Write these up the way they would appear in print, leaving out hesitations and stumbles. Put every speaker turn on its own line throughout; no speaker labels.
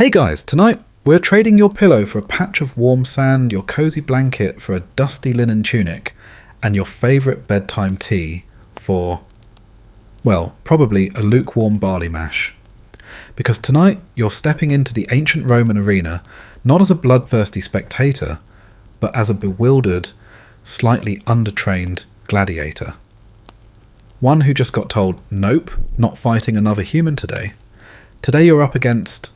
Hey guys, tonight we're trading your pillow for a patch of warm sand, your cozy blanket for a dusty linen tunic, and your favourite bedtime tea for, well, probably a lukewarm barley mash. Because tonight you're stepping into the ancient Roman arena not as a bloodthirsty spectator, but as a bewildered, slightly undertrained gladiator. One who just got told, nope, not fighting another human today. Today you're up against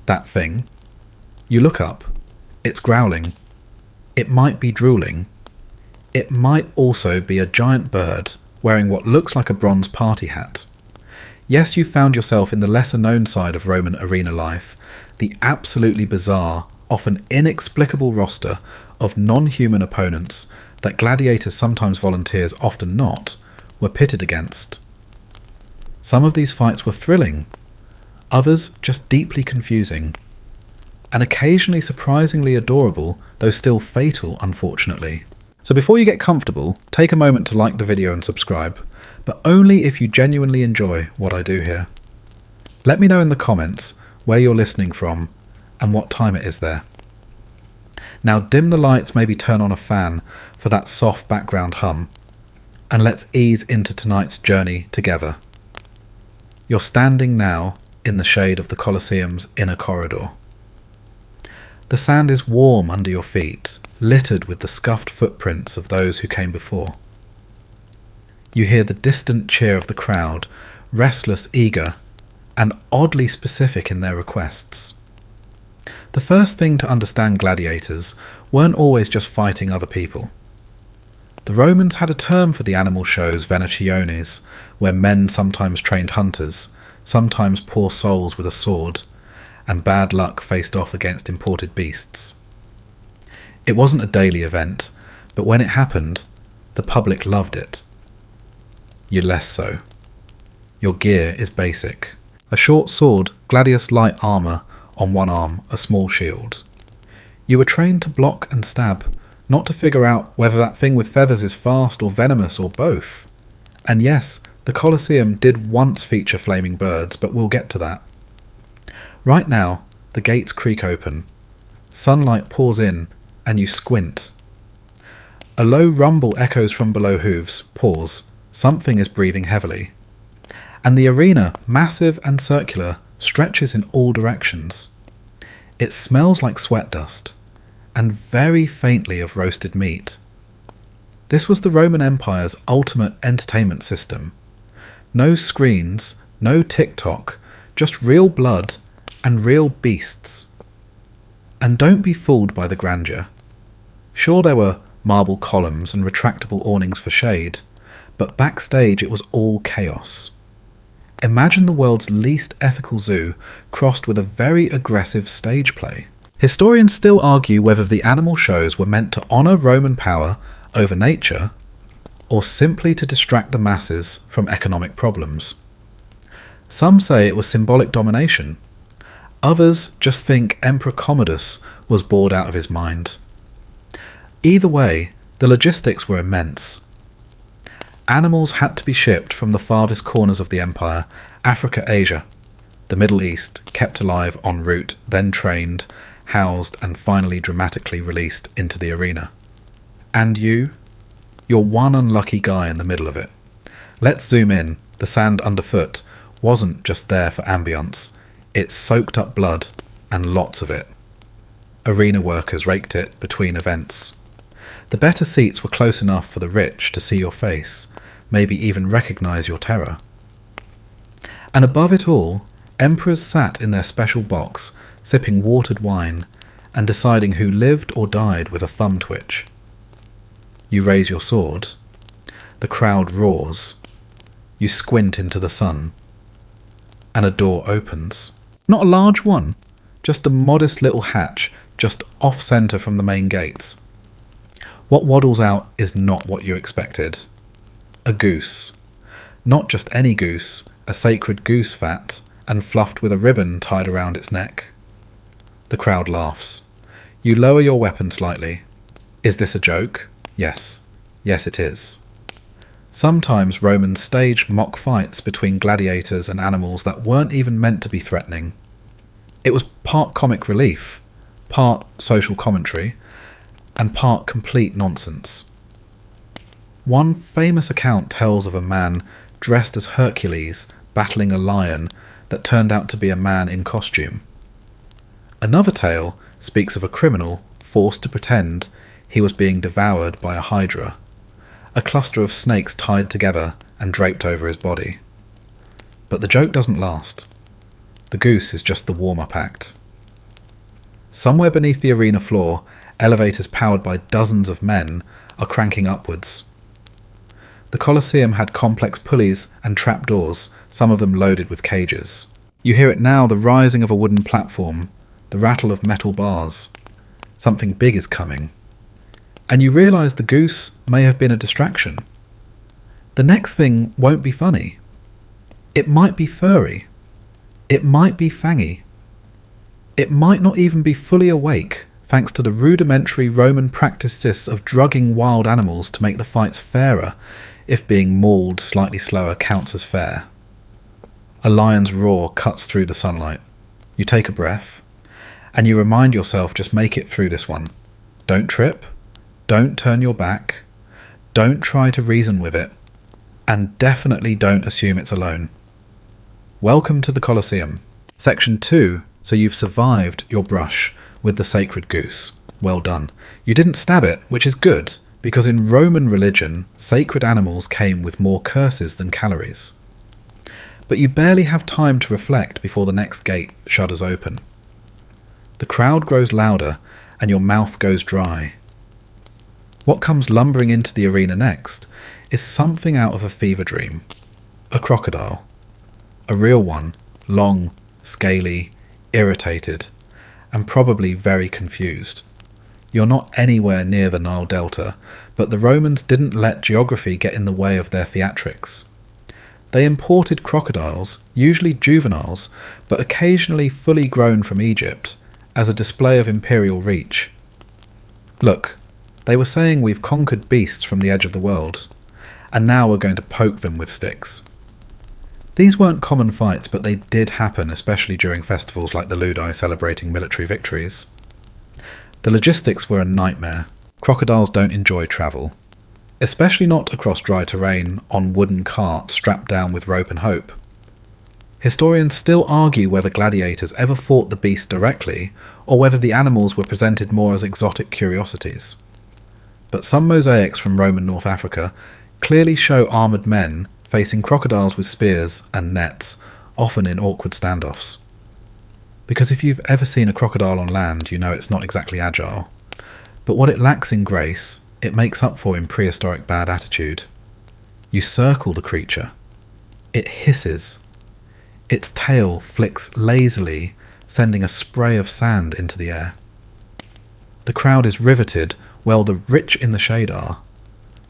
that thing. You look up, it's growling. It might be drooling. It might also be a giant bird wearing what looks like a bronze party hat. Yes, you found yourself in the lesser known side of Roman arena life, the absolutely bizarre, often inexplicable roster of non-human opponents that gladiators, sometimes volunteers, often not, were pitted against. Some of these fights were thrilling, others just deeply confusing, and occasionally surprisingly adorable, though still fatal, unfortunately. So before you get comfortable, take a moment to like the video and subscribe, but only if you genuinely enjoy what I do here. Let me know in the comments where you're listening from and what time it is there. Now dim the lights, maybe turn on a fan for that soft background hum, and let's ease into tonight's journey together. You're standing now in the shade of the Colosseum's inner corridor. The sand is warm under your feet, littered with the scuffed footprints of those who came before. You hear the distant cheer of the crowd, restless, eager, and oddly specific in their requests. The first thing to understand gladiators weren't always just fighting other people. The Romans had a term for the animal shows, venationes, where men sometimes trained hunters, sometimes poor souls with a sword, and bad luck faced off against imported beasts. It wasn't a daily event, but when it happened, the public loved it. You less so. Your gear is basic. A short sword, gladius light armour on one arm, a small shield. You were trained to block and stab, not to figure out whether that thing with feathers is fast or venomous or both. And yes, the Colosseum did once feature flaming birds, but we'll get to that. Right now, the gates creak open. Sunlight pours in, and you squint. A low rumble echoes from below hooves. Pause. Something is breathing heavily. And the arena, massive and circular, stretches in all directions. It smells like sweat dust, and very faintly of roasted meat. This was the Roman Empire's ultimate entertainment system. No screens, no TikTok, just real blood and real beasts. And don't be fooled by the grandeur. Sure, there were marble columns and retractable awnings for shade, but backstage it was all chaos. Imagine the world's least ethical zoo crossed with a very aggressive stage play. Historians still argue whether the animal shows were meant to honour Roman power over nature, or simply to distract the masses from economic problems. Some say it was symbolic domination. Others just think Emperor Commodus was bored out of his mind. Either way, the logistics were immense. Animals had to be shipped from the farthest corners of the empire, Africa, Asia, the Middle East, kept alive en route, then trained, housed, and finally dramatically released into the arena. And you're one unlucky guy in the middle of it. Let's zoom in. The sand underfoot wasn't just there for ambience. It soaked up blood, and lots of it. Arena workers raked it between events. The better seats were close enough for the rich to see your face, maybe even recognise your terror. And above it all, emperors sat in their special box, sipping watered wine, and deciding who lived or died with a thumb twitch. You raise your sword. The crowd roars. You squint into the sun. And a door opens. Not a large one, just a modest little hatch just off-centre from the main gates. What waddles out is not what you expected. A goose. Not just any goose, a sacred goose fat, and fluffed with a ribbon tied around its neck. The crowd laughs. You lower your weapon slightly. Is this a joke? Yes. Yes, it is. Sometimes Romans staged mock fights between gladiators and animals that weren't even meant to be threatening. It was part comic relief, part social commentary, and part complete nonsense. One famous account tells of a man dressed as Hercules battling a lion that turned out to be a man in costume. Another tale speaks of a criminal forced to pretend he was being devoured by a hydra, a cluster of snakes tied together and draped over his body. But the joke doesn't last. The goose is just the warm-up act. Somewhere beneath the arena floor, elevators powered by dozens of men are cranking upwards. The Colosseum had complex pulleys and trapdoors, some of them loaded with cages. You hear it now, the rising of a wooden platform, the rattle of metal bars. Something big is coming. And you realise the goose may have been a distraction. The next thing won't be funny. It might be furry. It might be fangy. It might not even be fully awake, thanks to the rudimentary Roman practices of drugging wild animals to make the fights fairer, if being mauled slightly slower counts as fair. A lion's roar cuts through the sunlight. You take a breath, and you remind yourself, just make it through this one. Don't trip, don't turn your back, don't try to reason with it, and definitely don't assume it's alone. Welcome to the Colosseum. Section 2, so you've survived your brush with the sacred goose. Well done. You didn't stab it, which is good, because in Roman religion, sacred animals came with more curses than calories. But you barely have time to reflect before the next gate shudders open. The crowd grows louder, and your mouth goes dry. What comes lumbering into the arena next is something out of a fever dream. A crocodile. A real one, long, scaly, irritated, and probably very confused. You're not anywhere near the Nile Delta, but the Romans didn't let geography get in the way of their theatrics. They imported crocodiles, usually juveniles, but occasionally fully grown from Egypt, as a display of imperial reach. Look, they were saying we've conquered beasts from the edge of the world, and now we're going to poke them with sticks. These weren't common fights, but they did happen, especially during festivals like the Ludi celebrating military victories. The logistics were a nightmare. Crocodiles don't enjoy travel, especially not across dry terrain on wooden carts strapped down with rope and hope. Historians still argue whether gladiators ever fought the beast directly, or whether the animals were presented more as exotic curiosities. But some mosaics from Roman North Africa clearly show armoured men facing crocodiles with spears and nets, often in awkward standoffs. Because if you've ever seen a crocodile on land, you know it's not exactly agile. But what it lacks in grace, it makes up for in prehistoric bad attitude. You circle the creature. It hisses. Its tail flicks lazily, sending a spray of sand into the air. The crowd is riveted, while the rich in the shade are.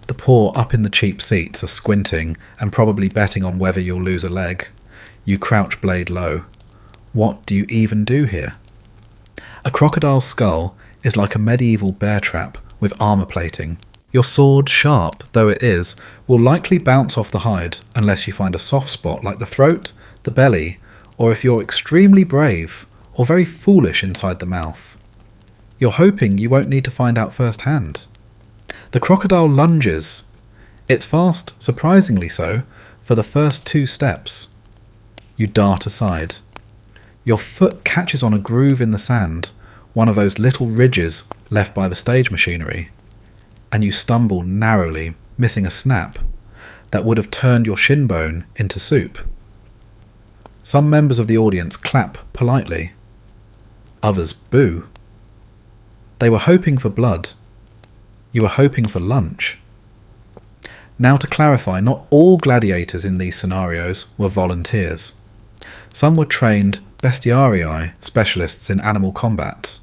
The poor up in the cheap seats are squinting and probably betting on whether you'll lose a leg. You crouch blade low. What do you even do here? A crocodile's skull is like a medieval bear trap with armour plating. Your sword, sharp though it is, will likely bounce off the hide unless you find a soft spot like the throat, the belly, or if you're extremely brave or very foolish inside the mouth. You're hoping you won't need to find out firsthand. The crocodile lunges. It's fast, surprisingly so, for the first 2 steps. You dart aside. Your foot catches on a groove in the sand, one of those little ridges left by the stage machinery, and you stumble narrowly, missing a snap that would have turned your shin bone into soup. Some members of the audience clap politely. Others boo. They were hoping for blood. You were hoping for lunch. Now to clarify, not all gladiators in these scenarios were volunteers. Some were trained bestiarii, specialists in animal combat.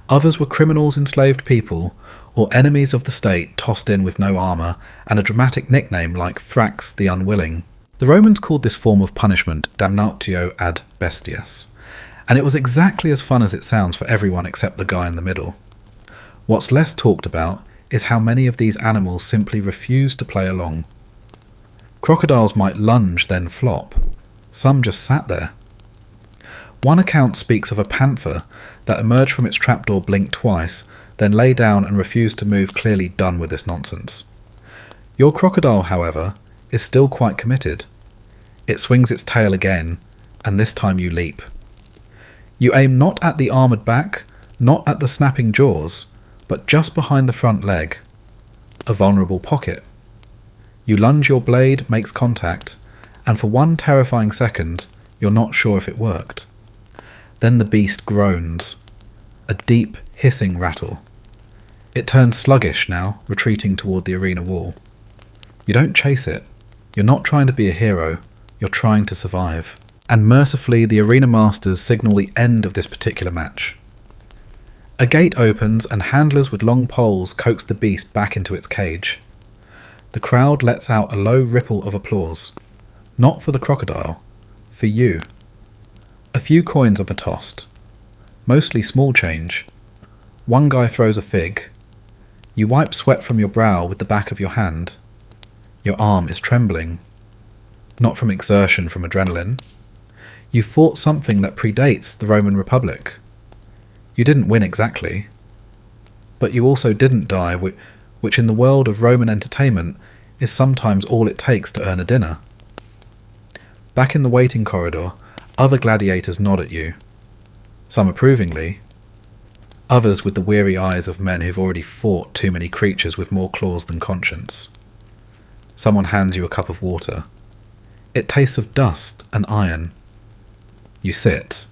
Others were criminals, enslaved people, or enemies of the state tossed in with no armour and a dramatic nickname like Thrax the Unwilling. The Romans called this form of punishment damnatio ad bestias, and it was exactly as fun as it sounds for everyone except the guy in the middle. What's less talked about is how many of these animals simply refuse to play along. Crocodiles might lunge then flop. Some just sat there. One account speaks of a panther that emerged from its trapdoor, blinked twice, then lay down and refused to move, clearly done with this nonsense. Your crocodile, however, is still quite committed. It swings its tail again, and this time you leap. You aim not at the armoured back, not at the snapping jaws, but just behind the front leg. A vulnerable pocket. You lunge, your blade makes contact, and for one terrifying second, you're not sure if it worked. Then the beast groans. A deep, hissing rattle. It turns sluggish now, retreating toward the arena wall. You don't chase it. You're not trying to be a hero. You're trying to survive. And mercifully, the arena masters signal the end of this particular match. A gate opens and handlers with long poles coax the beast back into its cage. The crowd lets out a low ripple of applause. Not for the crocodile. For you. A few coins are tossed. Mostly small change. One guy throws a fig. You wipe sweat from your brow with the back of your hand. Your arm is trembling. Not from exertion, from adrenaline. You fought something that predates the Roman Republic. You didn't win exactly. But you also didn't die, which in the world of Roman entertainment is sometimes all it takes to earn a dinner. Back in the waiting corridor, other gladiators nod at you. Some approvingly. Others with the weary eyes of men who've already fought too many creatures with more claws than conscience. Someone hands you a cup of water. It tastes of dust and iron. You sit.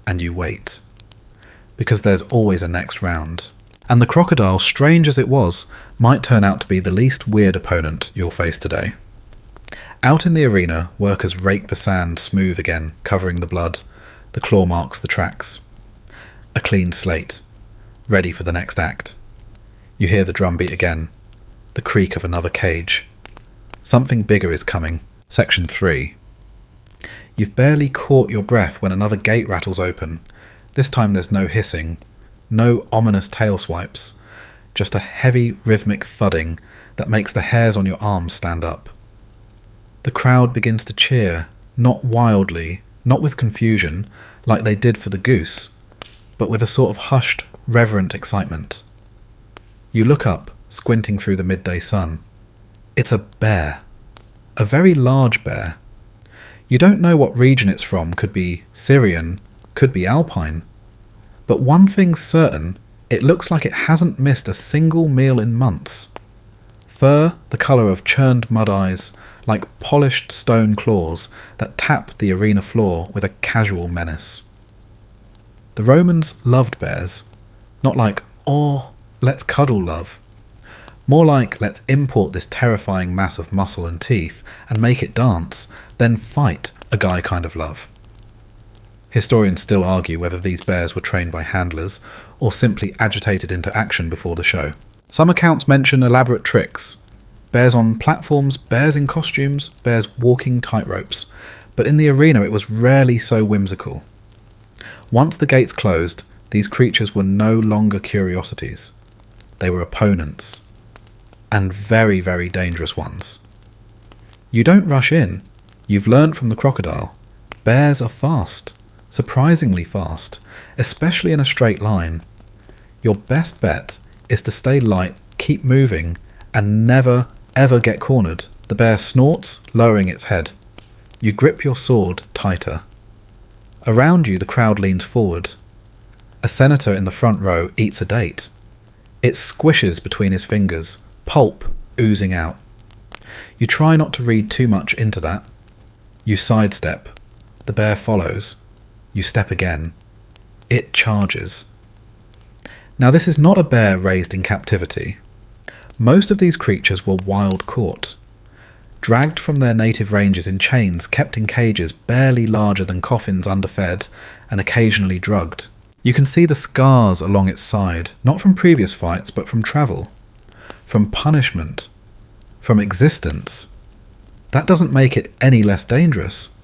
And you wait. Because there's always a next round. And the crocodile, strange as it was, might turn out to be the least weird opponent you'll face today. Out in the arena, workers rake the sand smooth again, covering the blood, the claw marks, the tracks. A clean slate, ready for the next act. You hear the drumbeat again, the creak of another cage. Something bigger is coming. Section 3. You've barely caught your breath when another gate rattles open. This time there's no hissing, no ominous tail swipes, just a heavy rhythmic thudding that makes the hairs on your arms stand up. The crowd begins to cheer, not wildly, not with confusion, like they did for the goose, but with a sort of hushed, reverent excitement. You look up, squinting through the midday sun. It's a bear. A very large bear. You don't know what region it's from, could be Syrian, could be Alpine. But one thing's certain, it looks like it hasn't missed a single meal in months. Fur the colour of churned mud eyes, like polished stone claws that tap the arena floor with a casual menace. The Romans loved bears. Not like, oh, let's cuddle love. More like, let's import this terrifying mass of muscle and teeth and make it dance, then fight a guy kind of love. Historians still argue whether these bears were trained by handlers or simply agitated into action before the show. Some accounts mention elaborate tricks. Bears on platforms, bears in costumes, bears walking tightropes. But in the arena it was rarely so whimsical. Once the gates closed, these creatures were no longer curiosities. They were opponents. And very, very dangerous ones. You don't rush in. You've learned from the crocodile. Bears are fast. Surprisingly fast. Especially in a straight line. Your best bet is to stay light, keep moving, and never, ever get cornered. The bear snorts, lowering its head. You grip your sword tighter. Around you the crowd leans forward. A senator in the front row eats a date. It squishes between his fingers, pulp oozing out. You try not to read too much into that. You sidestep. The bear follows. You step again. It charges. Now this is not a bear raised in captivity. Most of these creatures were wild caught. Dragged from their native ranges in chains, kept in cages barely larger than coffins, underfed, and occasionally drugged. You can see the scars along its side, not from previous fights, but from travel. From punishment. From existence. That doesn't make it any less dangerous.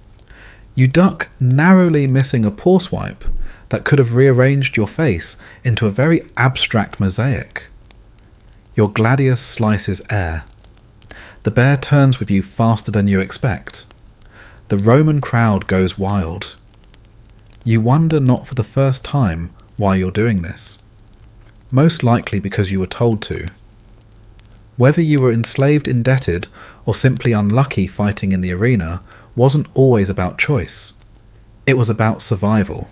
You duck, narrowly missing a paw swipe that could have rearranged your face into a very abstract mosaic. Your gladius slices air. The bear turns with you faster than you expect. The Roman crowd goes wild. You wonder not for the first time why you're doing this. Most likely because you were told to. Whether you were enslaved, indebted, or simply unlucky fighting in the arena wasn't always about choice. It was about survival.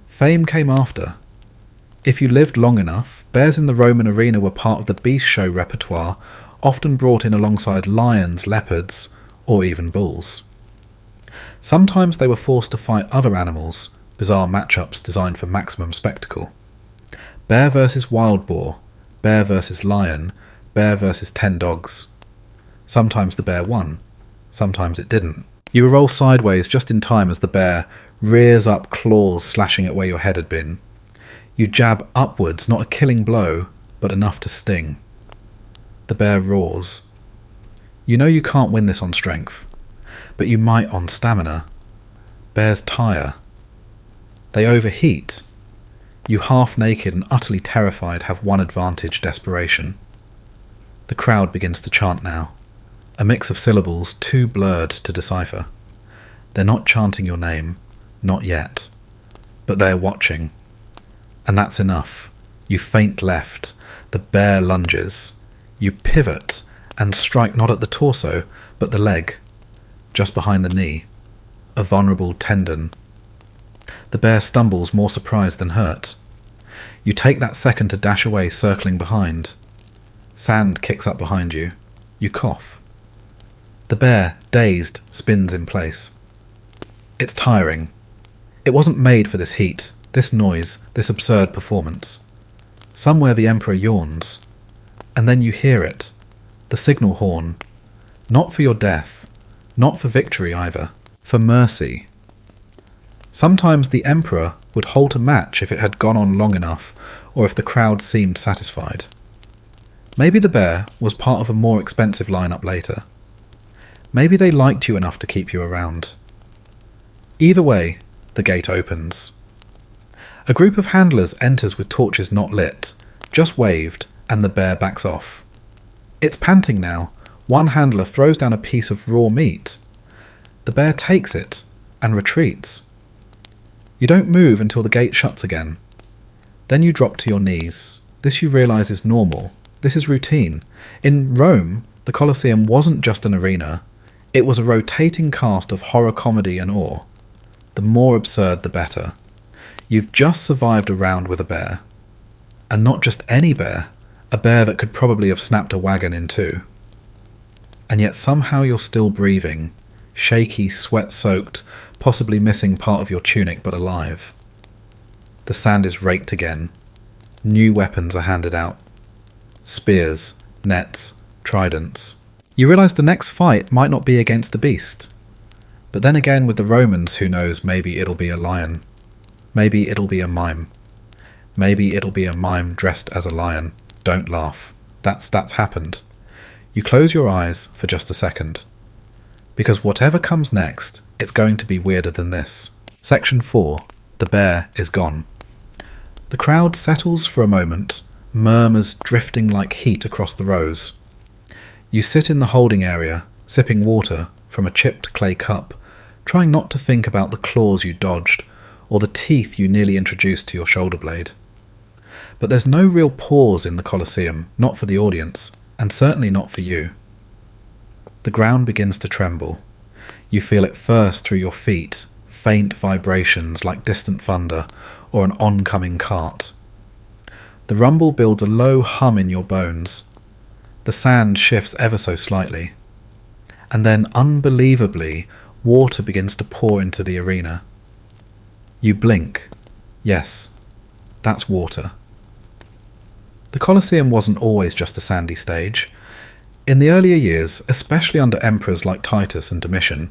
Fame came after. If you lived long enough, bears in the Roman arena were part of the beast show repertoire, often brought in alongside lions, leopards, or even bulls. Sometimes they were forced to fight other animals, bizarre matchups designed for maximum spectacle. Bear versus wild boar, bear versus lion, bear versus 10 dogs. Sometimes the bear won, sometimes it didn't. You roll sideways just in time as the bear rears up, claws slashing at where your head had been. You jab upwards, not a killing blow, but enough to sting. The bear roars. You know you can't win this on strength, but you might on stamina. Bears tire. They overheat. You, half naked and utterly terrified, have one advantage: desperation. The crowd begins to chant now, a mix of syllables too blurred to decipher. They're not chanting your name, not yet, but they're watching. And that's enough. You feint left, the bear lunges. You pivot and strike not at the torso, but the leg, just behind the knee, a vulnerable tendon. The bear stumbles, more surprised than hurt. You take that second to dash away, circling behind. Sand kicks up behind you. You cough. The bear, dazed, spins in place. It's tiring. It wasn't made for this heat, this noise, this absurd performance. Somewhere the Emperor yawns. And then you hear it. The signal horn. Not for your death. Not for victory either. For mercy. Sometimes the Emperor would halt a match if it had gone on long enough, or if the crowd seemed satisfied. Maybe the bear was part of a more expensive lineup later. Maybe they liked you enough to keep you around. Either way, the gate opens. A group of handlers enters with torches not lit, just waved, and the bear backs off. It's panting now. One handler throws down a piece of raw meat. The bear takes it and retreats. You don't move until the gate shuts again. Then you drop to your knees. This you realise is normal. This is routine. In Rome, the Colosseum wasn't just an arena. It was a rotating cast of horror, comedy and awe. The more absurd, the better. You've just survived a round with a bear. And not just any bear, a bear that could probably have snapped a wagon in two. And yet somehow you're still breathing, shaky, sweat-soaked, possibly missing part of your tunic but alive. The sand is raked again. New weapons are handed out. Spears, nets, tridents. You realise the next fight might not be against a beast. But then again, with the Romans, who knows, maybe it'll be a lion. Maybe it'll be a mime. Maybe it'll be a mime dressed as a lion. Don't laugh. That's happened. You close your eyes for just a second. Because whatever comes next, it's going to be weirder than this. Section 4. The bear is gone. The crowd settles for a moment, murmurs drifting like heat across the rows. You sit in the holding area, sipping water from a chipped clay cup, trying not to think about the claws you dodged, or the teeth you nearly introduced to your shoulder blade. But there's no real pause in the Colosseum, not for the audience, and certainly not for you. The ground begins to tremble. You feel it first through your feet, faint vibrations like distant thunder or an oncoming cart. The rumble builds a low hum in your bones. The sand shifts ever so slightly. And then, unbelievably, water begins to pour into the arena. You blink. Yes, that's water. The Colosseum wasn't always just a sandy stage. In the earlier years, especially under emperors like Titus and Domitian,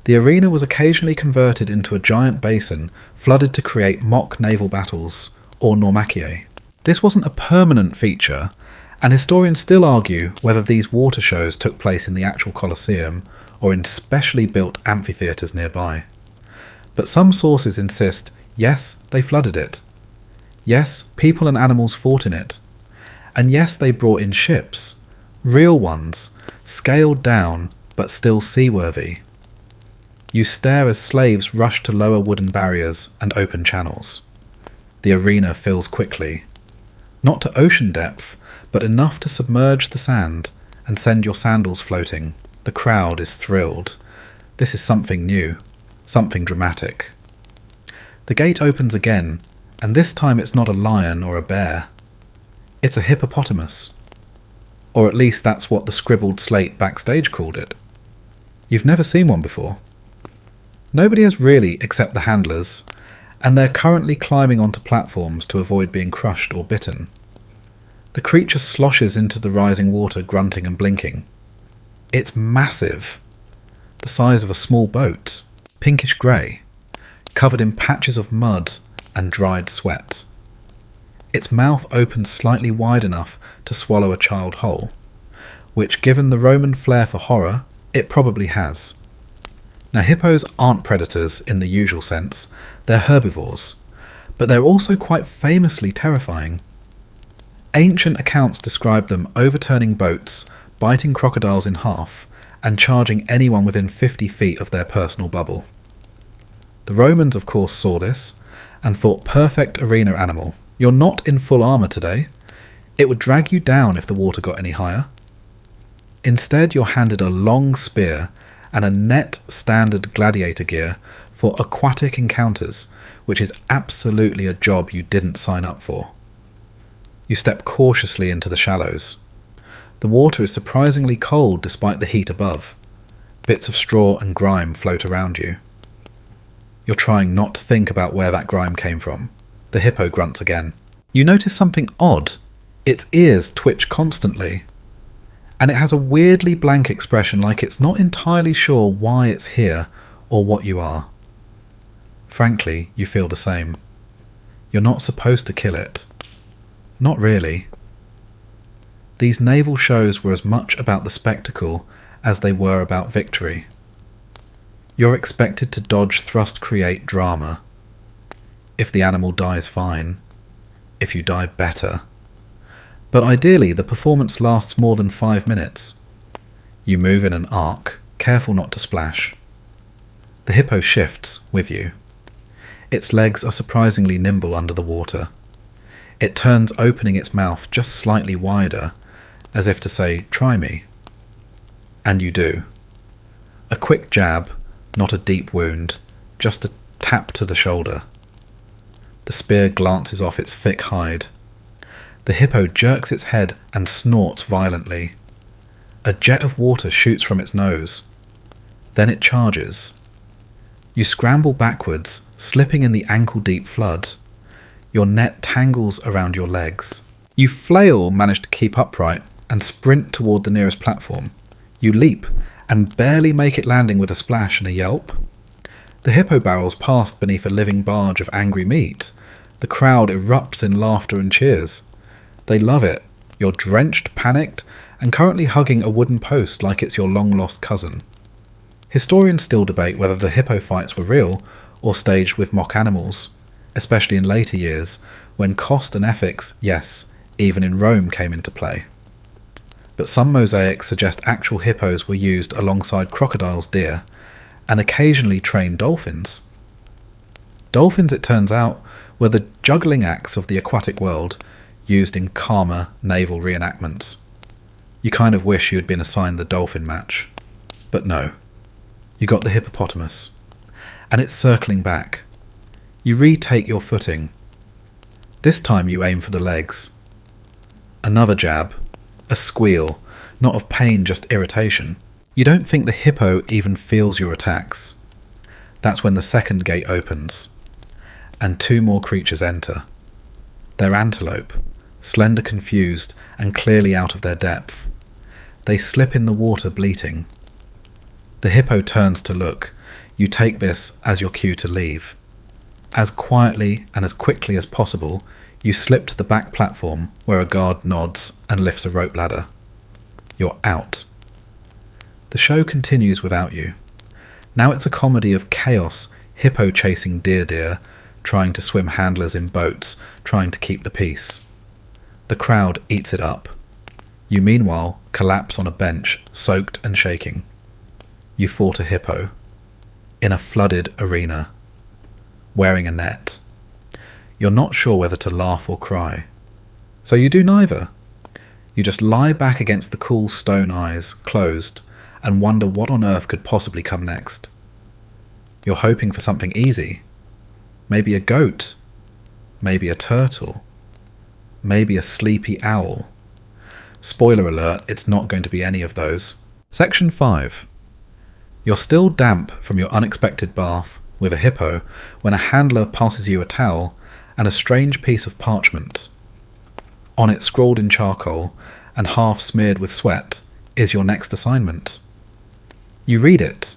the arena was occasionally converted into a giant basin flooded to create mock naval battles, or normachiae. This wasn't a permanent feature, and historians still argue whether these water shows took place in the actual Colosseum or in specially built amphitheatres nearby. But some sources insist, yes, they flooded it. Yes, people and animals fought in it. And yes, they brought in ships. Real ones, scaled down, but still seaworthy. You stare as slaves rush to lower wooden barriers and open channels. The arena fills quickly. Not to ocean depth, but enough to submerge the sand and send your sandals floating. The crowd is thrilled. This is something new, something dramatic. The gate opens again, and this time it's not a lion or a bear. It's a hippopotamus. Or at least that's what the scribbled slate backstage called it. You've never seen one before. Nobody has really, except the handlers, and they're currently climbing onto platforms to avoid being crushed or bitten. The creature sloshes into the rising water, grunting and blinking. It's massive, the size of a small boat, pinkish grey, covered in patches of mud and dried sweat. Its mouth opens slightly wide enough to swallow a child whole, which, given the Roman flair for horror, it probably has. Now, hippos aren't predators in the usual sense, they're herbivores, but they're also quite famously terrifying. Ancient accounts describe them overturning boats, biting crocodiles in half, and charging anyone within 50 feet of their personal bubble. The Romans, of course, saw this, and thought perfect arena animal. You're not in full armour today. It would drag you down if the water got any higher. Instead, you're handed a long spear and a net standard gladiator gear for aquatic encounters, which is absolutely a job you didn't sign up for. You step cautiously into the shallows. The water is surprisingly cold despite the heat above. Bits of straw and grime float around you. You're trying not to think about where that grime came from. The hippo grunts again. You notice something odd. Its ears twitch constantly. And it has a weirdly blank expression, like it's not entirely sure why it's here or what you are. Frankly, you feel the same. You're not supposed to kill it. Not really. These naval shows were as much about the spectacle as they were about victory. You're expected to dodge, thrust, create drama. If the animal dies, fine. If you die, better. But ideally, the performance lasts more than 5 minutes. You move in an arc, careful not to splash. The hippo shifts with you. Its legs are surprisingly nimble under the water. It turns, opening its mouth just slightly wider, as if to say, "Try me." And you do. A quick jab, not a deep wound, just a tap to the shoulder. The spear glances off its thick hide. The hippo jerks its head and snorts violently. A jet of water shoots from its nose. Then it charges. You scramble backwards, slipping in the ankle-deep flood. Your net tangles around your legs. You flail, manage to keep upright, and sprint toward the nearest platform. You leap, and barely make it landing with a splash and a yelp. The hippo barrels past beneath a living barge of angry meat. The crowd erupts in laughter and cheers. They love it. You're drenched, panicked, and currently hugging a wooden post like it's your long-lost cousin. Historians still debate whether the hippo fights were real or staged with mock animals, especially in later years, when cost and ethics, yes, even in Rome, came into play. But some mosaics suggest actual hippos were used alongside crocodiles, deer, and occasionally trained dolphins. Dolphins, it turns out, were the juggling acts of the aquatic world, used in calmer naval reenactments. You kind of wish you had been assigned the dolphin match. But no. You got the hippopotamus. And it's circling back. You retake your footing. This time you aim for the legs. Another jab. A squeal. Not of pain, just irritation. You don't think the hippo even feels your attacks. That's when the second gate opens. And 2 more creatures enter. They're antelope. Slender, confused, and clearly out of their depth. They slip in the water, bleating. The hippo turns to look. You take this as your cue to leave. As quietly and as quickly as possible, you slip to the back platform where a guard nods and lifts a rope ladder. You're out. The show continues without you. Now it's a comedy of chaos, hippo chasing deer, trying to swim handlers in boats, trying to keep the peace. The crowd eats it up. You meanwhile collapse on a bench, soaked and shaking. You fought a hippo. in a flooded arena, wearing a net. You're not sure whether to laugh or cry. So you do neither. You just lie back against the cool stone eyes, closed, and wonder what on earth could possibly come next. You're hoping for something easy. Maybe a goat. Maybe a turtle. Maybe a sleepy owl. Spoiler alert, it's not going to be any of those. Section 5. You're still damp from your unexpected bath with a hippo when a handler passes you a towel and a strange piece of parchment. On it, scrawled in charcoal and half smeared with sweat, is your next assignment. You read it,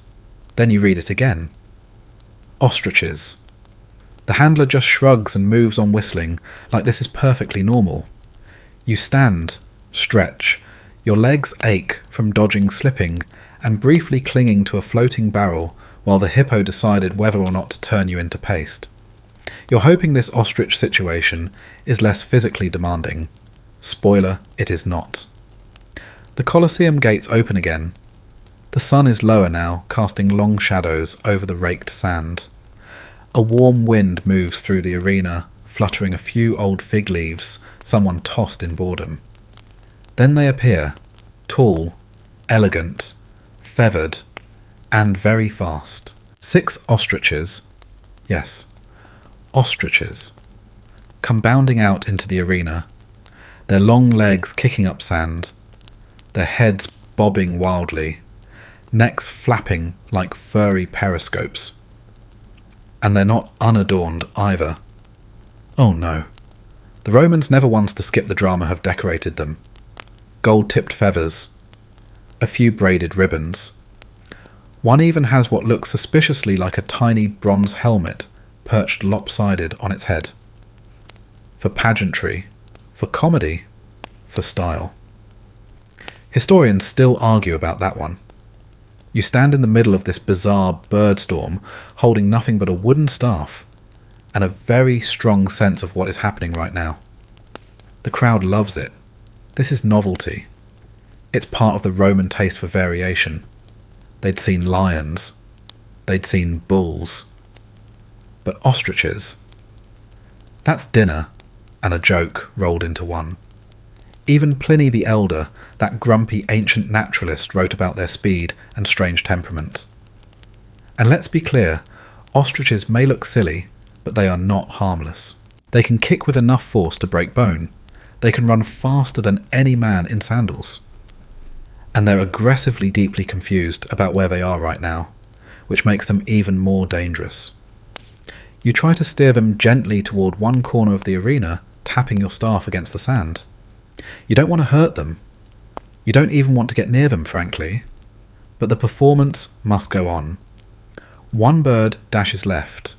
then you read it again. Ostriches. The handler just shrugs and moves on whistling like this is perfectly normal. You stand, stretch, your legs ache from dodging slipping and briefly clinging to a floating barrel while the hippo decided whether or not to turn you into paste. You're hoping this ostrich situation is less physically demanding. Spoiler, it is not. The Colosseum gates open again. The sun is lower now, casting long shadows over the raked sand. A warm wind moves through the arena, fluttering a few old fig leaves someone tossed in boredom. Then they appear, tall, elegant, feathered, and very fast. 6 ostriches, yes, ostriches, come bounding out into the arena, their long legs kicking up sand, their heads bobbing wildly, necks flapping like furry periscopes. And they're not unadorned either. Oh no. The Romans never once to skip the drama have decorated them. Gold-tipped feathers, a few braided ribbons. One even has what looks suspiciously like a tiny bronze helmet perched lopsided on its head. For pageantry, for comedy, for style. Historians still argue about that one. You stand in the middle of this bizarre bird storm, holding nothing but a wooden staff, and a very strong sense of what is happening right now. The crowd loves it. This is novelty. It's part of the Roman taste for variation. They'd seen lions. They'd seen bulls. But ostriches. That's dinner, and a joke rolled into one. Even Pliny the Elder, that grumpy ancient naturalist, wrote about their speed and strange temperament. And let's be clear, ostriches may look silly, but they are not harmless. They can kick with enough force to break bone. They can run faster than any man in sandals. And they're aggressively deeply confused about where they are right now, which makes them even more dangerous. You try to steer them gently toward one corner of the arena, tapping your staff against the sand. You don't want to hurt them. You don't even want to get near them, frankly. But the performance must go on. One bird dashes left.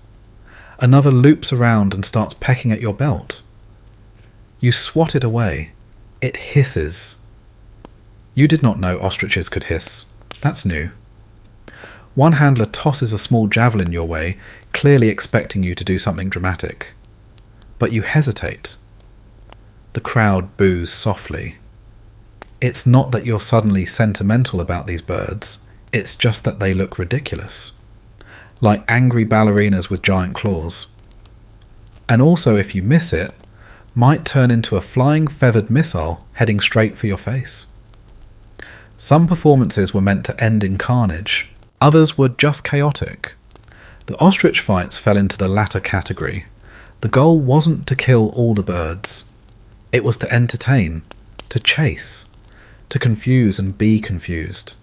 Another loops around and starts pecking at your belt. You swat it away. It hisses. You did not know ostriches could hiss. That's new. One handler tosses a small javelin your way, clearly expecting you to do something dramatic. But you hesitate. The crowd boos softly. It's not that you're suddenly sentimental about these birds, it's just that they look ridiculous. Like angry ballerinas with giant claws. And also, if you miss it, might turn into a flying feathered missile heading straight for your face. Some performances were meant to end in carnage, others were just chaotic. The ostrich fights fell into the latter category. The goal wasn't to kill all the birds. It was to entertain, to chase, to confuse and be confused.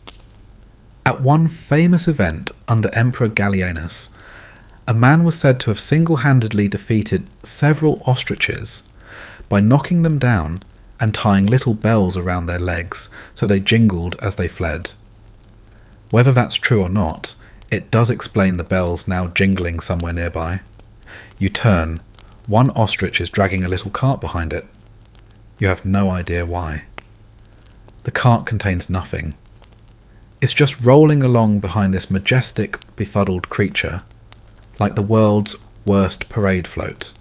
At one famous event under Emperor Gallienus, a man was said to have single-handedly defeated several ostriches by knocking them down and tying little bells around their legs so they jingled as they fled. Whether that's true or not, it does explain the bells now jingling somewhere nearby. You turn, one ostrich is dragging a little cart behind it. You have no idea why. The cart contains nothing. It's just rolling along behind this majestic, befuddled creature, like the world's worst parade float.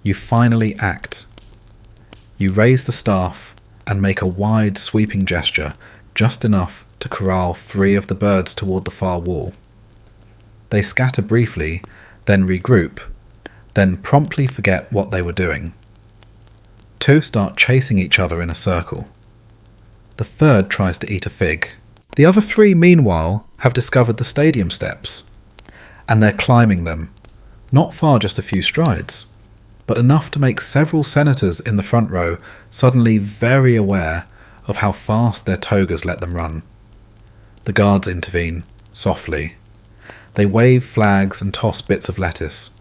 You finally act. You raise the staff and make a wide, sweeping gesture, just enough to corral 3 of the birds toward the far wall. They scatter briefly, then regroup, then promptly forget what they were doing. 2 start chasing each other in a circle. The 3rd tries to eat a fig. The other 3, meanwhile, have discovered the stadium steps, and they're climbing them, not far, just a few strides, but enough to make several senators in the front row suddenly very aware of how fast their togas let them run. The guards intervene, softly. They wave flags and toss bits of lettuce.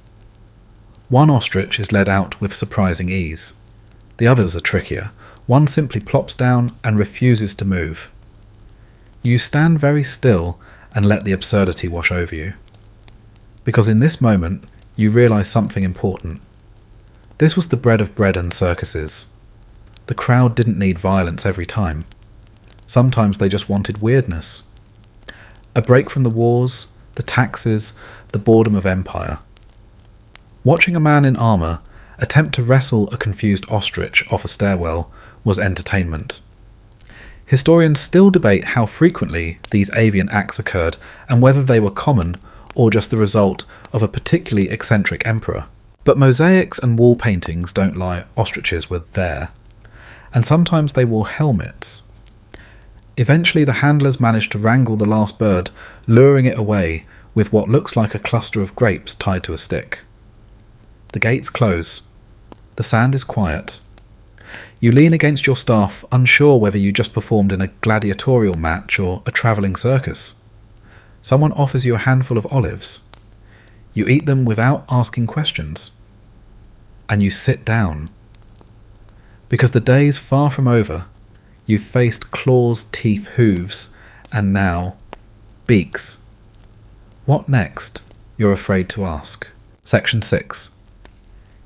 One ostrich is led out with surprising ease. The others are trickier. One simply plops down and refuses to move. You stand very still and let the absurdity wash over you. Because in this moment, you realise something important. This was the bread of bread and circuses. The crowd didn't need violence every time. Sometimes they just wanted weirdness. A break from the wars, the taxes, the boredom of empire. Watching a man in armour attempt to wrestle a confused ostrich off a stairwell was entertainment. Historians still debate how frequently these avian acts occurred and whether they were common or just the result of a particularly eccentric emperor. But mosaics and wall paintings don't lie, ostriches were there. And sometimes they wore helmets. Eventually the handlers managed to wrangle the last bird, luring it away with what looks like a cluster of grapes tied to a stick. The gates close. The sand is quiet. You lean against your staff, unsure whether you just performed in a gladiatorial match or a travelling circus. Someone offers you a handful of olives. You eat them without asking questions. And you sit down. Because the day's far from over. You've faced claws, teeth, hooves, and now beaks. What next? You're afraid to ask. Section 6.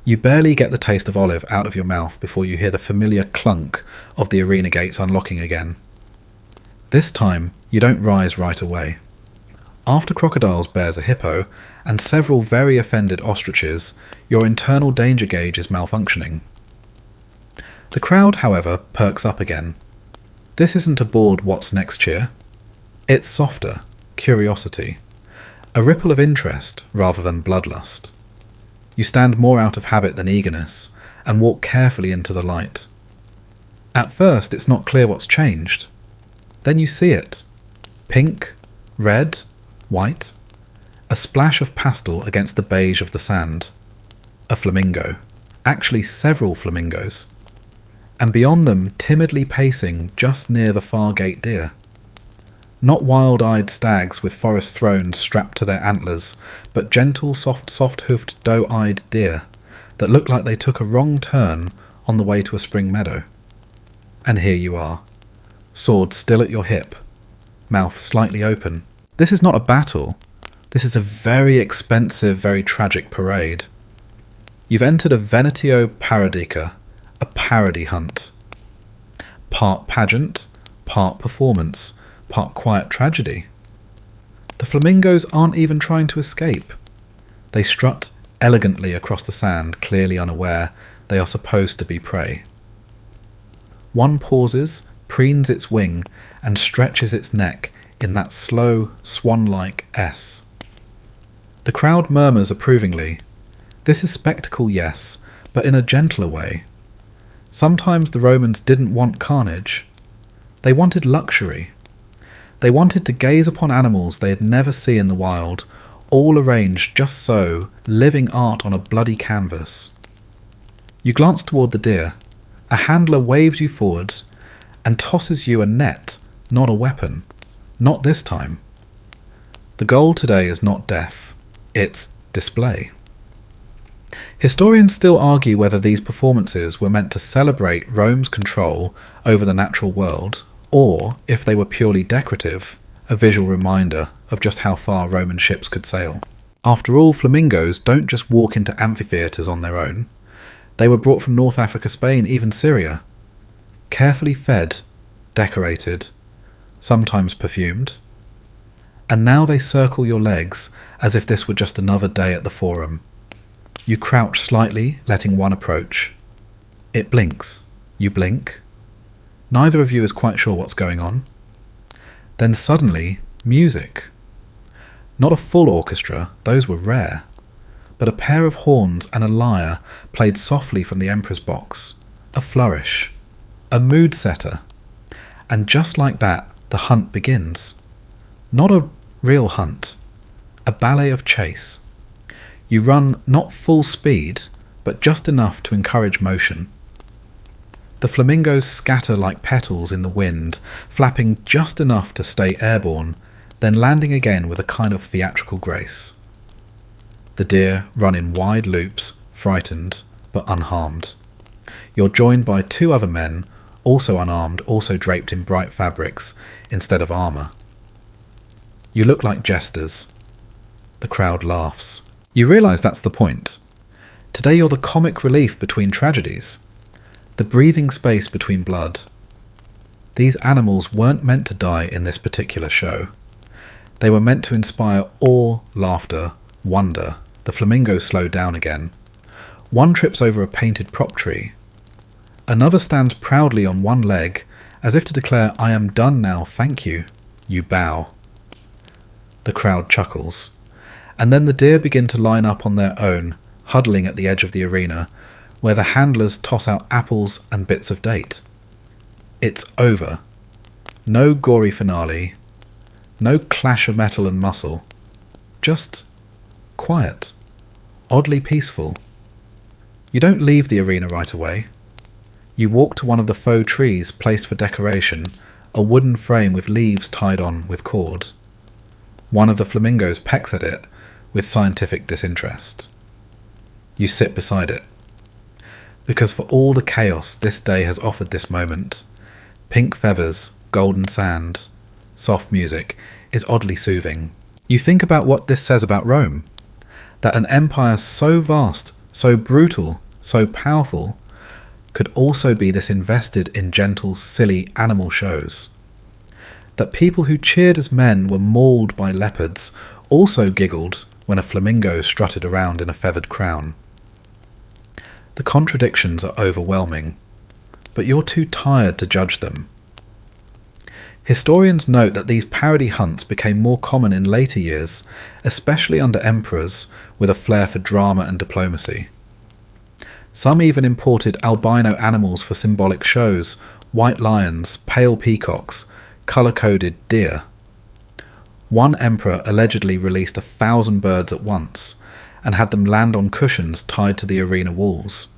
You barely get the taste of olive out of your mouth before you hear the familiar clunk of the arena gates unlocking again. This time, you don't rise right away. After crocodiles bears a hippo, and several very offended ostriches, your internal danger gauge is malfunctioning. The crowd, however, perks up again. This isn't a bored what's next cheer. It's softer, curiosity. A ripple of interest rather than bloodlust. You stand more out of habit than eagerness, and walk carefully into the light. At first it's not clear what's changed. Then you see it. Pink, red, white. A splash of pastel against the beige of the sand. A flamingo. Actually several flamingos. And beyond them, timidly pacing just near the far gate deer. Not wild-eyed stags with forest thrones strapped to their antlers, but gentle, soft-hoofed, doe-eyed deer that look like they took a wrong turn on the way to a spring meadow. And here you are, sword still at your hip, mouth slightly open. This is not a battle. This is a very expensive, very tragic parade. You've entered a venatio parodica, a parody hunt. Part pageant, part performance, part quiet tragedy. The flamingos aren't even trying to escape. They strut elegantly across the sand, clearly unaware they are supposed to be prey. One pauses, preens its wing, and stretches its neck in that slow, swan-like S. The crowd murmurs approvingly. This is spectacle, yes, but in a gentler way. Sometimes the Romans didn't want carnage. They wanted luxury. They wanted to gaze upon animals they had never seen in the wild, all arranged just so, living art on a bloody canvas. You glance toward the deer. A handler waves you forwards and tosses you a net, not a weapon. Not this time. The goal today is not death. It's display. Historians still argue whether these performances were meant to celebrate Rome's control over the natural world, or if they were purely decorative, a visual reminder of just how far Roman ships could sail. After all, flamingos don't just walk into amphitheatres on their own. They were brought from North Africa, Spain, even Syria. Carefully fed, decorated, sometimes perfumed. And now they circle your legs as if this were just another day at the forum. You crouch slightly, letting one approach. It blinks. You blink. Neither of you is quite sure what's going on. Then suddenly, music. Not a full orchestra, those were rare, but a pair of horns and a lyre played softly from the emperor's box, a flourish, a mood setter, and just like that, the hunt begins. Not a real hunt, a ballet of chase. You run not full speed, but just enough to encourage motion. The flamingos scatter like petals in the wind, flapping just enough to stay airborne, then landing again with a kind of theatrical grace. The deer run in wide loops, frightened, but unharmed. You're joined by two other men, also unarmed, also draped in bright fabrics, instead of armour. You look like jesters. The crowd laughs. You realise that's the point. Today you're the comic relief between tragedies, the breathing space between blood. These animals weren't meant to die in this particular show. They were meant to inspire awe, laughter, wonder. The flamingos slow down again. One trips over a painted prop tree. Another stands proudly on one leg, as if to declare, "I am done now, thank you." You bow. The crowd chuckles. And then the deer begin to line up on their own, huddling at the edge of the arena, where the handlers toss out apples and bits of date. It's over. No gory finale. No clash of metal and muscle. Just quiet. Oddly peaceful. You don't leave the arena right away. You walk to one of the faux trees placed for decoration, a wooden frame with leaves tied on with cord. One of the flamingos pecks at it with scientific disinterest. You sit beside it. Because for all the chaos this day has offered this moment, pink feathers, golden sand, soft music is oddly soothing. You think about what this says about Rome, that an empire so vast, so brutal, so powerful, could also be this invested in gentle, silly animal shows. That people who cheered as men were mauled by leopards also giggled when a flamingo strutted around in a feathered crown. The contradictions are overwhelming, but you're too tired to judge them. Historians note that these parody hunts became more common in later years, especially under emperors with a flair for drama and diplomacy. Some even imported albino animals for symbolic shows, white lions, pale peacocks, colour-coded deer. One emperor allegedly released 1,000 birds at once, and had them land on cushions tied to the arena walls.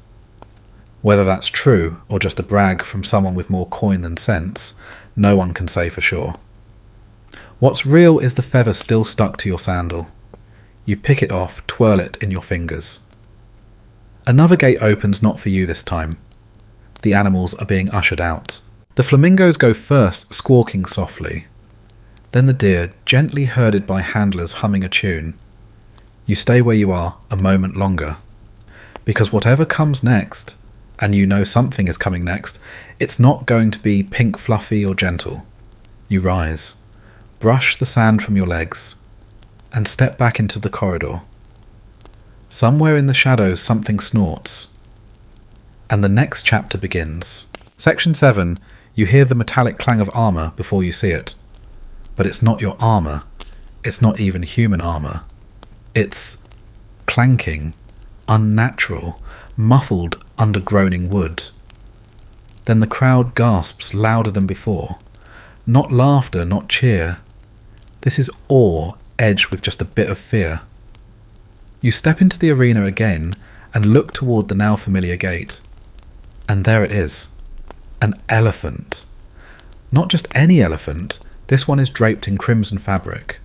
Whether that's true, or just a brag from someone with more coin than sense, no one can say for sure. What's real is the feather still stuck to your sandal. You pick it off, twirl it in your fingers. Another gate opens not for you this time. The animals are being ushered out. The flamingos go first, squawking softly. Then the deer, gently herded by handlers humming a tune. You stay where you are a moment longer. Because whatever comes next, and you know something is coming next, it's not going to be pink fluffy or gentle. You rise, brush the sand from your legs, and step back into the corridor. Somewhere in the shadows something snorts, and the next chapter begins. Section 7, you hear the metallic clang of armour before you see it. But it's not your armour, it's not even human armour. It's clanking, unnatural, muffled under groaning wood. Then the crowd gasps louder than before. Not laughter, not cheer. This is awe edged with just a bit of fear. You step into the arena again and look toward the now familiar gate. And there it is. An elephant. Not just any elephant, this one is draped in crimson fabric.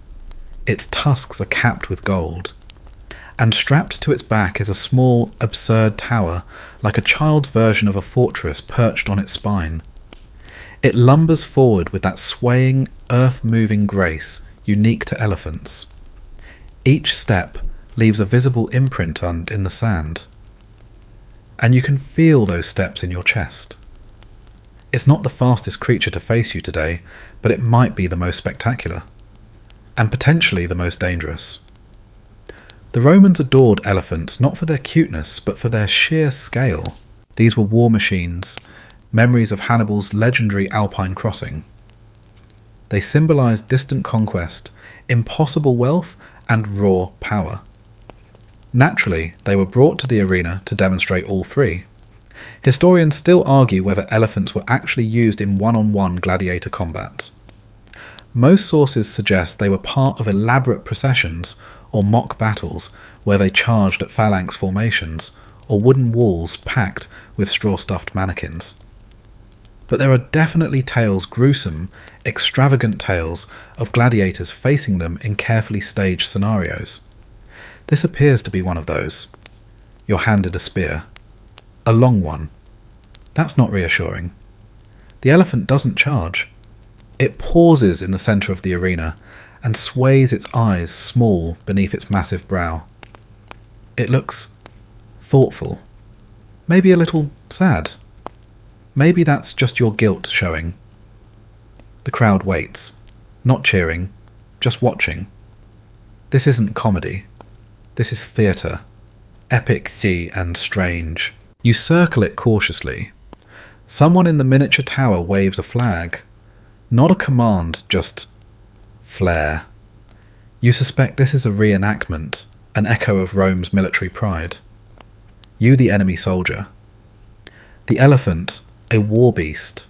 Its tusks are capped with gold. And strapped to its back is a small, absurd tower, like a child's version of a fortress perched on its spine. It lumbers forward with that swaying, earth-moving grace unique to elephants. Each step leaves a visible imprint in the sand. And you can feel those steps in your chest. It's not the fastest creature to face you today, but it might be the most spectacular. And potentially the most dangerous. The Romans adored elephants not for their cuteness, but for their sheer scale. These were war machines, memories of Hannibal's legendary Alpine crossing. They symbolised distant conquest, impossible wealth, and raw power. Naturally, they were brought to the arena to demonstrate all three. Historians still argue whether elephants were actually used in one-on-one gladiator combat. Most sources suggest they were part of elaborate processions or mock battles where they charged at phalanx formations or wooden walls packed with straw-stuffed mannequins. But there are definitely gruesome, extravagant tales of gladiators facing them in carefully staged scenarios. This appears to be one of those. You're handed a spear. A long one. That's not reassuring. The elephant doesn't charge. It pauses in the centre of the arena and sways its eyes small beneath its massive brow. It looks thoughtful. Maybe a little sad. Maybe that's just your guilt showing. The crowd waits, not cheering, just watching. This isn't comedy. This is theatre. Epic and strange. You circle it cautiously. Someone in the miniature tower waves a flag. Not a command, just flare. You suspect this is a reenactment, an echo of Rome's military pride. You the enemy soldier. The elephant, a war beast.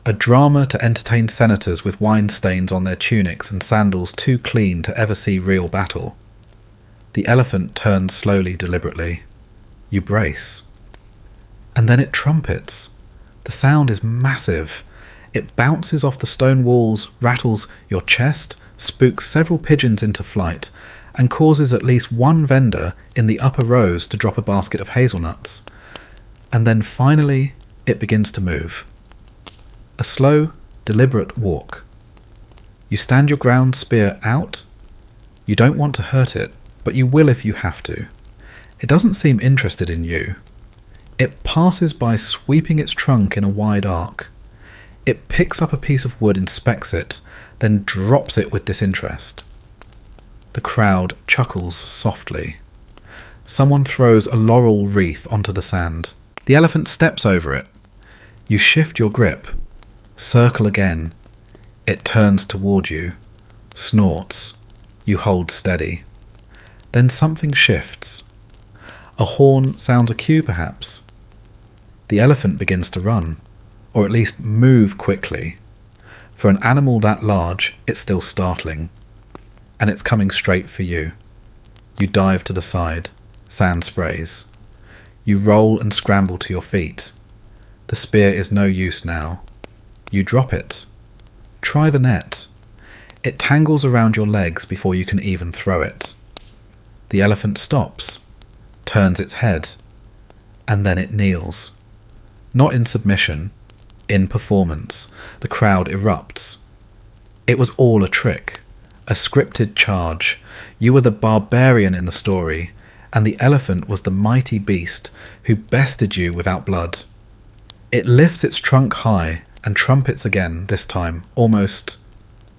A drama to entertain senators with wine stains on their tunics and sandals too clean to ever see real battle. The elephant turns slowly, deliberately. You brace. And then it trumpets. The sound is massive. It bounces off the stone walls, rattles your chest, spooks several pigeons into flight, and causes at least one vendor in the upper rows to drop a basket of hazelnuts. And then finally, it begins to move. A slow, deliberate walk. You stand your ground, spear out. You don't want to hurt it, but you will if you have to. It doesn't seem interested in you. It passes by sweeping its trunk in a wide arc. It picks up a piece of wood, inspects it, then drops it with disinterest. The crowd chuckles softly. Someone throws a laurel wreath onto the sand. The elephant steps over it. You shift your grip. Circle again. It turns toward you. Snorts. You hold steady. Then something shifts. A horn sounds a cue, perhaps. The elephant begins to run, or at least move quickly. For an animal that large, it's still startling. And it's coming straight for you. You dive to the side. Sand sprays. You roll and scramble to your feet. The spear is no use now. You drop it. Try the net. It tangles around your legs before you can even throw it. The elephant stops, turns its head, and then it kneels. Not in submission, in performance. The crowd erupts. It was all a trick, a scripted charge. You were the barbarian in the story, and the elephant was the mighty beast who bested you without blood. It lifts its trunk high and trumpets again, this time, almost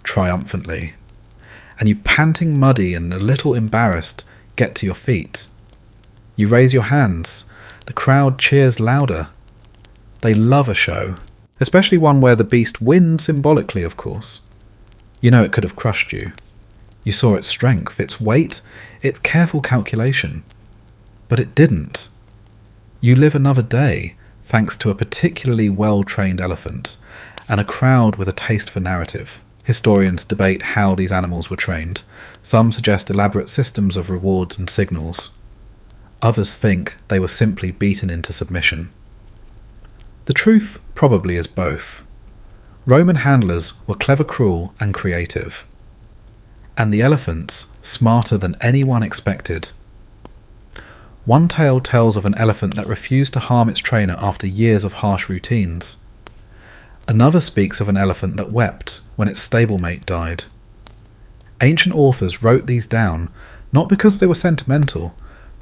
triumphantly. And you, panting, muddy and a little embarrassed, get to your feet. You raise your hands. The crowd cheers louder. They love a show, especially one where the beast wins symbolically, of course. You know it could have crushed you. You saw its strength, its weight, its careful calculation. But it didn't. You live another day, thanks to a particularly well-trained elephant, and a crowd with a taste for narrative. Historians debate how these animals were trained. Some suggest elaborate systems of rewards and signals. Others think they were simply beaten into submission. The truth probably is both. Roman handlers were clever, cruel, and creative. And the elephants smarter than anyone expected. One tale tells of an elephant that refused to harm its trainer after years of harsh routines. Another speaks of an elephant that wept when its stablemate died. Ancient authors wrote these down not because they were sentimental,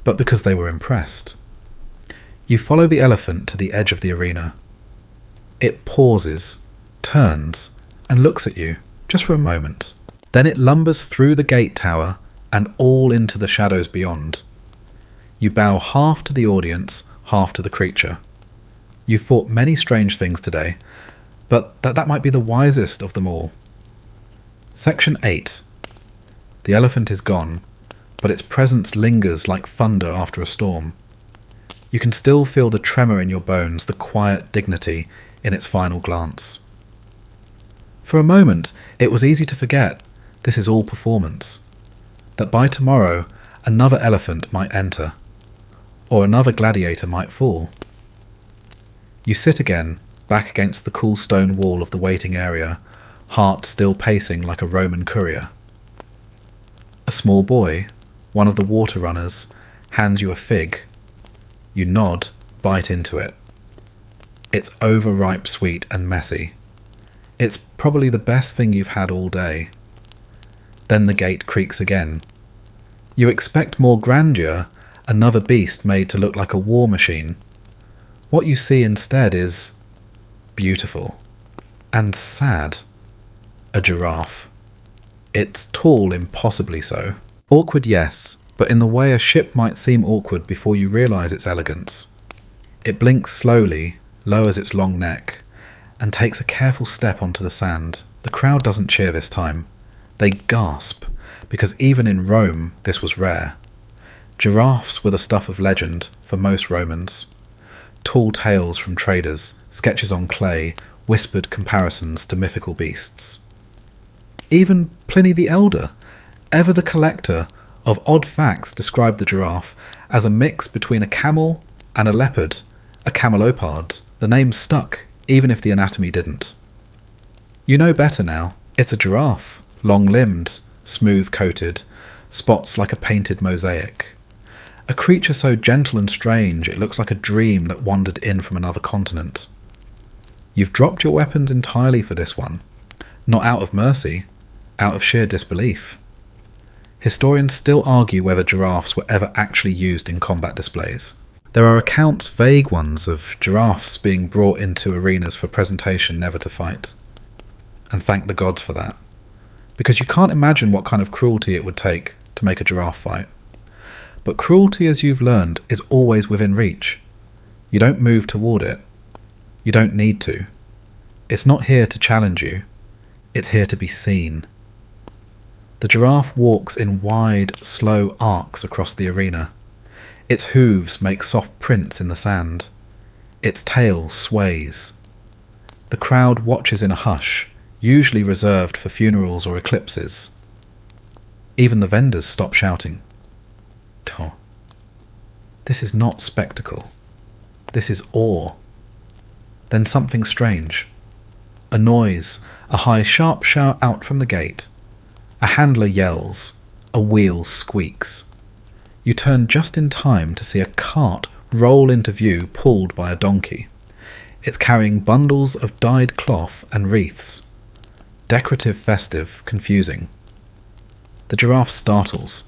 but because they were impressed. You follow the elephant to the edge of the arena. It pauses, turns, and looks at you, just for a moment. Then it lumbers through the gate tower and all into the shadows beyond. You bow half to the audience, half to the creature. You fought many strange things today, but that might be the wisest of them all. Section 8. The elephant is gone, but its presence lingers like thunder after a storm. You can still feel the tremor in your bones, the quiet dignity in its final glance. For a moment, it was easy to forget this is all performance, that by tomorrow another elephant might enter, or another gladiator might fall. You sit again, back against the cool stone wall of the waiting area, heart still pacing like a Roman courier. A small boy, one of the water runners, hands you a fig. You nod, bite into it. It's overripe sweet and messy. It's probably the best thing you've had all day. Then the gate creaks again. You expect more grandeur, another beast made to look like a war machine. What you see instead is beautiful and sad. A giraffe. It's tall, impossibly so. Awkward, yes, but in the way a ship might seem awkward before you realise its elegance. It blinks slowly, lowers its long neck, and takes a careful step onto the sand. The crowd doesn't cheer this time. They gasp, because even in Rome this was rare. Giraffes were the stuff of legend for most Romans. Tall tales from traders, sketches on clay, whispered comparisons to mythical beasts. Even Pliny the Elder, ever the collector of odd facts, described the giraffe as a mix between a camel and a leopard, a camelopard. The name stuck, even if the anatomy didn't. You know better now. It's a giraffe, long-limbed, smooth-coated, spots like a painted mosaic. A creature so gentle and strange it looks like a dream that wandered in from another continent. You've dropped your weapons entirely for this one. Not out of mercy, out of sheer disbelief. Historians still argue whether giraffes were ever actually used in combat displays. There are accounts, vague ones, of giraffes being brought into arenas for presentation, never to fight. And thank the gods for that. Because you can't imagine what kind of cruelty it would take to make a giraffe fight. But cruelty, as you've learned, is always within reach. You don't move toward it. You don't need to. It's not here to challenge you. It's here to be seen. The giraffe walks in wide, slow arcs across the arena. Its hooves make soft prints in the sand. Its tail sways. The crowd watches in a hush, usually reserved for funerals or eclipses. Even the vendors stop shouting. Oh. This is not spectacle. This is awe. Then something strange. A noise, a high sharp shout out from the gate. A handler yells. A wheel squeaks. You turn just in time to see a cart roll into view, pulled by a donkey. It's carrying bundles of dyed cloth and wreaths. Decorative, festive, confusing. The giraffe startles.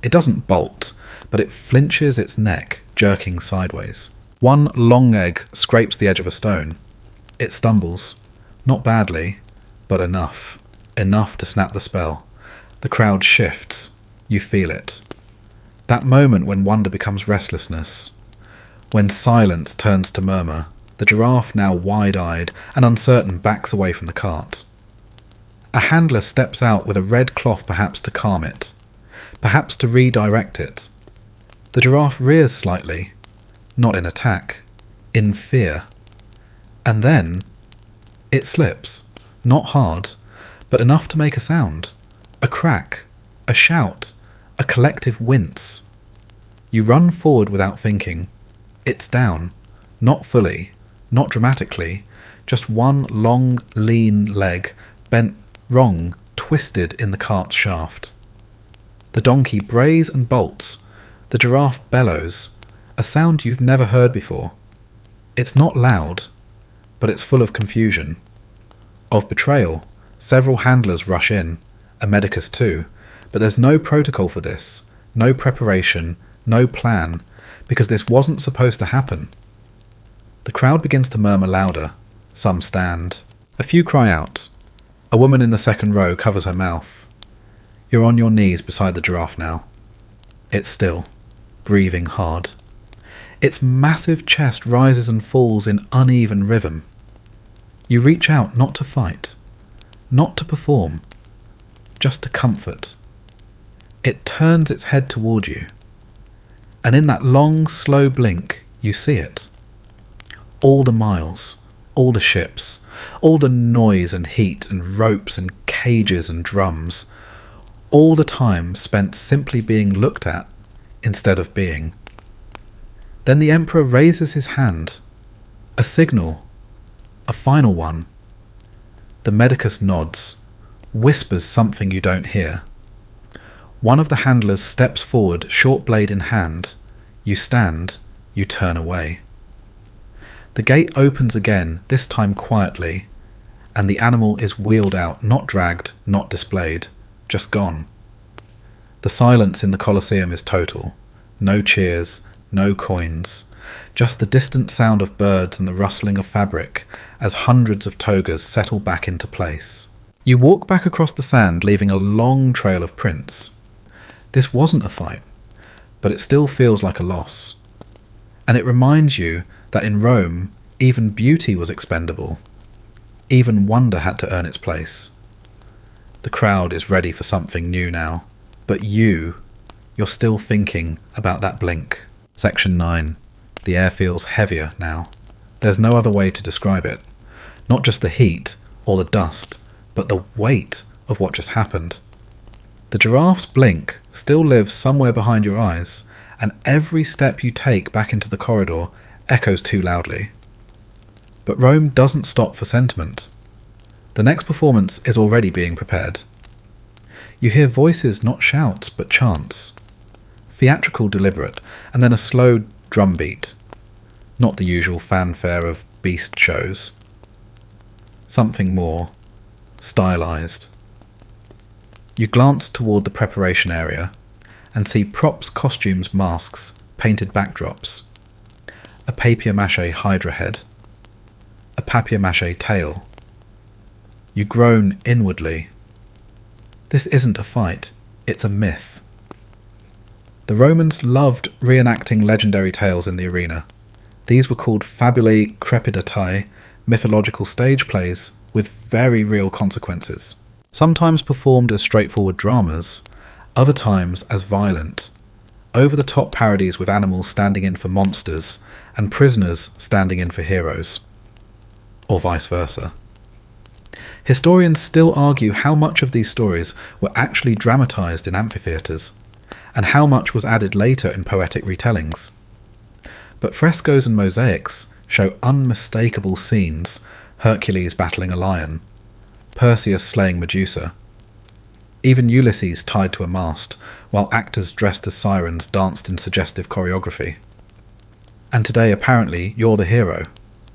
It doesn't bolt, but it flinches its neck, jerking sideways. One long egg scrapes the edge of a stone. It stumbles. Not badly, but enough. Enough to snap the spell. The crowd shifts. You feel it. That moment when wonder becomes restlessness. When silence turns to murmur. The giraffe, now wide-eyed and uncertain, backs away from the cart. A handler steps out with a red cloth, perhaps to calm it. Perhaps to redirect it. The giraffe rears slightly. Not in attack. In fear. And then it slips. Not hard, but enough to make a sound. A crack. A shout. A collective wince. You run forward without thinking. It's down. Not fully. Not dramatically. Just one long, lean leg, bent wrong, twisted in the cart's shaft. The donkey brays and bolts. The giraffe bellows. A sound you've never heard before. It's not loud, but it's full of confusion. Of betrayal. Several handlers rush in. A medicus too. But there's no protocol for this. No preparation. No plan. Because this wasn't supposed to happen. The crowd begins to murmur louder. Some stand. A few cry out. A woman in the second row covers her mouth. You're on your knees beside the giraffe now. It's still. Breathing hard. Its massive chest rises and falls in uneven rhythm. You reach out not to fight. Not to perform. Just to comfort. It turns its head toward you, and in that long, slow blink, you see it. All the miles, all the ships, all the noise and heat and ropes and cages and drums, all the time spent simply being looked at instead of being. Then the Emperor raises his hand, a signal, a final one. The medicus nods, whispers something you don't hear. One of the handlers steps forward, short blade in hand. You stand, you turn away. The gate opens again, this time quietly, and the animal is wheeled out, not dragged, not displayed, just gone. The silence in the Colosseum is total. No cheers, no coins, just the distant sound of birds and the rustling of fabric as hundreds of togas settle back into place. You walk back across the sand, leaving a long trail of prints. This wasn't a fight, but it still feels like a loss. And it reminds you that in Rome, even beauty was expendable. Even wonder had to earn its place. The crowd is ready for something new now, but you're still thinking about that blink. Section 9. The air feels heavier now. There's no other way to describe it. Not just the heat or the dust, but the weight of what just happened. The giraffe's blink still lives somewhere behind your eyes, and every step you take back into the corridor echoes too loudly. But Rome doesn't stop for sentiment. The next performance is already being prepared. You hear voices, not shouts, but chants. Theatrical, deliberate, and then a slow drum beat. Not the usual fanfare of beast shows. Something more stylized. You glance toward the preparation area and see props, costumes, masks, painted backdrops. A papier-mâché hydra head. A papier-mâché tail. You groan inwardly. This isn't a fight, it's a myth. The Romans loved reenacting legendary tales in the arena. These were called fabulae crepidatae, mythological stage plays with very real consequences. Sometimes performed as straightforward dramas, other times as violent, over-the-top parodies with animals standing in for monsters and prisoners standing in for heroes. Or vice versa. Historians still argue how much of these stories were actually dramatised in amphitheatres, and how much was added later in poetic retellings. But frescoes and mosaics show unmistakable scenes: Hercules battling a lion, Perseus slaying Medusa, even Ulysses tied to a mast, while actors dressed as sirens danced in suggestive choreography. And today apparently you're the hero.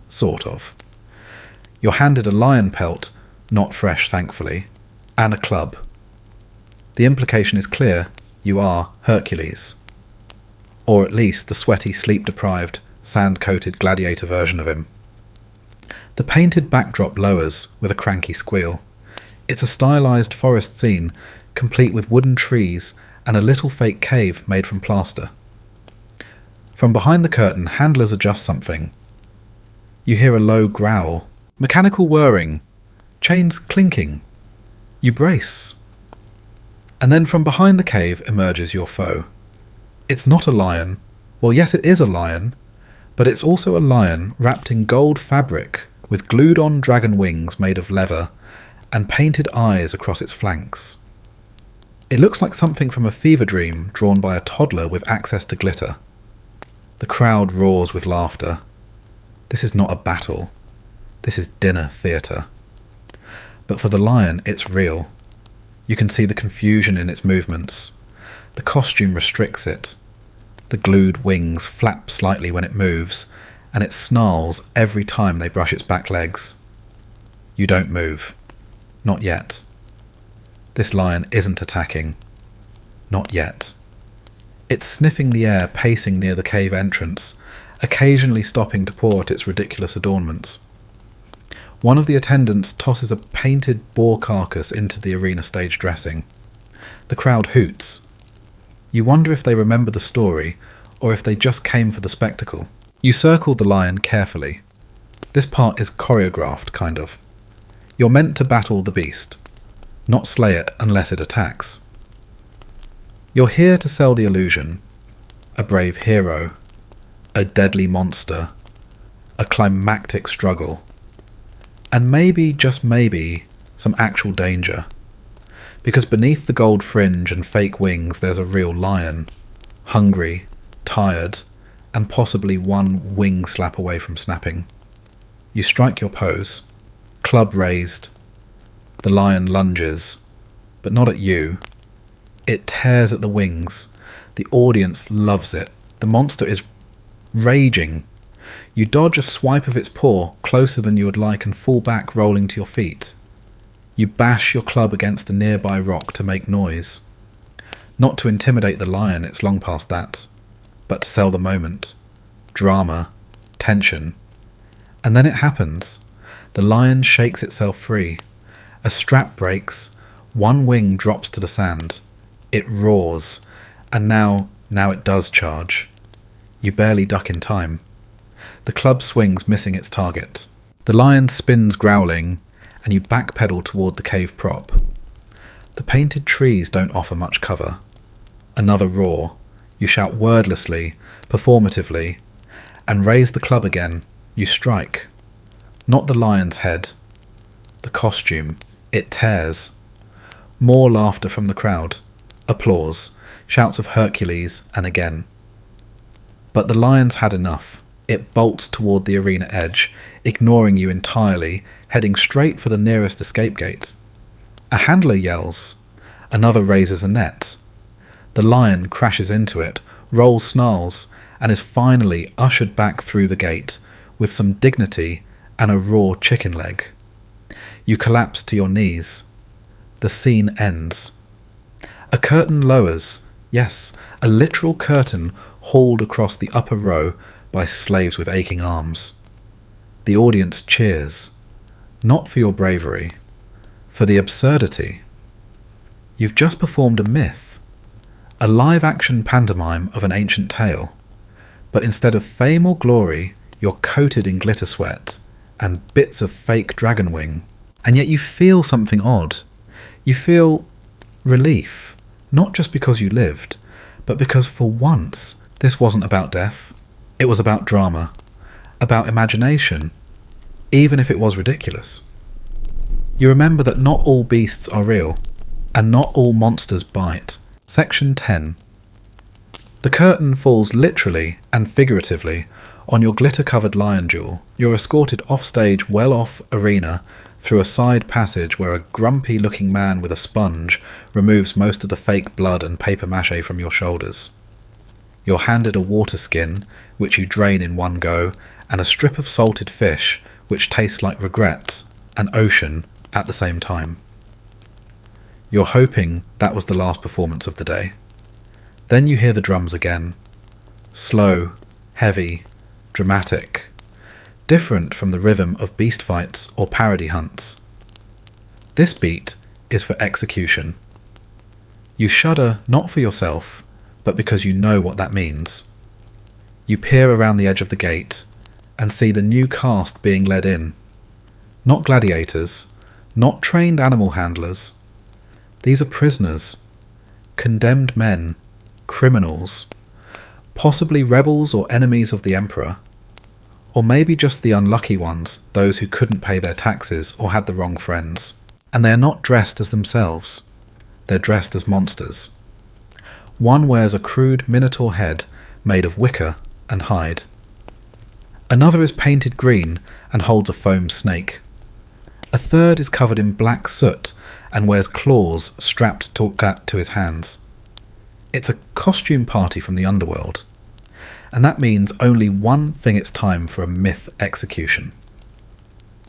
Sort of. You're handed a lion pelt, not fresh thankfully, and a club. The implication is clear: you are Hercules. Or at least the sweaty, sleep-deprived, sand-coated gladiator version of him. The painted backdrop lowers with a cranky squeal. It's a stylized forest scene, complete with wooden trees and a little fake cave made from plaster. From behind the curtain, handlers adjust something. You hear a low growl, mechanical whirring, chains clinking. You brace. And then from behind the cave emerges your foe. It's not a lion. Well, yes, it is a lion, but it's also a lion wrapped in gold fabric with glued-on dragon wings made of leather and painted eyes across its flanks. It looks like something from a fever dream drawn by a toddler with access to glitter. The crowd roars with laughter. This is not a battle. This is dinner theatre. But for the lion, it's real. You can see the confusion in its movements. The costume restricts it. The glued wings flap slightly when it moves, and it snarls every time they brush its back legs. You don't move. Not yet. This lion isn't attacking. Not yet. It's sniffing the air, pacing near the cave entrance, occasionally stopping to paw at its ridiculous adornments. One of the attendants tosses a painted boar carcass into the arena stage dressing. The crowd hoots. You wonder if they remember the story, or if they just came for the spectacle. You circle the lion carefully. This part is choreographed, kind of. You're meant to battle the beast, not slay it unless it attacks. You're here to sell the illusion. A brave hero. A deadly monster. A climactic struggle. And maybe, just maybe, some actual danger. Because beneath the gold fringe and fake wings there's a real lion. Hungry, tired, and possibly one wing slap away from snapping. You strike your pose. Club raised. The lion lunges, but not at you. It tears at the wings. The audience loves it. The monster is raging. You dodge a swipe of its paw closer than you would like and fall back, rolling to your feet. You bash your club against a nearby rock to make noise. Not to intimidate the lion, it's long past that, but to sell the moment. Drama. Tension. And then it happens. The lion shakes itself free. A strap breaks. One wing drops to the sand. It roars. And now it does charge. You barely duck in time. The club swings, missing its target. The lion spins, growling, and you backpedal toward the cave prop. The painted trees don't offer much cover. Another roar. You shout wordlessly, performatively, and raise the club again. You strike. Not the lion's head. The costume. It tears. More laughter from the crowd. Applause. Shouts of Hercules, and again. But the lion's had enough. It bolts toward the arena edge, ignoring you entirely, heading straight for the nearest escape gate. A handler yells. Another raises a net. The lion crashes into it, rolls snarls, and is finally ushered back through the gate, with some dignity and a raw chicken leg. You collapse to your knees. The scene ends. A curtain lowers, yes, a literal curtain hauled across the upper row by slaves with aching arms. The audience cheers, not for your bravery, for the absurdity. You've just performed a myth, a live-action pantomime of an ancient tale, but instead of fame or glory, you're coated in glitter sweat and bits of fake dragon wing. And yet you feel something odd. You feel relief, not just because you lived, but because for once this wasn't about death. It was about drama, about imagination, even if it was ridiculous. You remember that not all beasts are real, and not all monsters bite. Section 10. The curtain falls literally and figuratively on your glitter-covered lion jewel. You're escorted off-stage, well-off arena, through a side passage where a grumpy-looking man with a sponge removes most of the fake blood and papier-mâché from your shoulders. You're handed a water skin, which you drain in one go, and a strip of salted fish, which tastes like regret, and ocean, at the same time. You're hoping that was the last performance of the day. Then you hear the drums again. Slow, heavy, dramatic. Different from the rhythm of beast fights or parody hunts. This beat is for execution. You shudder not for yourself, but because you know what that means. You peer around the edge of the gate and see the new cast being led in. Not gladiators, not trained animal handlers. These are prisoners, condemned men, criminals, possibly rebels or enemies of the emperor, or maybe just the unlucky ones, those who couldn't pay their taxes or had the wrong friends. And they are not dressed as themselves, they're dressed as monsters. One wears a crude minotaur head made of wicker and hide. Another is painted green and holds a foam snake. A third is covered in black soot and wears claws strapped to his hands. It's a costume party from the underworld. And that means only one thing it's time for a myth execution.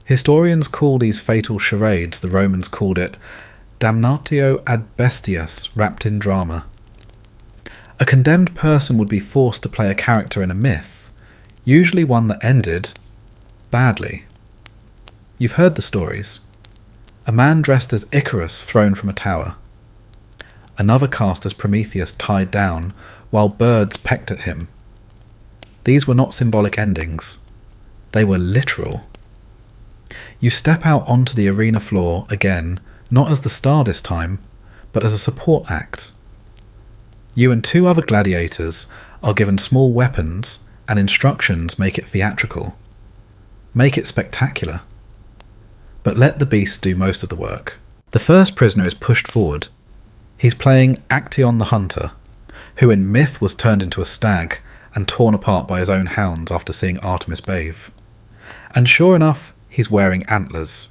Historians call these fatal charades, the Romans called it, damnatio ad bestias wrapped in drama. A condemned person would be forced to play a character in a myth, usually one that ended badly. You've heard the stories. A man dressed as Icarus thrown from a tower. Another cast as Prometheus tied down while birds pecked at him. These were not symbolic endings. They were literal. You step out onto the arena floor again, not as the star this time, but as a support act. You and 2 other gladiators are given small weapons, and instructions make it theatrical. Make it spectacular. But let the beast do most of the work. The first prisoner is pushed forward. He's playing Actaeon the Hunter, who in myth was turned into a stag and torn apart by his own hounds after seeing Artemis bathe. And sure enough, he's wearing antlers.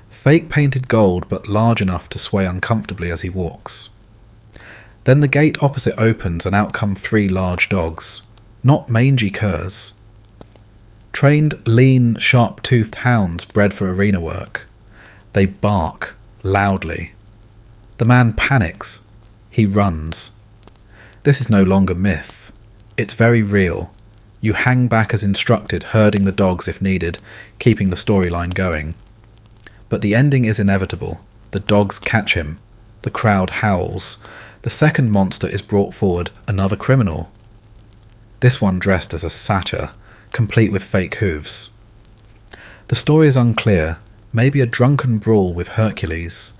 Fake painted gold, but large enough to sway uncomfortably as he walks. Then the gate opposite opens and out come 3 large dogs, not mangy curs. Trained, lean, sharp-toothed hounds bred for arena work. They bark loudly. The man panics. He runs. This is no longer myth. It's very real. You hang back as instructed, herding the dogs if needed, keeping the storyline going. But the ending is inevitable. The dogs catch him. The crowd howls. The second monster is brought forward, another criminal. This one dressed as a satyr, complete with fake hooves. The story is unclear. Maybe a drunken brawl with Hercules.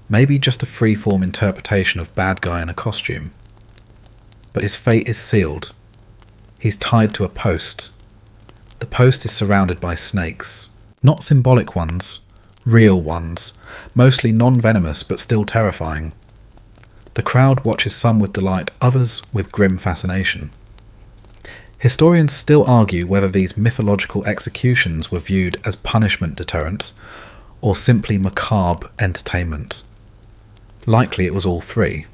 Maybe just a free-form interpretation of bad guy in a costume. But his fate is sealed. He's tied to a post. The post is surrounded by snakes. Not symbolic ones, real ones, mostly non-venomous but still terrifying. The crowd watches some with delight, others with grim fascination. Historians still argue whether these mythological executions were viewed as punishment deterrent or simply macabre entertainment. Likely it was all 3.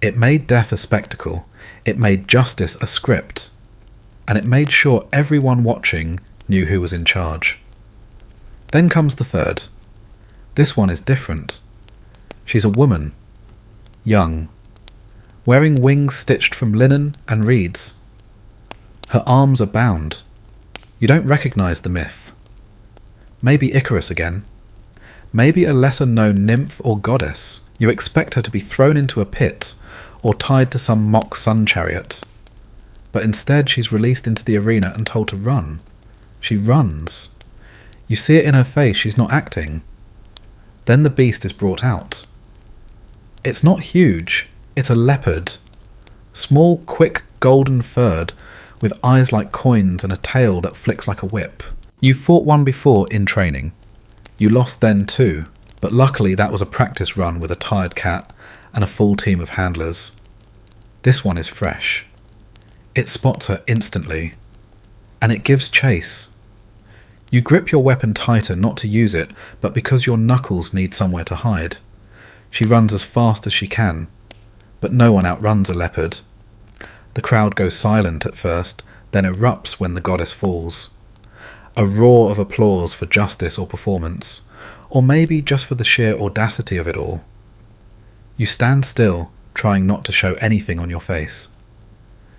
It made death a spectacle, it made justice a script, and it made sure everyone watching knew who was in charge. Then comes the third. This one is different. She's a woman, young, wearing wings stitched from linen and reeds. Her arms are bound. You don't recognise the myth. Maybe Icarus again. Maybe a lesser-known nymph or goddess. You expect her to be thrown into a pit or tied to some mock sun chariot. But instead she's released into the arena and told to run. She runs. You see it in her face, she's not acting. Then the beast is brought out. It's not huge, it's a leopard. Small, quick, golden furred, with eyes like coins and a tail that flicks like a whip. You fought one before in training. You lost then too, but luckily that was a practice run with a tired cat and a full team of handlers. This one is fresh. It spots her instantly, and it gives chase. You grip your weapon tighter not to use it, but because your knuckles need somewhere to hide. She runs as fast as she can, but no one outruns a leopard. The crowd goes silent at first, then erupts when the goddess falls. A roar of applause for justice or performance, or maybe just for the sheer audacity of it all. You stand still, trying not to show anything on your face.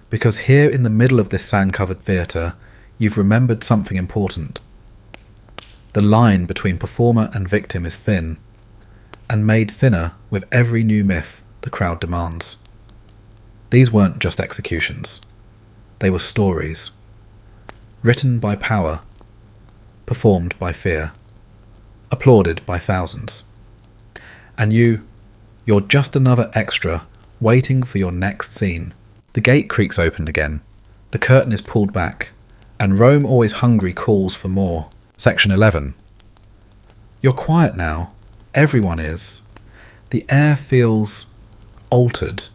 Because here in the middle of this sand-covered theatre, you've remembered something important. The line between performer and victim is thin, and made thinner with every new myth the crowd demands. These weren't just executions. They were stories. Written by power. Performed by fear. Applauded by thousands. And you're just another extra, waiting for your next scene. The gate creaks open again. The curtain is pulled back, and Rome always hungry calls for more. Section 11. You're quiet now. Everyone is. The air feels altered.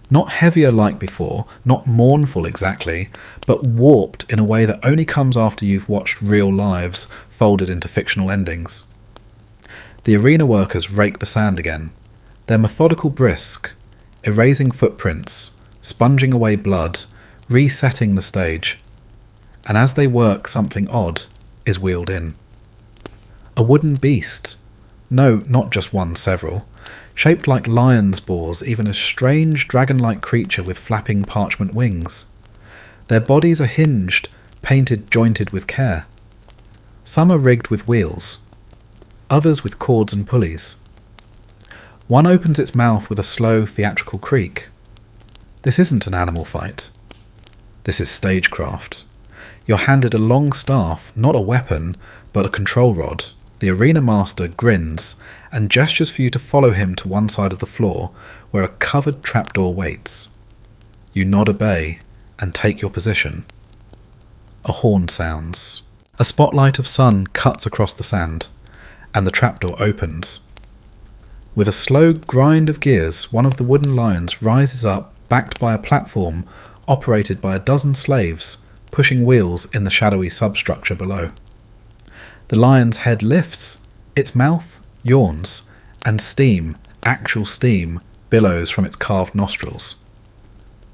Not heavier like before, not mournful exactly, but warped in a way that only comes after you've watched real lives folded into fictional endings. The arena workers rake the sand again. They're methodical brisk, erasing footprints, sponging away blood, resetting the stage. And as they work, something odd is wheeled in. A wooden beast. No, not just one, several. Shaped like lion's boars, even a strange dragon-like creature with flapping parchment wings. Their bodies are hinged, painted jointed with care. Some are rigged with wheels, others with cords and pulleys. One opens its mouth with a slow theatrical creak. This isn't an animal fight. This is stagecraft. You're handed a long staff, not a weapon, but a control rod. The arena master grins and gestures for you to follow him to one side of the floor where a covered trapdoor waits. You nod obey and take your position. A horn sounds. A spotlight of sun cuts across the sand, and the trapdoor opens. With a slow grind of gears, one of the wooden lions rises up, backed by a platform operated by a dozen slaves, pushing wheels in the shadowy substructure below. The lion's head lifts, its mouth yawns, and steam, actual steam, billows from its carved nostrils.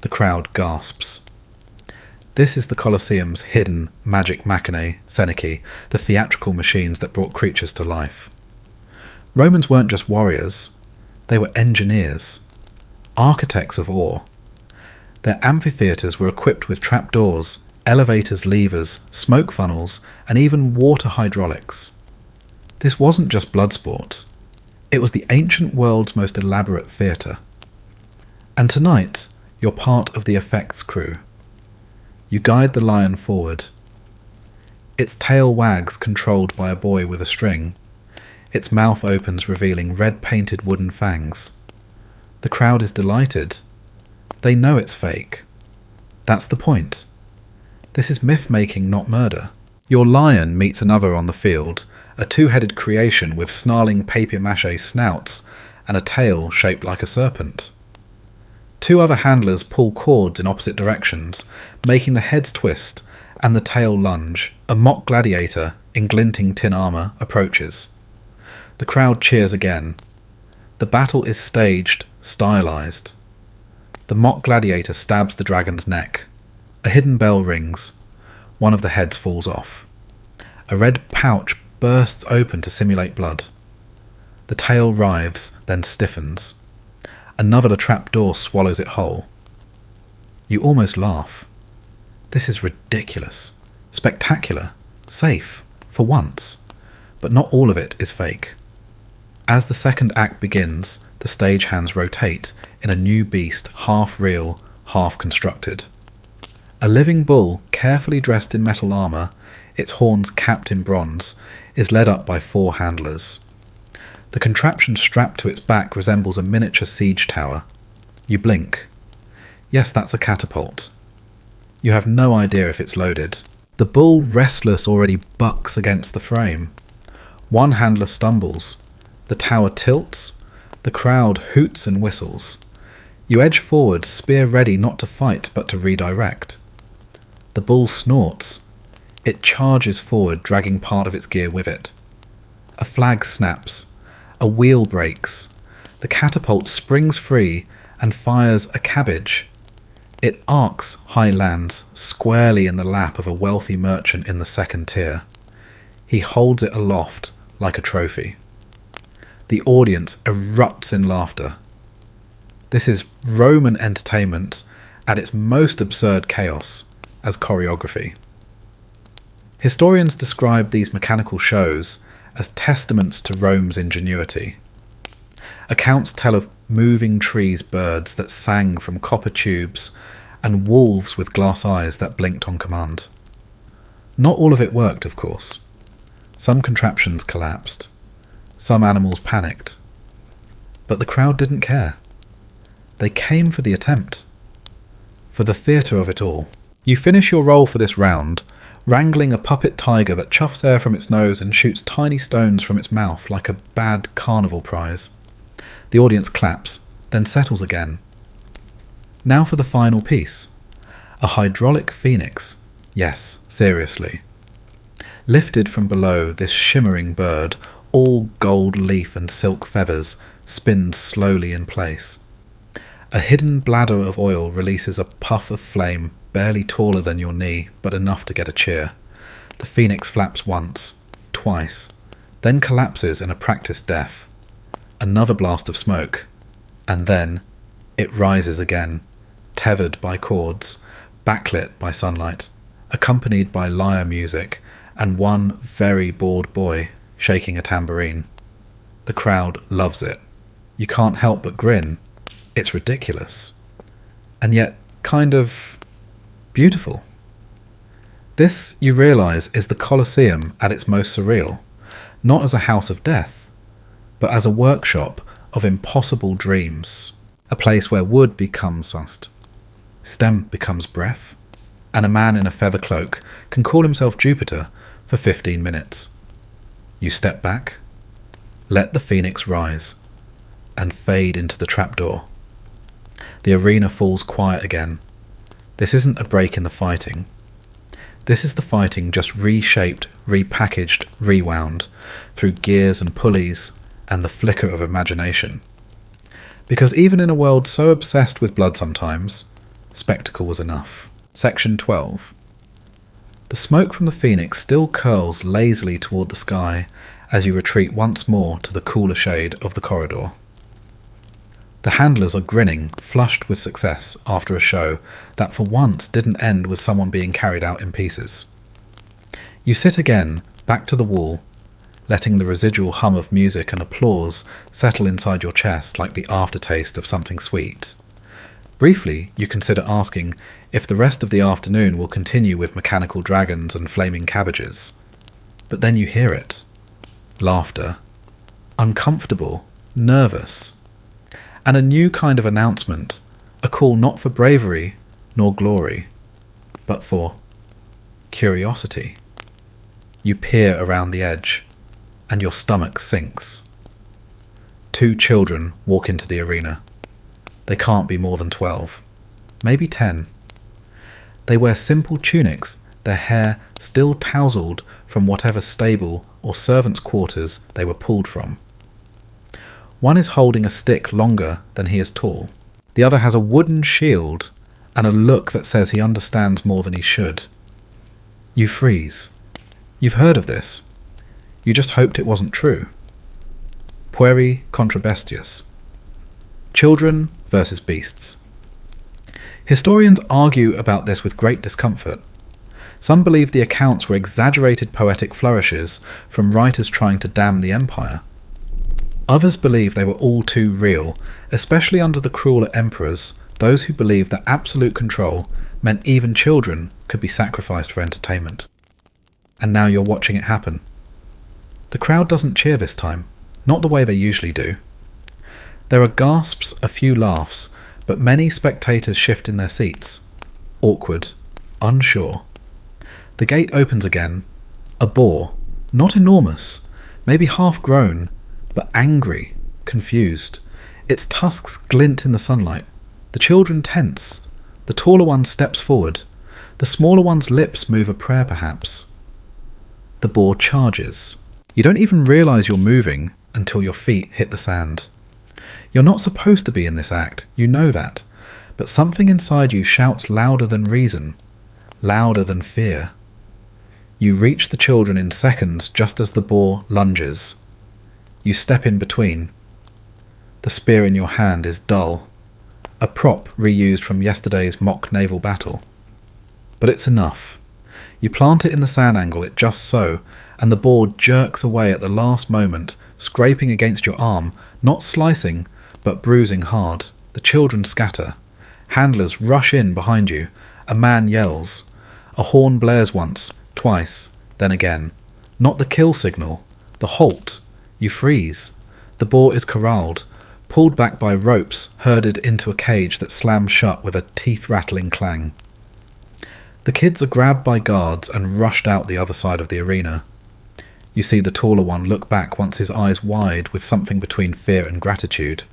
The crowd gasps. This is the Colosseum's hidden magic machinae, Senechi, the theatrical machines that brought creatures to life. Romans weren't just warriors, they were engineers, architects of awe. Their amphitheatres were equipped with trapdoors, elevators, levers, smoke funnels, and even water hydraulics. This wasn't just blood sport, it was the ancient world's most elaborate theatre. And tonight, you're part of the effects crew. You guide the lion forward. Its tail wags, controlled by a boy with a string. Its mouth opens, revealing red-painted wooden fangs. The crowd is delighted. They know it's fake. That's the point. This is myth-making, not murder. Your lion meets another on the field, a two-headed creation with snarling papier-mâché snouts and a tail shaped like a serpent. Two other handlers pull cords in opposite directions, making the heads twist and the tail lunge. A mock gladiator in glinting tin armour approaches. The crowd cheers again. The battle is staged, stylised. The mock gladiator stabs the dragon's neck. A hidden bell rings. One of the heads falls off. A red pouch bursts open to simulate blood. The tail writhes, then stiffens. Another trapdoor swallows it whole. You almost laugh. This is ridiculous, spectacular, safe, for once. But not all of it is fake. As the second act begins, the stagehands rotate in a new beast, half real, half constructed. A living bull, carefully dressed in metal armour, its horns capped in bronze, is led up by 4 handlers. The contraption strapped to its back resembles a miniature siege tower. You blink. Yes, that's a catapult. You have no idea if it's loaded. The bull, restless, already bucks against the frame. One handler stumbles. The tower tilts. The crowd hoots and whistles. You edge forward, spear ready not to fight but to redirect. The bull snorts. It charges forward, dragging part of its gear with it. A flag snaps. A wheel breaks. The catapult springs free and fires a cabbage. It arcs, high lands, squarely in the lap of a wealthy merchant in the second tier. He holds it aloft like a trophy. The audience erupts in laughter. This is Roman entertainment at its most absurd chaos as choreography. Historians describe these mechanical shows as testaments to Rome's ingenuity. Accounts tell of moving trees birds that sang from copper tubes and wolves with glass eyes that blinked on command. Not all of it worked, of course. Some contraptions collapsed. Some animals panicked. But the crowd didn't care. They came for the attempt. For the theatre of it all. You finish your role for this round, wrangling a puppet tiger that chuffs air from its nose and shoots tiny stones from its mouth like a bad carnival prize. The audience claps, then settles again. Now for the final piece. A hydraulic phoenix. Yes, seriously. Lifted from below, this shimmering bird, all gold leaf and silk feathers, spins slowly in place. A hidden bladder of oil releases a puff of flame, barely taller than your knee, but enough to get a cheer. The phoenix flaps once, twice, then collapses in a practiced death. Another blast of smoke, and then it rises again, tethered by cords, backlit by sunlight, accompanied by lyre music, and one very bored boy shaking a tambourine. The crowd loves it. You can't help but grin. It's ridiculous. And yet, kind of beautiful. This, you realise, is the Colosseum at its most surreal. not as a house of death, but as a workshop of impossible dreams, a place where wood becomes rust, stem becomes breath, and a man in a feather cloak can call himself Jupiter for 15 minutes. You step back, let the phoenix rise, and fade into the trapdoor. The arena falls quiet again. This isn't a break in the fighting. This is the fighting just reshaped, repackaged, rewound through gears and pulleys and the flicker of imagination. Because even in a world so obsessed with blood sometimes, spectacle was enough. Section 12. The smoke from the phoenix still curls lazily toward the sky as you retreat once more to the cooler shade of the corridor. The handlers are grinning, flushed with success after a show that for once didn't end with someone being carried out in pieces. You sit again, back to the wall, letting the residual hum of music and applause settle inside your chest like the aftertaste of something sweet. Briefly, you consider asking if the rest of the afternoon will continue with mechanical dragons and flaming cabbages. But then you hear it. Laughter. Uncomfortable. Nervous. And a new kind of announcement, a call not for bravery nor glory, but for curiosity. You peer around the edge, and your stomach sinks. 2 children walk into the arena. They can't be more than 12, maybe 10. They wear simple tunics, their hair still tousled from whatever stable or servants' quarters they were pulled from. One is holding a stick longer than he is tall. The other has a wooden shield and a look that says he understands more than he should. You freeze. You've heard of this. You just hoped it wasn't true. Pueri contra bestias. Children versus beasts. Historians argue about this with great discomfort. Some believe the accounts were exaggerated poetic flourishes from writers trying to damn the empire. Others believe they were all too real, especially under the crueler emperors, those who believed that absolute control meant even children could be sacrificed for entertainment. And now you're watching it happen. The crowd doesn't cheer this time, not the way they usually do. There are gasps, a few laughs, but many spectators shift in their seats. Awkward, unsure. The gate opens again. A boar, not enormous, maybe half-grown, but angry, confused. Its tusks glint in the sunlight. The children tense. The taller one steps forward. The smaller one's lips move a prayer perhaps. The boar charges. You don't even realise you're moving until your feet hit the sand. You're not supposed to be in this act, you know that, but something inside you shouts louder than reason, louder than fear. You reach the children in seconds just as the boar lunges. You step in between. The spear in your hand is dull, a prop reused from yesterday's mock naval battle. But it's enough. You plant it in the sand angle it just so, and the boar jerks away at the last moment, scraping against your arm, not slicing, but bruising hard. The children scatter. Handlers rush in behind you. A man yells. A horn blares once, twice, then again. Not the kill signal, the halt. You freeze. The boar is corralled, pulled back by ropes, herded into a cage that slams shut with a teeth-rattling clang. The kids are grabbed by guards and rushed out the other side of the arena. You see the taller one look back once his eyes wide with something between fear and gratitude.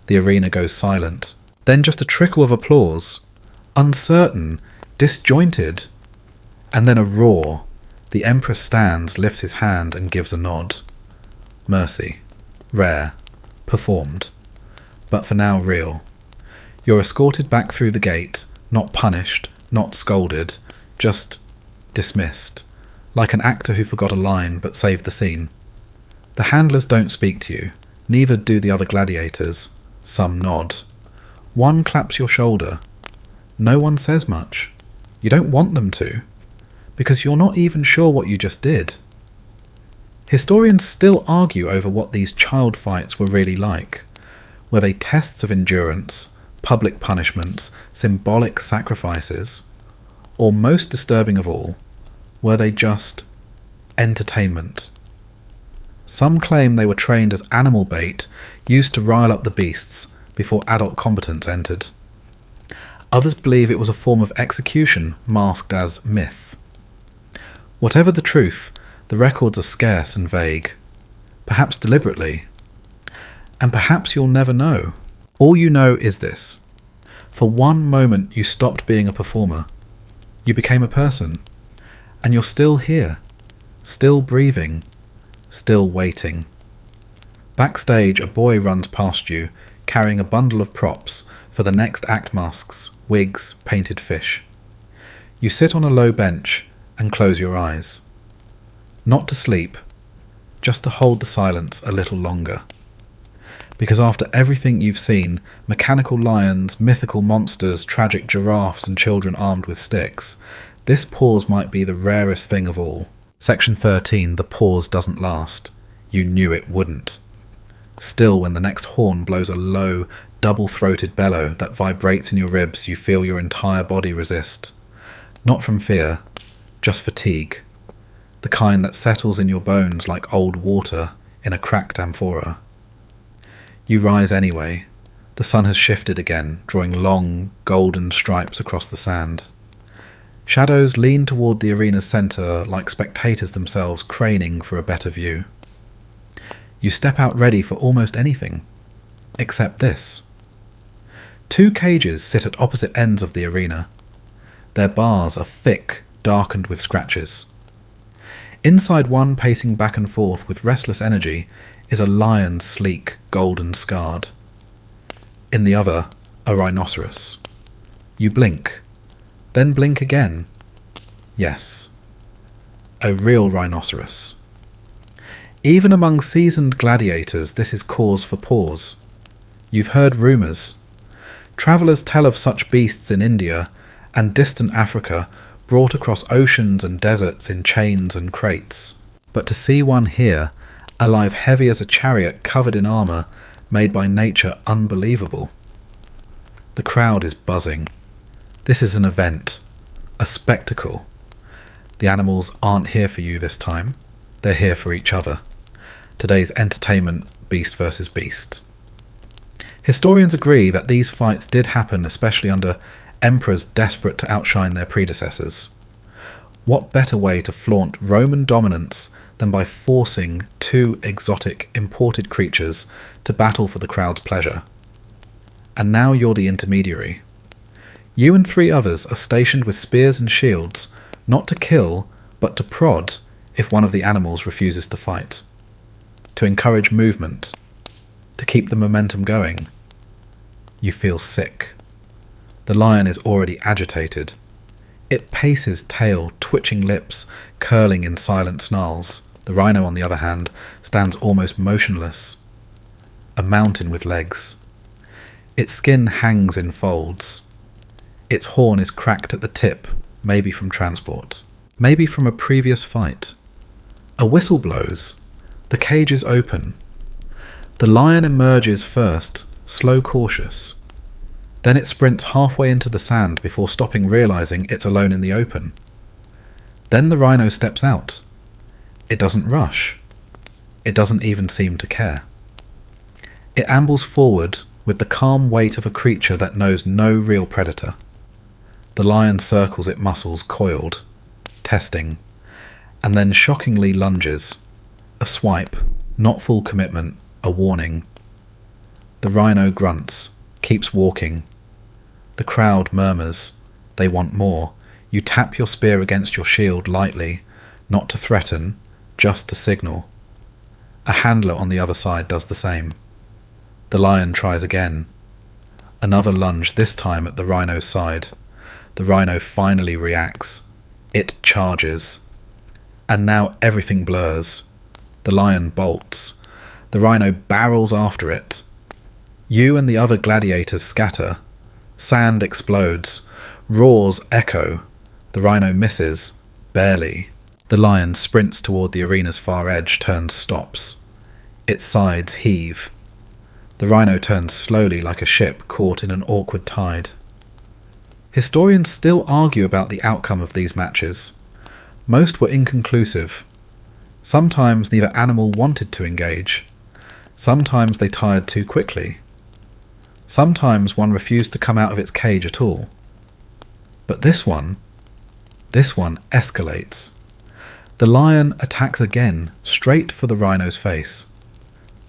The arena goes silent. Then just a trickle of applause. Uncertain, disjointed. And then a roar. The Emperor stands, lifts his hand and gives a nod. Mercy. Rare. Performed. But for now real. You're escorted back through the gate, not punished, not scolded, just dismissed, like an actor who forgot a line but saved the scene. The handlers don't speak to you, neither do the other gladiators. Some nod. One claps your shoulder. No one says much. You don't want them to, because you're not even sure what you just did. Historians still argue over what these child fights were really like. Were they tests of endurance, public punishments, symbolic sacrifices? Or most disturbing of all, were they just entertainment? Some claim they were trained as animal bait used to rile up the beasts before adult combatants entered. Others believe it was a form of execution masked as myth. Whatever the truth, the records are scarce and vague, perhaps deliberately, and perhaps you'll never know. All you know is this: for one moment you stopped being a performer. You became a person, and you're still here, still breathing, still waiting. Backstage, a boy runs past you, carrying a bundle of props for the next act: masks, wigs, painted fish. You sit on a low bench and close your eyes. Not to sleep, just to hold the silence a little longer. Because after everything you've seen, mechanical lions, mythical monsters, tragic giraffes and children armed with sticks, this pause might be the rarest thing of all. Section 13, the pause doesn't last. You knew it wouldn't. Still, when the next horn blows a low, double-throated bellow that vibrates in your ribs, you feel your entire body resist. Not from fear, just fatigue. The kind that settles in your bones like old water in a cracked amphora. You rise anyway. The sun has shifted again, drawing long, golden stripes across the sand. Shadows lean toward the arena's centre like spectators themselves craning for a better view. You step out ready for almost anything, except this. 2 cages sit at opposite ends of the arena. Their bars are thick, darkened with scratches. Inside one, pacing back and forth with restless energy, is a lion, sleek, golden scarred. In the other, a rhinoceros. You blink, then blink again. Yes, a real rhinoceros. Even among seasoned gladiators, this is cause for pause. You've heard rumours. Travellers tell of such beasts in India and distant Africa, brought across oceans and deserts in chains and crates. But to see one here, alive heavy as a chariot covered in armour, made by nature unbelievable. The crowd is buzzing. This is an event, a spectacle. The animals aren't here for you this time. They're here for each other. Today's entertainment, beast versus beast. Historians agree that these fights did happen, especially under emperors desperate to outshine their predecessors. What better way to flaunt Roman dominance than by forcing 2 exotic, imported creatures to battle for the crowd's pleasure? And now you're the intermediary. You and 3 others are stationed with spears and shields, not to kill, but to prod if one of the animals refuses to fight. To encourage movement, to keep the momentum going. You feel sick. The lion is already agitated. It paces, tail, twitching lips, curling in silent snarls. The rhino, on the other hand, stands almost motionless. A mountain with legs. Its skin hangs in folds. Its horn is cracked at the tip, maybe from transport. Maybe from a previous fight. A whistle blows. The cage is open. The lion emerges first, slow, cautious. Then it sprints halfway into the sand before stopping, realizing it's alone in the open. Then the rhino steps out. It doesn't rush. It doesn't even seem to care. It ambles forward with the calm weight of a creature that knows no real predator. The lion circles its muscles, coiled, testing, and then shockingly lunges. A swipe, not full commitment, a warning. The rhino grunts, keeps walking. The crowd murmurs. They want more. You tap your spear against your shield lightly, not to threaten, just to signal. A handler on the other side does the same. The lion tries again. Another lunge, this time at the rhino's side. The rhino finally reacts. It charges. And now everything blurs. The lion bolts. The rhino barrels after it. You and the other gladiators scatter. Sand explodes. Roars echo. The rhino misses. Barely. The lion sprints toward the arena's far edge, turns, stops. Its sides heave. The rhino turns slowly like a ship caught in an awkward tide. Historians still argue about the outcome of these matches. Most were inconclusive. Sometimes neither animal wanted to engage. Sometimes they tired too quickly. Sometimes one refused to come out of its cage at all. But this one escalates. The lion attacks again, straight for the rhino's face.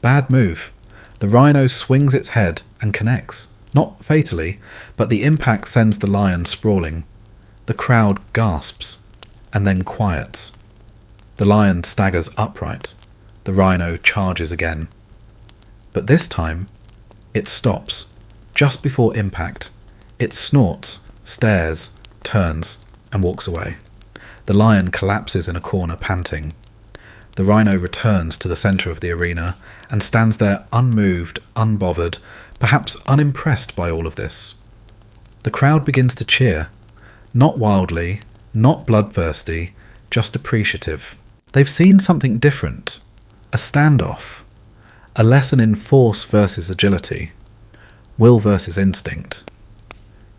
Bad move. The rhino swings its head and connects. Not fatally, but the impact sends the lion sprawling. The crowd gasps, and then quiets. The lion staggers upright. The rhino charges again. But this time, it stops, just before impact. It snorts, stares, turns, and walks away. The lion collapses in a corner, panting. The rhino returns to the centre of the arena and stands there unmoved, unbothered, perhaps unimpressed by all of this. The crowd begins to cheer, not wildly, not bloodthirsty, just appreciative. They've seen something different, a standoff, a lesson in force versus agility, will versus instinct.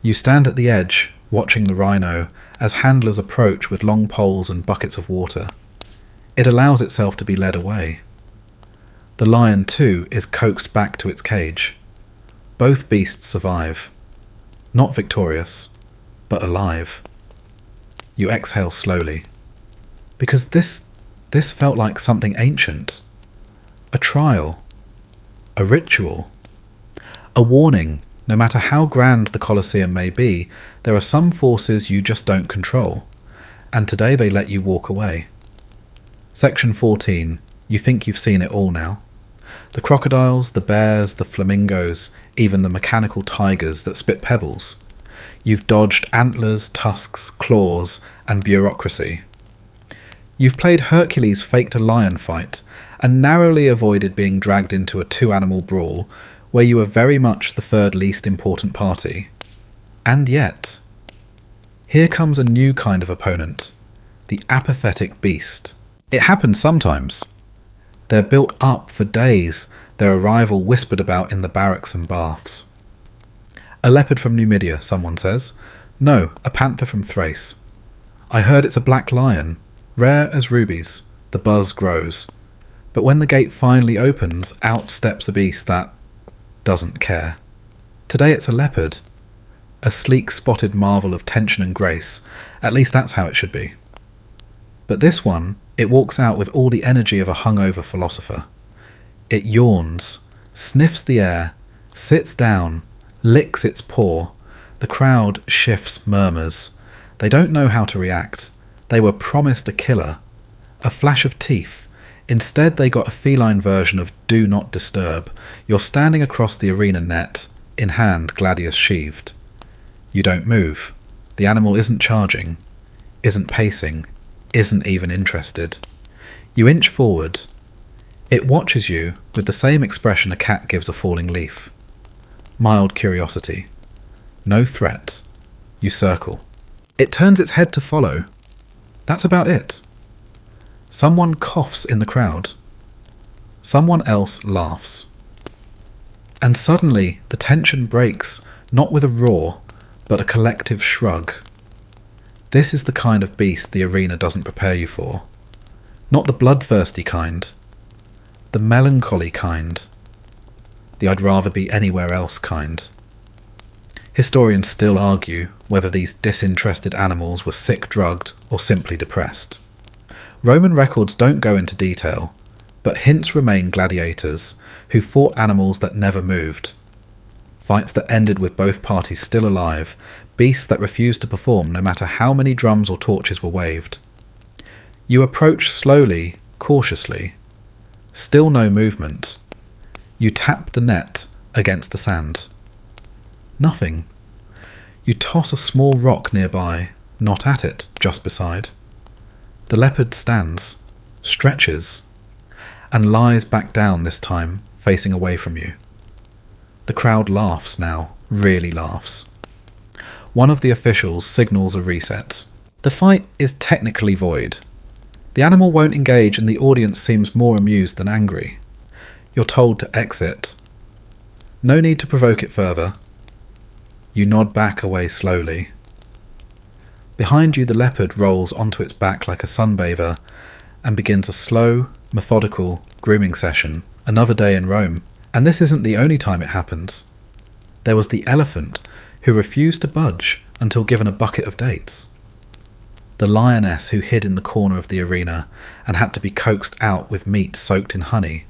You stand at the edge, watching the rhino as handlers approach with long poles and buckets of water. It allows itself to be led away. The lion, too, is coaxed back to its cage. Both beasts survive. Not victorious, but alive. You exhale slowly. Because this felt like something ancient. A trial. A ritual. A warning. No matter how grand the Colosseum may be, there are some forces you just don't control. And today they let you walk away. Section 14. You think you've seen it all now. The crocodiles, the bears, the flamingos, even the mechanical tigers that spit pebbles. You've dodged antlers, tusks, claws, and bureaucracy. You've played Hercules faked a lion fight, and narrowly avoided being dragged into a two-animal brawl, where you were very much the third least important party. And yet, here comes a new kind of opponent, the apathetic beast. It happens sometimes. They're built up for days, their arrival whispered about in the barracks and baths. A leopard from Numidia, someone says. No, a panther from Thrace. I heard it's a black lion, rare as rubies. The buzz grows. But when the gate finally opens, out steps a beast that doesn't care. Today it's a leopard. A sleek spotted marvel of tension and grace. At least that's how it should be. But this one, it walks out with all the energy of a hungover philosopher. It yawns, sniffs the air, sits down, licks its paw. The crowd shifts, murmurs. They don't know how to react. They were promised a killer, a flash of teeth. Instead they got a feline version of do not disturb. You're standing across the arena net, in hand gladius sheathed. You don't move. The animal isn't charging, isn't pacing, isn't even interested. You inch forward. It watches you with the same expression a cat gives a falling leaf. Mild curiosity. No threat. You circle. It turns its head to follow. That's about it. Someone coughs in the crowd. Someone else laughs. And suddenly the tension breaks, not with a roar, but a collective shrug. This is the kind of beast the arena doesn't prepare you for. Not the bloodthirsty kind. The melancholy kind. The I'd rather be anywhere else kind. Historians still argue whether these disinterested animals were sick drugged or simply depressed. Roman records don't go into detail, but hints remain gladiators who fought animals that never moved. Fights that ended with both parties still alive, beasts that refused to perform no matter how many drums or torches were waved. You approach slowly, cautiously. Still no movement. You tap the net against the sand. Nothing. You toss a small rock nearby, not at it, just beside. The leopard stands, stretches, and lies back down this time, facing away from you. The crowd laughs now, really laughs. One of the officials signals a reset. The fight is technically void. The animal won't engage and the audience seems more amused than angry. You're told to exit. No need to provoke it further. You nod back away slowly. Behind you the leopard rolls onto its back like a sunbather, and begins a slow, methodical grooming session, another day in Rome. And this isn't the only time it happens. There was the elephant who refused to budge until given a bucket of dates. The lioness who hid in the corner of the arena and had to be coaxed out with meat soaked in honey.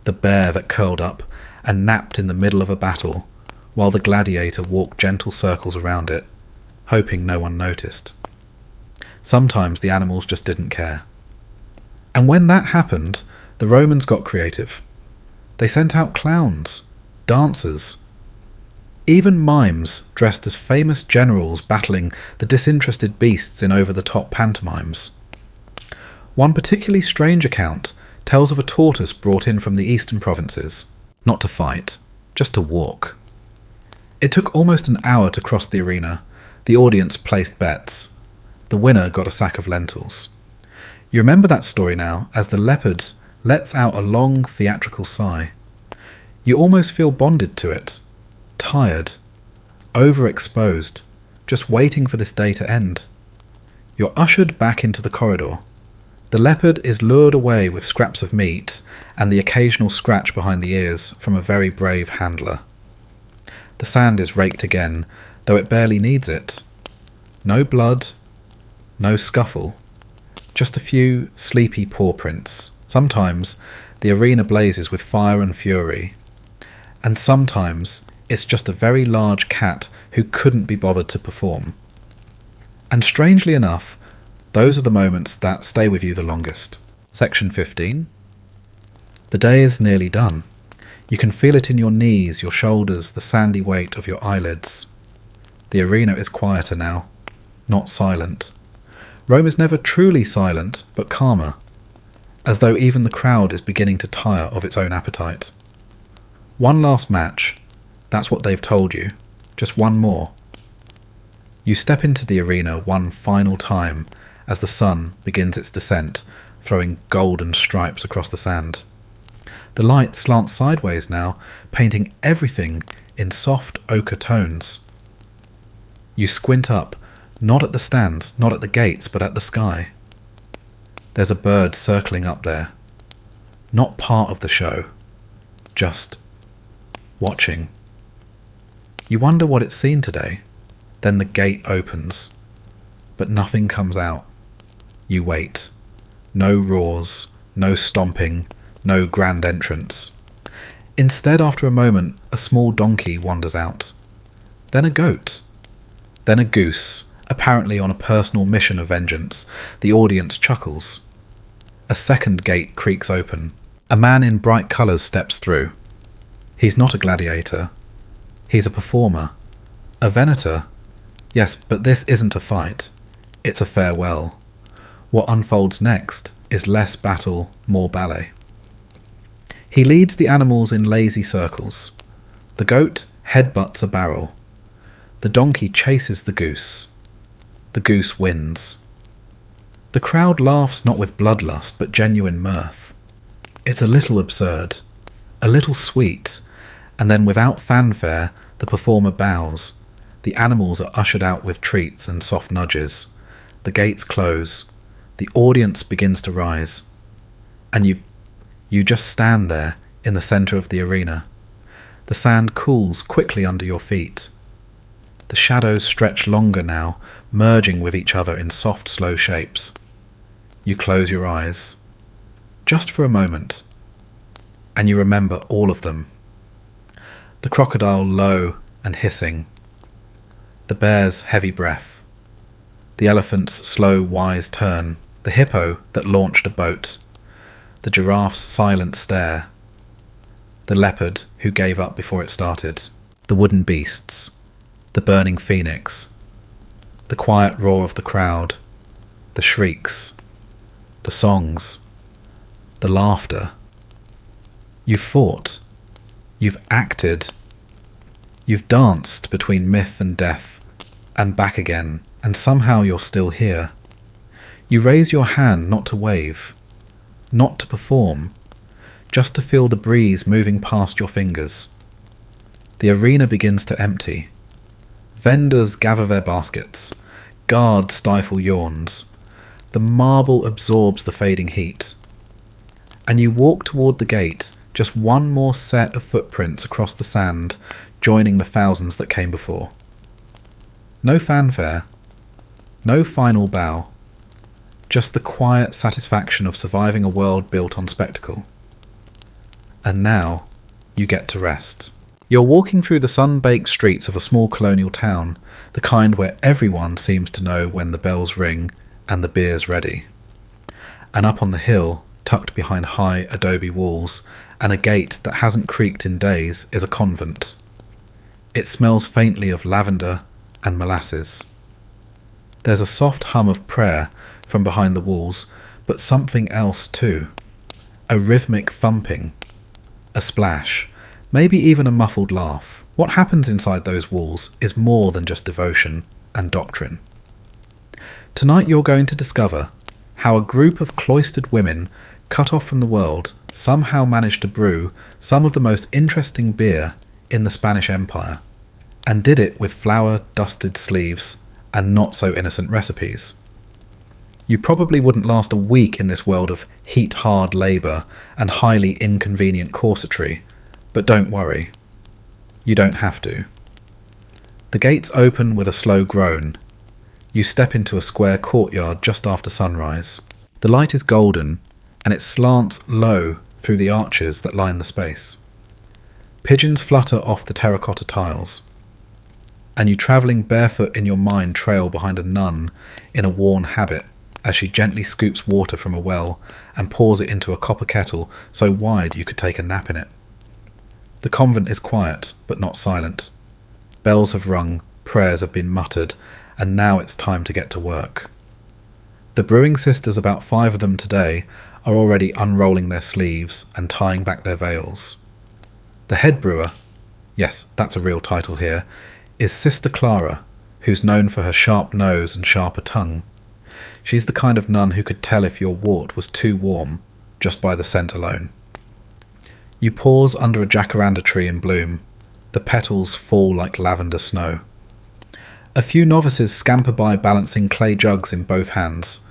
The bear that curled up and napped in the middle of a battle while the gladiator walked gentle circles around it, hoping no one noticed. Sometimes the animals just didn't care. And when that happened, the Romans got creative. They sent out clowns, dancers, even mimes dressed as famous generals battling the disinterested beasts in over-the-top pantomimes. One particularly strange account tells of a tortoise brought in from the eastern provinces, not to fight, just to walk. It took almost an hour to cross the arena. The audience placed bets. The winner got a sack of lentils. You remember that story now, as the leopard lets out a long theatrical sigh. You almost feel bonded to it, tired, overexposed, just waiting for this day to end. You're ushered back into the corridor. The leopard is lured away with scraps of meat and the occasional scratch behind the ears from a very brave handler. The sand is raked again, though it barely needs it. No blood, no scuffle, just a few sleepy paw prints. Sometimes the arena blazes with fire and fury, and sometimes it's just a very large cat who couldn't be bothered to perform. And strangely enough, those are the moments that stay with you the longest. Section 15. The day is nearly done. You can feel it in your knees, your shoulders, the sandy weight of your eyelids. The arena is quieter now, not silent. Rome is never truly silent, but calmer, as though even the crowd is beginning to tire of its own appetite. One last match, that's what they've told you, just one more. You step into the arena one final time as the sun begins its descent, throwing golden stripes across the sand. The light slants sideways now, painting everything in soft ochre tones. You squint up, not at the stands, not at the gates, but at the sky. There's a bird circling up there. Not part of the show, just watching. You wonder what it's seen today. Then the gate opens, but nothing comes out. You wait. No roars, no stomping, no grand entrance. Instead, after a moment, a small donkey wanders out. Then a goat. Then a goose, apparently on a personal mission of vengeance. The audience chuckles. A second gate creaks open. A man in bright colours steps through. He's not a gladiator. He's a performer. A venator. Yes, but this isn't a fight. It's a farewell. What unfolds next is less battle, more ballet. He leads the animals in lazy circles. The goat headbutts a barrel. The donkey chases the goose. The goose wins. The crowd laughs not with bloodlust, but genuine mirth. It's a little absurd, a little sweet, and then without fanfare, the performer bows. The animals are ushered out with treats and soft nudges. The gates close. The audience begins to rise. And you just stand there in the centre of the arena. The sand cools quickly under your feet. The shadows stretch longer now, merging with each other in soft, slow shapes. You close your eyes, just for a moment, and you remember all of them. The crocodile low and hissing, the bear's heavy breath, the elephant's slow, wise turn, the hippo that launched a boat, the giraffe's silent stare, the leopard who gave up before it started, the wooden beasts, the burning phoenix, the quiet roar of the crowd, the shrieks, the songs, the laughter. You've fought, you've acted, you've danced between myth and death, and back again, and somehow you're still here. You raise your hand not to wave, not to perform, just to feel the breeze moving past your fingers. The arena begins to empty. Vendors gather their baskets. Guards stifle yawns. The marble absorbs the fading heat. And you walk toward the gate, just one more set of footprints across the sand, joining the thousands that came before. No fanfare, no final bow, just the quiet satisfaction of surviving a world built on spectacle. And now, you get to rest. You're walking through the sun-baked streets of a small colonial town, the kind where everyone seems to know when the bells ring and the beer's ready. And up on the hill, tucked behind high adobe walls, and a gate that hasn't creaked in days, is a convent. It smells faintly of lavender and molasses. There's a soft hum of prayer from behind the walls, but something else too. A rhythmic thumping, a splash, maybe even a muffled laugh. What happens inside those walls is more than just devotion and doctrine. Tonight you're going to discover how a group of cloistered women, cut off from the world, somehow managed to brew some of the most interesting beer in the Spanish Empire, and did it with flour-dusted sleeves and not-so-innocent recipes. You probably wouldn't last a week in this world of heat-hard labour and highly inconvenient corsetry, but don't worry. You don't have to. The gates open with a slow groan. You step into a square courtyard just after sunrise. The light is golden, and it slants low through the arches that line the space. Pigeons flutter off the terracotta tiles, and you travelling barefoot in your mind trail behind a nun in a worn habit as she gently scoops water from a well and pours it into a copper kettle so wide you could take a nap in it. The convent is quiet, but not silent. Bells have rung, prayers have been muttered, and now it's time to get to work. The brewing sisters, about 5 of them today, are already unrolling their sleeves and tying back their veils. The head brewer, yes, that's a real title here, is Sister Clara, who's known for her sharp nose and sharper tongue. She's the kind of nun who could tell if your wort was too warm, just by the scent alone. You pause under a jacaranda tree in bloom. The petals fall like lavender snow. A few novices scamper by balancing clay jugs in both hands,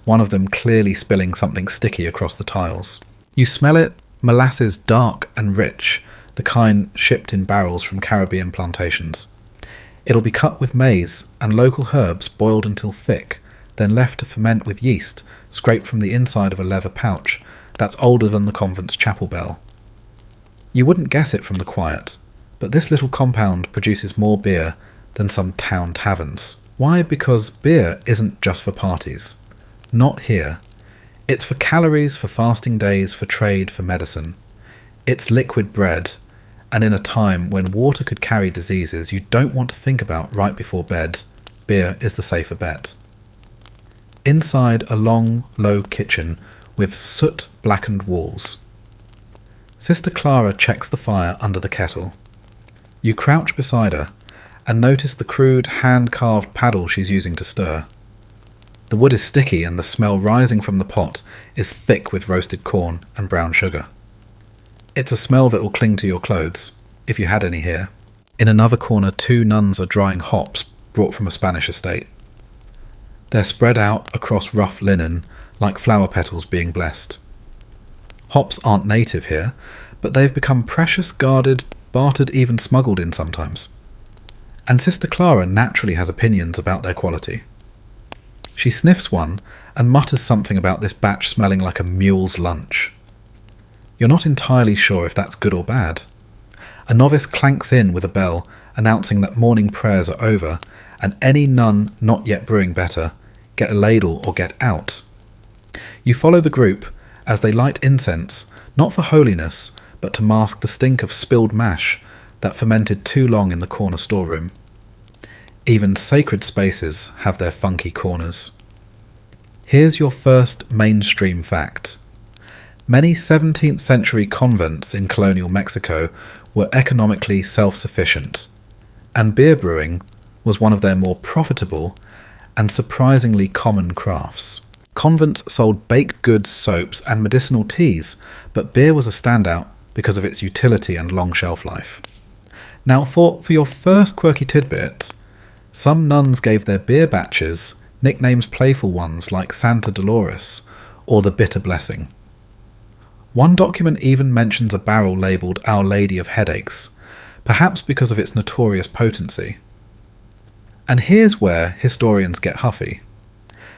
one of them clearly spilling something sticky across the tiles. You smell it, molasses dark and rich, the kind shipped in barrels from Caribbean plantations. It'll be cut with maize and local herbs boiled until thick, then left to ferment with yeast scraped from the inside of a leather pouch that's older than the convent's chapel bell. You wouldn't guess it from the quiet, but this little compound produces more beer than some town taverns. Why? Because beer isn't just for parties. Not here. It's for calories, for fasting days, for trade, for medicine. It's liquid bread, and in a time when water could carry diseases you don't want to think about right before bed, beer is the safer bet. Inside a long, low kitchen with soot-blackened walls. Sister Clara checks the fire under the kettle. You crouch beside her and notice the crude hand-carved paddle she's using to stir. The wood is sticky and the smell rising from the pot is thick with roasted corn and brown sugar. It's a smell that will cling to your clothes, if you had any here. In another corner 2 nuns are drying hops brought from a Spanish estate. They're spread out across rough linen like flower petals being blessed. Hops aren't native here, but they've become precious, guarded, bartered, even smuggled in sometimes. And Sister Clara naturally has opinions about their quality. She sniffs one and mutters something about this batch smelling like a mule's lunch. You're not entirely sure if that's good or bad. A novice clanks in with a bell, announcing that morning prayers are over, and any nun not yet brewing better, get a ladle or get out. You follow the group as they light incense, not for holiness, but to mask the stink of spilled mash that fermented too long in the corner storeroom. Even sacred spaces have their funky corners. Here's your first mainstream fact. Many 17th century convents in colonial Mexico were economically self-sufficient, and beer brewing was one of their more profitable and surprisingly common crafts. Convents sold baked goods, soaps, and medicinal teas, but beer was a standout because of its utility and long shelf life. Now, for your first quirky tidbit, some nuns gave their beer batches nicknames playful ones like Santa Dolores or the Bitter Blessing. One document even mentions a barrel labelled Our Lady of Headaches, perhaps because of its notorious potency. And here's where historians get huffy.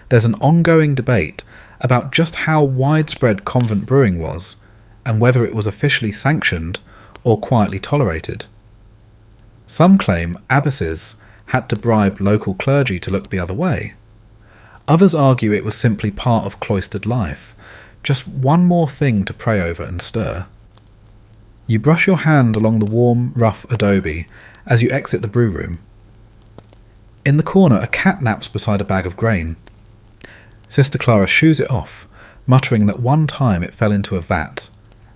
There's an ongoing debate about just how widespread convent brewing was, and whether it was officially sanctioned or quietly tolerated. Some claim abbesses had to bribe local clergy to look the other way. Others argue it was simply part of cloistered life, just one more thing to pray over and stir. You brush your hand along the warm, rough adobe as you exit the brew room. In the corner, a cat naps beside a bag of grain. Sister Clara shoos it off, muttering that one time it fell into a vat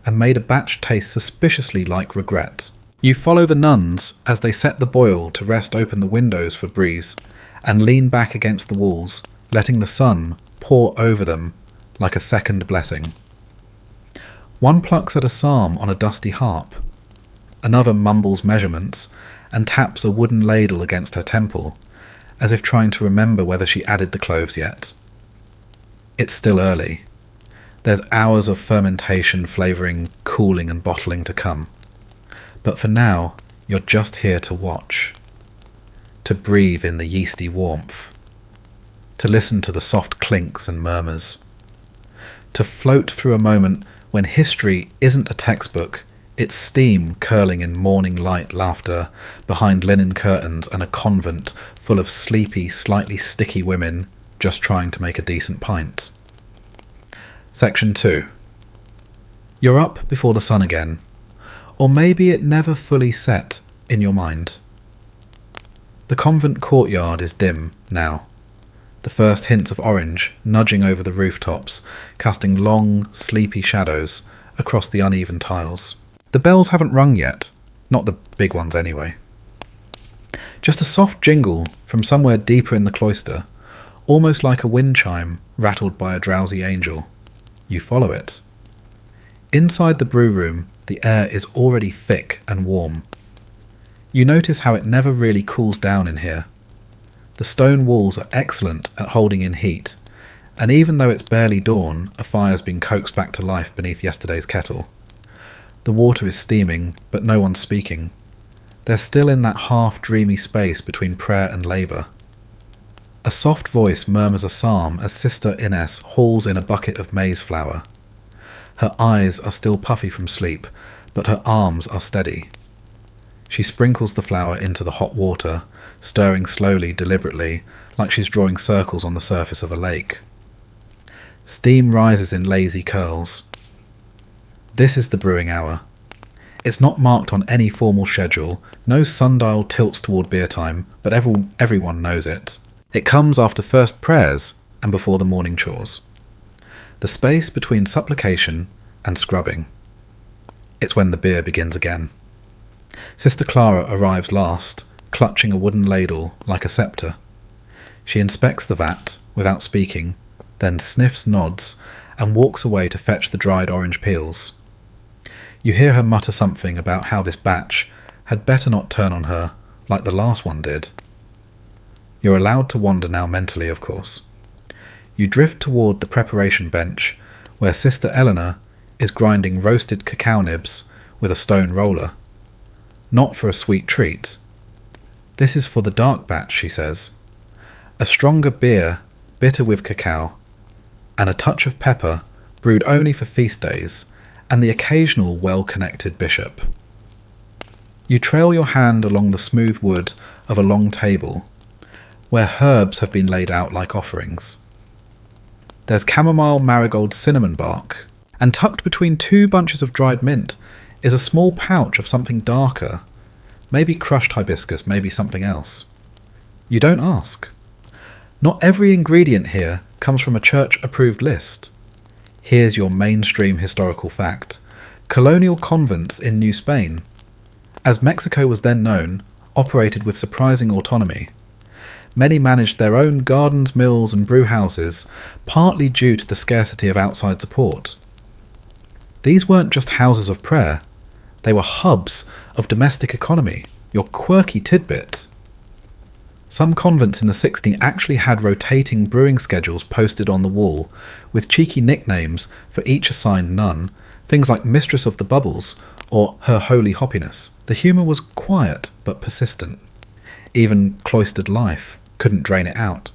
and made a batch taste suspiciously like regret. You follow the nuns as they set the boil to rest open the windows for breeze and lean back against the walls, letting the sun pour over them like a second blessing. One plucks at a psalm on a dusty harp. Another mumbles measurements and taps a wooden ladle against her temple, as if trying to remember whether she added the cloves yet. It's still early. There's hours of fermentation, flavouring, cooling and bottling to come. But for now, you're just here to watch. To breathe in the yeasty warmth. To listen to the soft clinks and murmurs. To float through a moment when history isn't a textbook, it's steam curling in morning light laughter behind linen curtains and a convent full of sleepy, slightly sticky women just trying to make a decent pint. Section 2. You're up before the sun again, or maybe it never fully set in your mind. The convent courtyard is dim now, the first hints of orange nudging over the rooftops, casting long, sleepy shadows across the uneven tiles. The bells haven't rung yet, not the big ones anyway. Just a soft jingle from somewhere deeper in the cloister, almost like a wind chime rattled by a drowsy angel. You follow it. Inside the brew room, the air is already thick and warm. You notice how it never really cools down in here. The stone walls are excellent at holding in heat, and even though it's barely dawn, a fire's been coaxed back to life beneath yesterday's kettle. The water is steaming, but no one's speaking. They're still in that half-dreamy space between prayer and labour. A soft voice murmurs a psalm as Sister Ines hauls in a bucket of maize flour. Her eyes are still puffy from sleep, but her arms are steady. She sprinkles the flour into the hot water, stirring slowly, deliberately, like she's drawing circles on the surface of a lake. Steam rises in lazy curls. This is the brewing hour. It's not marked on any formal schedule, no sundial tilts toward beer time, but everyone knows it. It comes after first prayers and before the morning chores. The space between supplication and scrubbing. It's when the beer begins again. Sister Clara arrives last, clutching a wooden ladle like a sceptre. She inspects the vat without speaking, then sniffs, nods, and walks away to fetch the dried orange peels. You hear her mutter something about how this batch had better not turn on her like the last one did. You're allowed to wander now mentally, of course. You drift toward the preparation bench, where Sister Eleanor is grinding roasted cacao nibs with a stone roller. Not for a sweet treat. This is for the dark batch, she says. A stronger beer, bitter with cacao, and a touch of pepper, brewed only for feast days, and the occasional well-connected bishop. You trail your hand along the smooth wood of a long table, where herbs have been laid out like offerings. There's chamomile, marigold, cinnamon bark, and tucked between two bunches of dried mint is a small pouch of something darker, maybe crushed hibiscus, maybe something else. You don't ask. Not every ingredient here comes from a church-approved list. Here's your mainstream historical fact. Colonial convents in New Spain, as Mexico was then known, operated with surprising autonomy. Many managed their own gardens, mills and brew houses, partly due to the scarcity of outside support. These weren't just houses of prayer, they were hubs of domestic economy, your quirky tidbit. Some convents in the 60s actually had rotating brewing schedules posted on the wall, with cheeky nicknames for each assigned nun, things like Mistress of the Bubbles or Her Holy Hoppiness. The humour was quiet but persistent. Even cloistered life couldn't drain it out.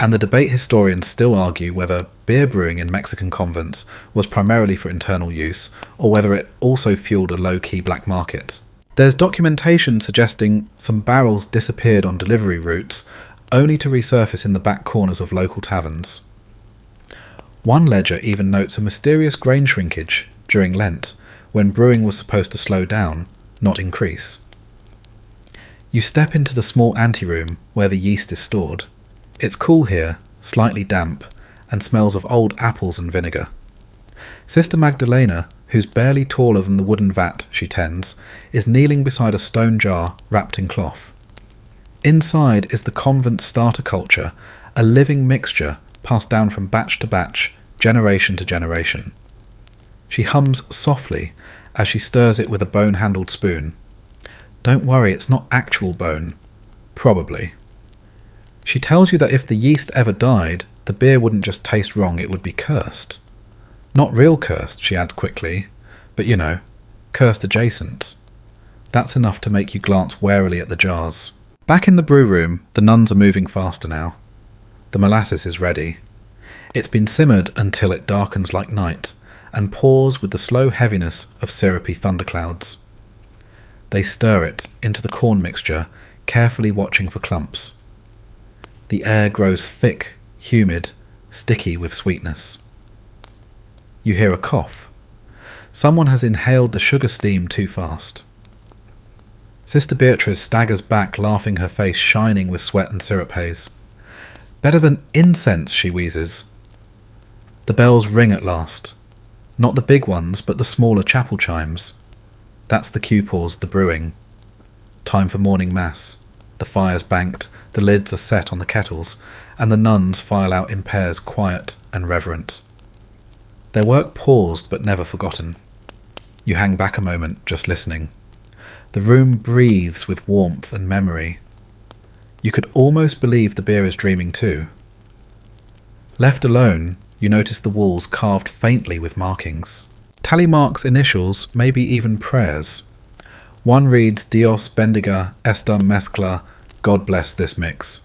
And the debate historians still argue whether beer brewing in Mexican convents was primarily for internal use, or whether it also fueled a low-key black market. There's documentation suggesting some barrels disappeared on delivery routes, only to resurface in the back corners of local taverns. One ledger even notes a mysterious grain shrinkage during Lent, when brewing was supposed to slow down, not increase. You step into the small anteroom where the yeast is stored. It's cool here, slightly damp, and smells of old apples and vinegar. Sister Magdalena, who's barely taller than the wooden vat she tends, is kneeling beside a stone jar wrapped in cloth. Inside is the convent starter culture, a living mixture passed down from batch to batch, generation to generation. She hums softly as she stirs it with a bone-handled spoon. Don't worry, it's not actual bone. Probably. She tells you that if the yeast ever died, the beer wouldn't just taste wrong, it would be cursed. Not real cursed, she adds quickly, but you know, cursed adjacent. That's enough to make you glance warily at the jars. Back in the brew room, the nuns are moving faster now. The molasses is ready. It's been simmered until it darkens like night, and pours with the slow heaviness of syrupy thunderclouds. They stir it into the corn mixture, carefully watching for clumps. The air grows thick, humid, sticky with sweetness. You hear a cough. Someone has inhaled the sugar steam too fast. Sister Beatrice staggers back, laughing, her face shining with sweat and syrup haze. Better than incense, she wheezes. The bells ring at last. Not the big ones, but the smaller chapel chimes. That's the cue pause, the brewing. Time for morning mass. The fire's banked, the lids are set on the kettles, and the nuns file out in pairs, quiet and reverent. Their work paused but never forgotten. You hang back a moment, just listening. The room breathes with warmth and memory. You could almost believe the beer is dreaming too. Left alone, you notice the walls carved faintly with markings. Tally marks initials, maybe even prayers. One reads Dios bendiga esta mezcla, God bless this mix.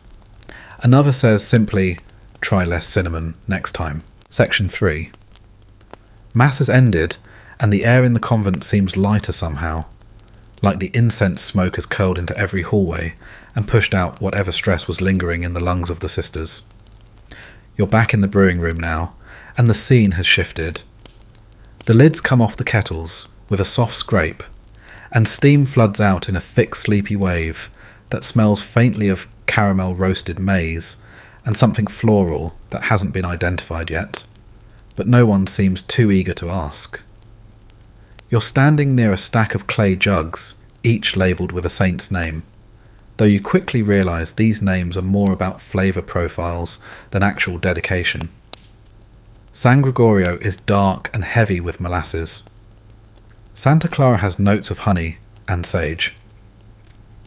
Another says simply, try less cinnamon next time. Section 3. Mass has ended, and the air in the convent seems lighter somehow, like the incense smoke has curled into every hallway and pushed out whatever stress was lingering in the lungs of the sisters. You're back in the brewing room now, and the scene has shifted. The lids come off the kettles with a soft scrape, and steam floods out in a thick, sleepy wave that smells faintly of caramel roasted maize and something floral that hasn't been identified yet, but no one seems too eager to ask. You're standing near a stack of clay jugs, each labelled with a saint's name, though you quickly realise these names are more about flavour profiles than actual dedication. San Gregorio is dark and heavy with molasses. Santa Clara has notes of honey and sage.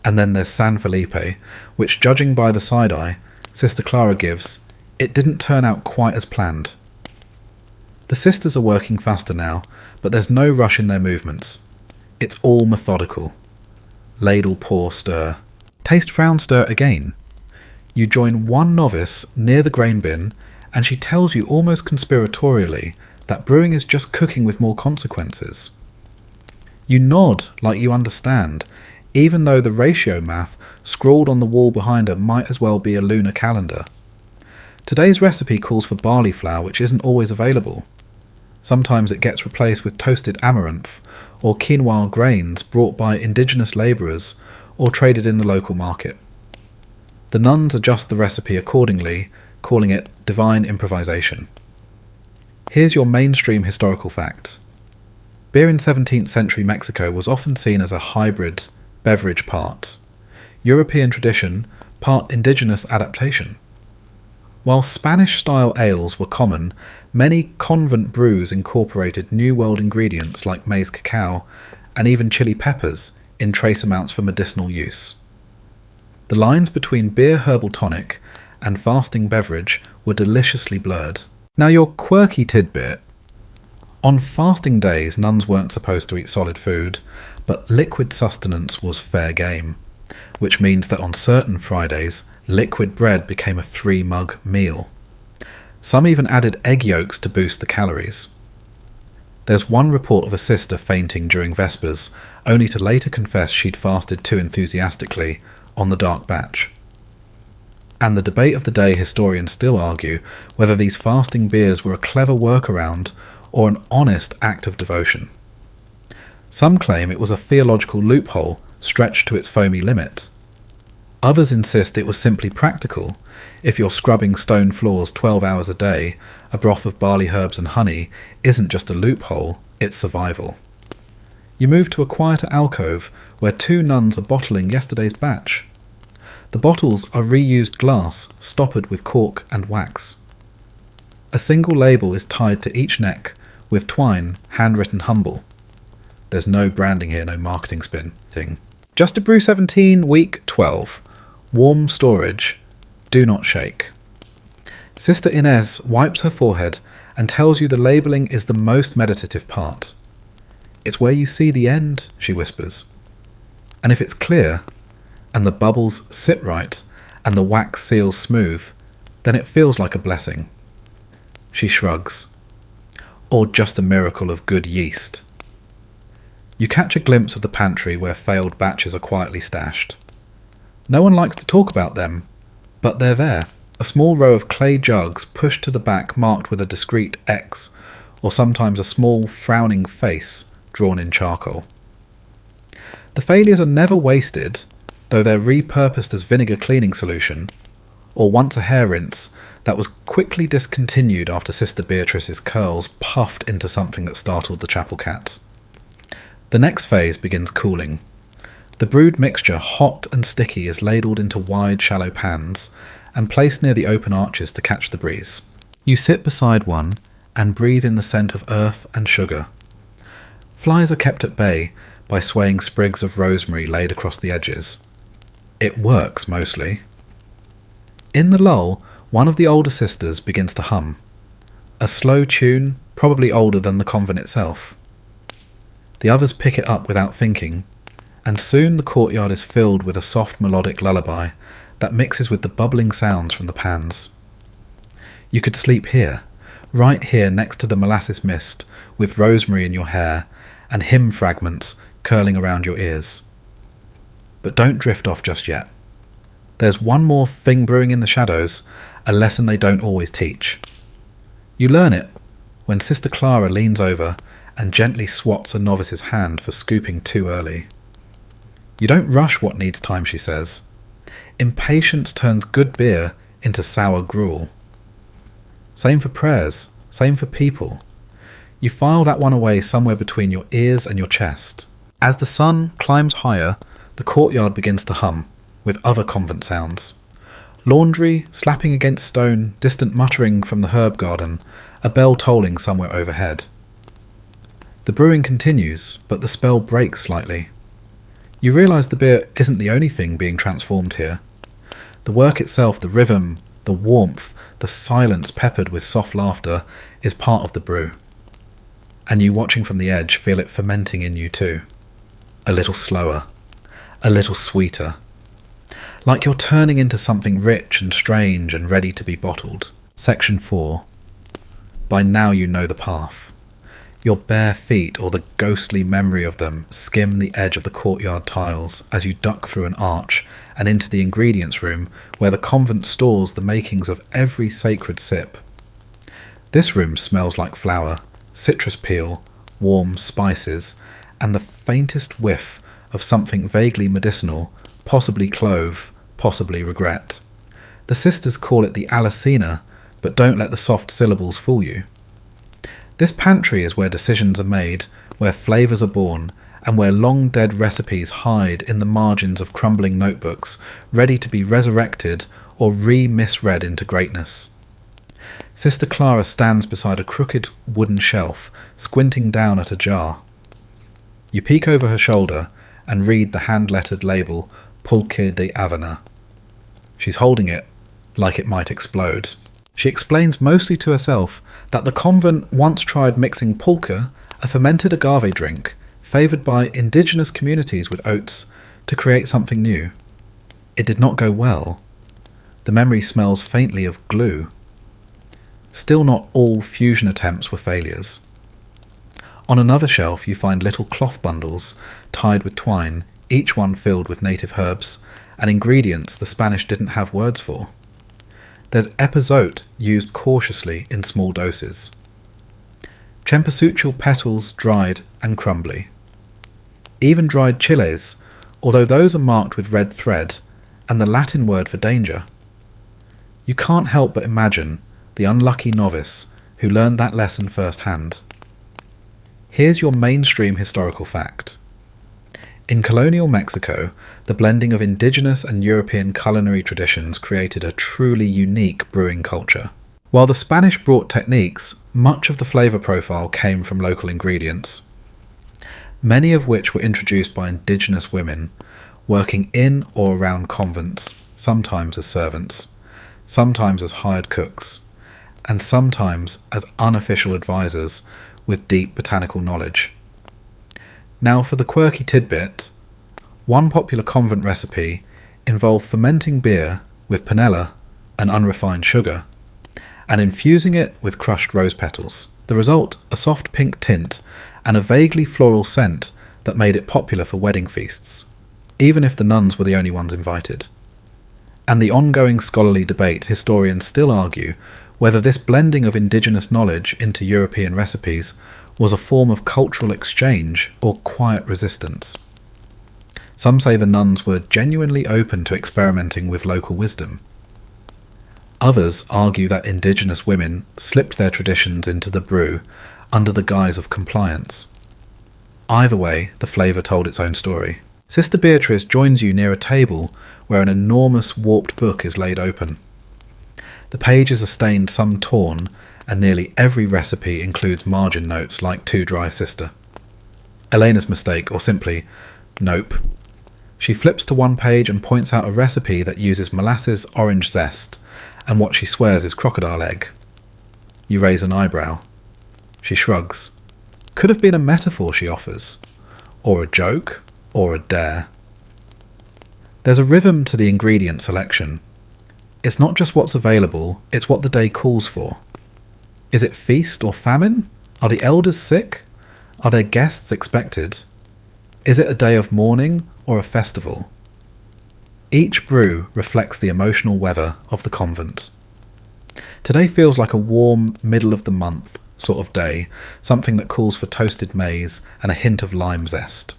And then there's San Felipe, which, judging by the side-eye Sister Clara gives, it didn't turn out quite as planned. The sisters are working faster now, but there's no rush in their movements. It's all methodical. Ladle, pour, stir. Taste, frown, stir again. You join one novice near the grain bin, and she tells you almost conspiratorially that brewing is just cooking with more consequences. You nod like you understand, even though the ratio math scrawled on the wall behind her might as well be a lunar calendar. Today's recipe calls for barley flour, which isn't always available. Sometimes it gets replaced with toasted amaranth or quinoa grains brought by indigenous labourers or traded in the local market. The nuns adjust the recipe accordingly, calling it divine improvisation. Here's your mainstream historical fact. Beer in 17th century Mexico was often seen as a hybrid beverage, part European tradition, part indigenous adaptation. While Spanish-style ales were common, many convent brews incorporated New World ingredients like maize cacao and even chili peppers in trace amounts for medicinal use. The lines between beer herbal tonic and fasting beverage were deliciously blurred. Now your quirky tidbit. On fasting days, nuns weren't supposed to eat solid food, but liquid sustenance was fair game, which means that on certain Fridays, liquid bread became a 3-mug meal. Some even added egg yolks to boost the calories. There's one report of a sister fainting during Vespers, only to later confess she'd fasted too enthusiastically on the dark batch. And the debate of the day historians still argue whether these fasting beers were a clever workaround or an honest act of devotion. Some claim it was a theological loophole stretched to its foamy limit. Others insist it was simply practical. If you're scrubbing stone floors 12 hours a day, a broth of barley herbs and honey isn't just a loophole, it's survival. You move to a quieter alcove where 2 nuns are bottling yesterday's batch. The bottles are reused glass, stoppered with cork and wax. A single label is tied to each neck, with twine, handwritten humble. There's no branding here, no marketing spin thing. Just a Brew 17, week 12. Warm storage. Do not shake. Sister Inez wipes her forehead and tells you the labelling is the most meditative part. It's where you see the end, she whispers. And if it's clear, and the bubbles sit right, and the wax seals smooth, then it feels like a blessing. She shrugs. Or just a miracle of good yeast. You catch a glimpse of the pantry where failed batches are quietly stashed. No one likes to talk about them, but they're there. A small row of clay jugs pushed to the back marked with a discreet X, or sometimes a small frowning face drawn in charcoal. The failures are never wasted, though they're repurposed as vinegar cleaning solution, or once a hair rinse that was quickly discontinued after Sister Beatrice's curls puffed into something that startled the chapel cat. The next phase begins cooling. The brewed mixture, hot and sticky, is ladled into wide, shallow pans and placed near the open arches to catch the breeze. You sit beside one and breathe in the scent of earth and sugar. Flies are kept at bay by swaying sprigs of rosemary laid across the edges. It works mostly. In the lull, one of the older sisters begins to hum. A slow tune, probably older than the convent itself. The others pick it up without thinking, and soon the courtyard is filled with a soft melodic lullaby that mixes with the bubbling sounds from the pans. You could sleep here, right here next to the molasses mist, with rosemary in your hair and hymn fragments curling around your ears. But don't drift off just yet. There's one more thing brewing in the shadows, a lesson they don't always teach. You learn it when Sister Clara leans over and gently swats a novice's hand for scooping too early. You don't rush what needs time, she says. Impatience turns good beer into sour gruel. Same for prayers, same for people. You file that one away somewhere between your ears and your chest. As the sun climbs higher, the courtyard begins to hum, with other convent sounds. Laundry, slapping against stone, distant muttering from the herb garden, a bell tolling somewhere overhead. The brewing continues, but the spell breaks slightly. You realise the beer isn't the only thing being transformed here. The work itself, the rhythm, the warmth, the silence peppered with soft laughter, is part of the brew. And you watching from the edge feel it fermenting in you too. A little slower, a little sweeter. Like you're turning into something rich and strange and ready to be bottled. Section 4. By now you know the path. Your bare feet, or the ghostly memory of them, skim the edge of the courtyard tiles as you duck through an arch and into the ingredients room where the convent stores the makings of every sacred sip. This room smells like flour, citrus peel, warm spices, and the faintest whiff of something vaguely medicinal, possibly clove, possibly regret. The sisters call it the Alicina, but don't let the soft syllables fool you. This pantry is where decisions are made, where flavours are born, and where long-dead recipes hide in the margins of crumbling notebooks, ready to be resurrected or re-misread into greatness. Sister Clara stands beside a crooked wooden shelf, squinting down at a jar. You peek over her shoulder and read the hand-lettered label Pulque de Avena. She's holding it like it might explode. She explains mostly to herself that the convent once tried mixing pulque, a fermented agave drink favoured by indigenous communities with oats, to create something new. It did not go well. The memory smells faintly of glue. Still not all fusion attempts were failures. On another shelf you find little cloth bundles tied with twine, each one filled with native herbs and ingredients the Spanish didn't have words for. There's epazote used cautiously in small doses. Cempasúchil petals dried and crumbly. Even dried chiles, although those are marked with red thread and the Latin word for danger. You can't help but imagine the unlucky novice who learned that lesson firsthand. Here's your mainstream historical fact. In colonial Mexico, the blending of indigenous and European culinary traditions created a truly unique brewing culture. While the Spanish brought techniques, much of the flavour profile came from local ingredients, many of which were introduced by indigenous women, working in or around convents, sometimes as servants, sometimes as hired cooks, and sometimes as unofficial advisors with deep botanical knowledge. Now for the quirky tidbit, one popular convent recipe involved fermenting beer with panela, an unrefined sugar, and infusing it with crushed rose petals. The result, a soft pink tint and a vaguely floral scent that made it popular for wedding feasts, even if the nuns were the only ones invited. And the ongoing scholarly debate, historians still argue whether this blending of indigenous knowledge into European recipes was a form of cultural exchange or quiet resistance. Some say the nuns were genuinely open to experimenting with local wisdom. Others argue that indigenous women slipped their traditions into the brew under the guise of compliance. Either way, the flavour told its own story. Sister Beatrice joins you near a table where an enormous warped book is laid open. The pages are stained, some torn, and nearly every recipe includes margin notes like "Too dry, sister." Elena's mistake, or simply, nope. She flips to one page and points out a recipe that uses molasses orange zest, and what she swears is crocodile egg. You raise an eyebrow. She shrugs. Could have been a metaphor, she offers. Or a joke, or a dare. There's a rhythm to the ingredient selection. It's not just what's available, it's what the day calls for. Is it feast or famine? Are the elders sick? Are there guests expected? Is it a day of mourning or a festival? Each brew reflects the emotional weather of the convent. Today feels like a warm, middle-of-the-month sort of day, something that calls for toasted maize and a hint of lime zest.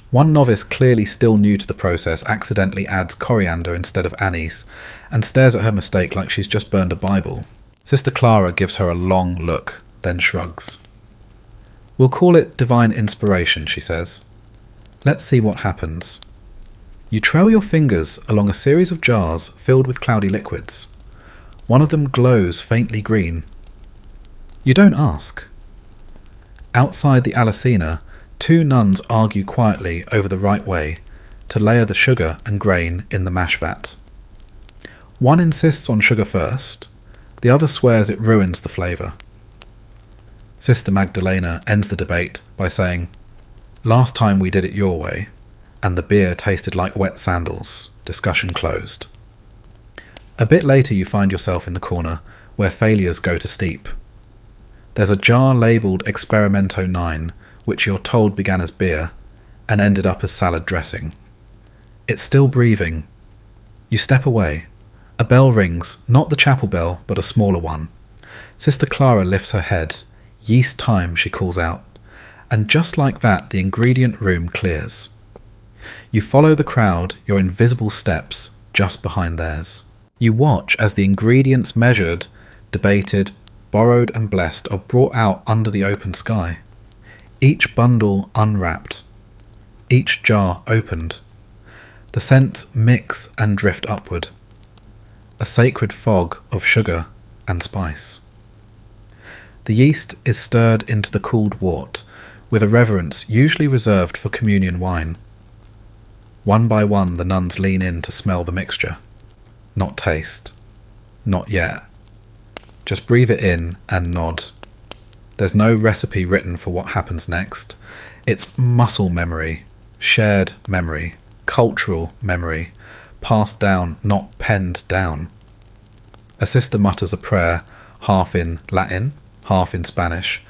One novice, clearly still new to the process, accidentally adds coriander instead of anise and stares at her mistake like she's just burned a Bible. Sister Clara gives her a long look, then shrugs. We'll call it divine inspiration, she says. Let's see what happens. You trail your fingers along a series of jars filled with cloudy liquids. One of them glows faintly green. You don't ask. Outside the Alacena, two nuns argue quietly over the right way to layer the sugar and grain in the mash vat. One insists on sugar first, the other swears it ruins the flavour. Sister Magdalena ends the debate by saying, "Last time we did it your way, and the beer tasted like wet sandals. Discussion closed." A bit later you find yourself in the corner where failures go to steep. There's a jar labelled Experimento 9, which you're told began as beer and ended up as salad dressing. It's still breathing. You step away. A bell rings, not the chapel bell, but a smaller one. Sister Clara lifts her head. "Yeast time," she calls out. And just like that, the ingredient room clears. You follow the crowd, your invisible steps just behind theirs. You watch as the ingredients measured, debated, borrowed and blessed are brought out under the open sky. Each bundle unwrapped. Each jar opened. The scents mix and drift upward. A sacred fog of sugar and spice. The yeast is stirred into the cooled wort, with a reverence usually reserved for communion wine. One by one the nuns lean in to smell the mixture. not taste. Not yet. Just breathe it in and nod. There's no recipe written for what happens next. It's muscle memory, shared memory, cultural memory, passed down, not penned down. A sister mutters a prayer, half in Latin, half in Spanish,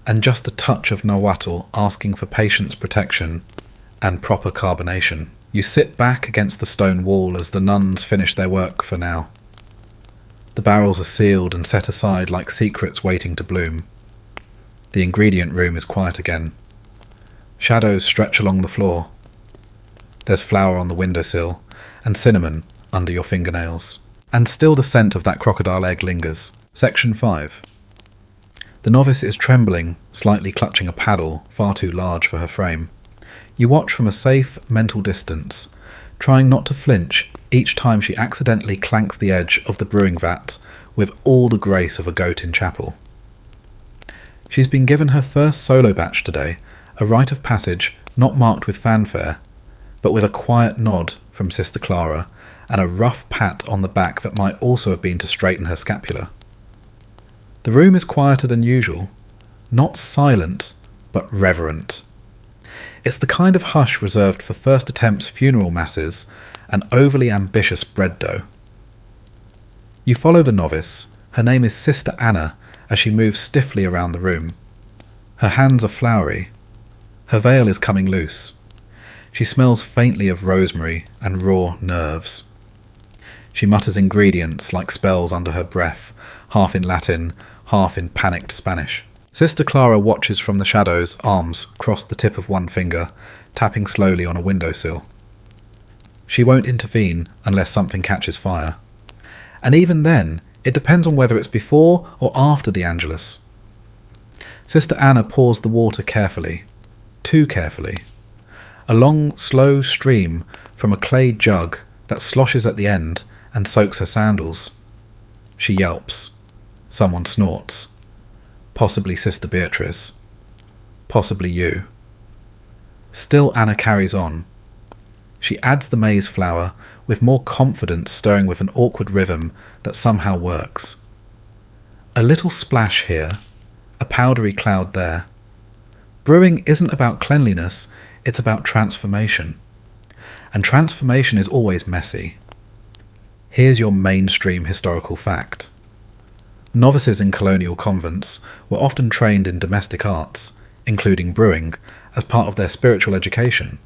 and just a touch of Nahuatl asking for patience, protection, and proper carbonation. You sit back against the stone wall as the nuns finish their work for now. The barrels are sealed and set aside like secrets waiting to bloom. The ingredient room is quiet again. Shadows stretch along the floor. There's flour on the windowsill, and cinnamon under your fingernails. And still the scent of that crocodile egg lingers. Section 5. The novice is trembling, slightly clutching a paddle far too large for her frame. You watch from a safe mental distance, trying not to flinch each time she accidentally clanks the edge of the brewing vat with all the grace of a goat in chapel. She's been given her first solo batch today, a rite of passage not marked with fanfare, but with a quiet nod from Sister Clara and a rough pat on the back that might also have been to straighten her scapula. The room is quieter than usual, not silent, but reverent. It's the kind of hush reserved for first attempts funeral masses and overly ambitious bread dough. You follow the novice. Her name is Sister Anna, as she moves stiffly around the room. Her hands are floury. Her veil is coming loose. She smells faintly of rosemary and raw nerves. She mutters ingredients like spells under her breath, half in Latin, half in panicked Spanish. Sister Clara watches from the shadows, arms cross the tip of one finger, tapping slowly on a windowsill. She won't intervene unless something catches fire. And even then, it depends on whether it's before or after the Angelus. Sister Anna pours the water carefully, too carefully. A long, slow stream from a clay jug that sloshes at the end and soaks her sandals. She yelps. Someone snorts. Possibly Sister Beatrice. Possibly you. Still Anna carries on. She adds the maize flour, with more confidence stirring with an awkward rhythm that somehow works. A little splash here, a powdery cloud there. Brewing isn't about cleanliness, it's about transformation. And transformation is always messy. Here's your mainstream historical fact. Novices in colonial convents were often trained in domestic arts, including brewing, as part of their spiritual education.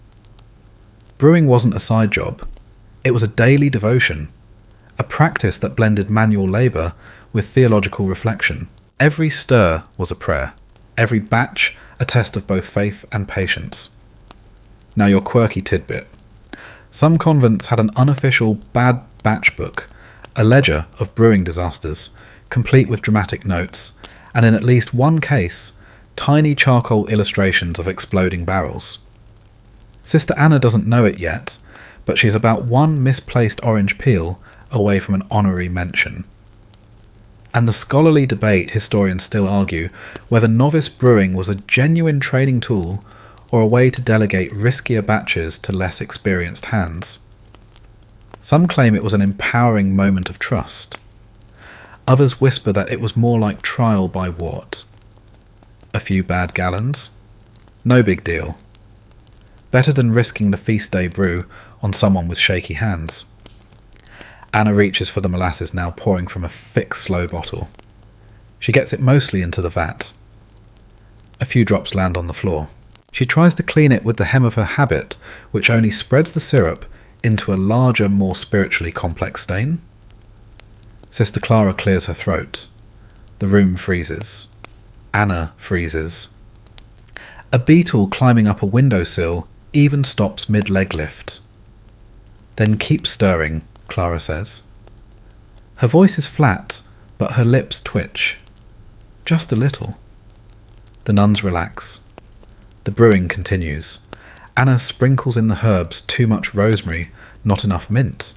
Brewing wasn't a side job. It was a daily devotion, a practice that blended manual labour with theological reflection. Every stir was a prayer, every batch a test of both faith and patience. Now your quirky tidbit. Some convents had an unofficial bad batch book, a ledger of brewing disasters, complete with dramatic notes, and in at least one case, tiny charcoal illustrations of exploding barrels. Sister Anna doesn't know it yet, but she's about one misplaced orange peel away from an honorary mention. And the scholarly debate historians still argue whether novice brewing was a genuine training tool or a way to delegate riskier batches to less experienced hands. Some claim it was an empowering moment of trust. Others whisper that it was more like trial by wort. A few bad gallons? No big deal. Better than risking the feast day brew on someone with shaky hands. Anna reaches for the molasses now pouring from a thick, slow bottle. She gets it mostly into the vat. A few drops land on the floor. She tries to clean it with the hem of her habit, which only spreads the syrup into a larger, more spiritually complex stain. Sister Clara clears her throat. The room freezes. Anna freezes. A beetle climbing up a windowsill even stops mid-leg lift. Then keep stirring, Clara says. Her voice is flat, but her lips twitch. Just a little. The nuns relax. The brewing continues. Anna sprinkles in the herbs too much rosemary, not enough mint.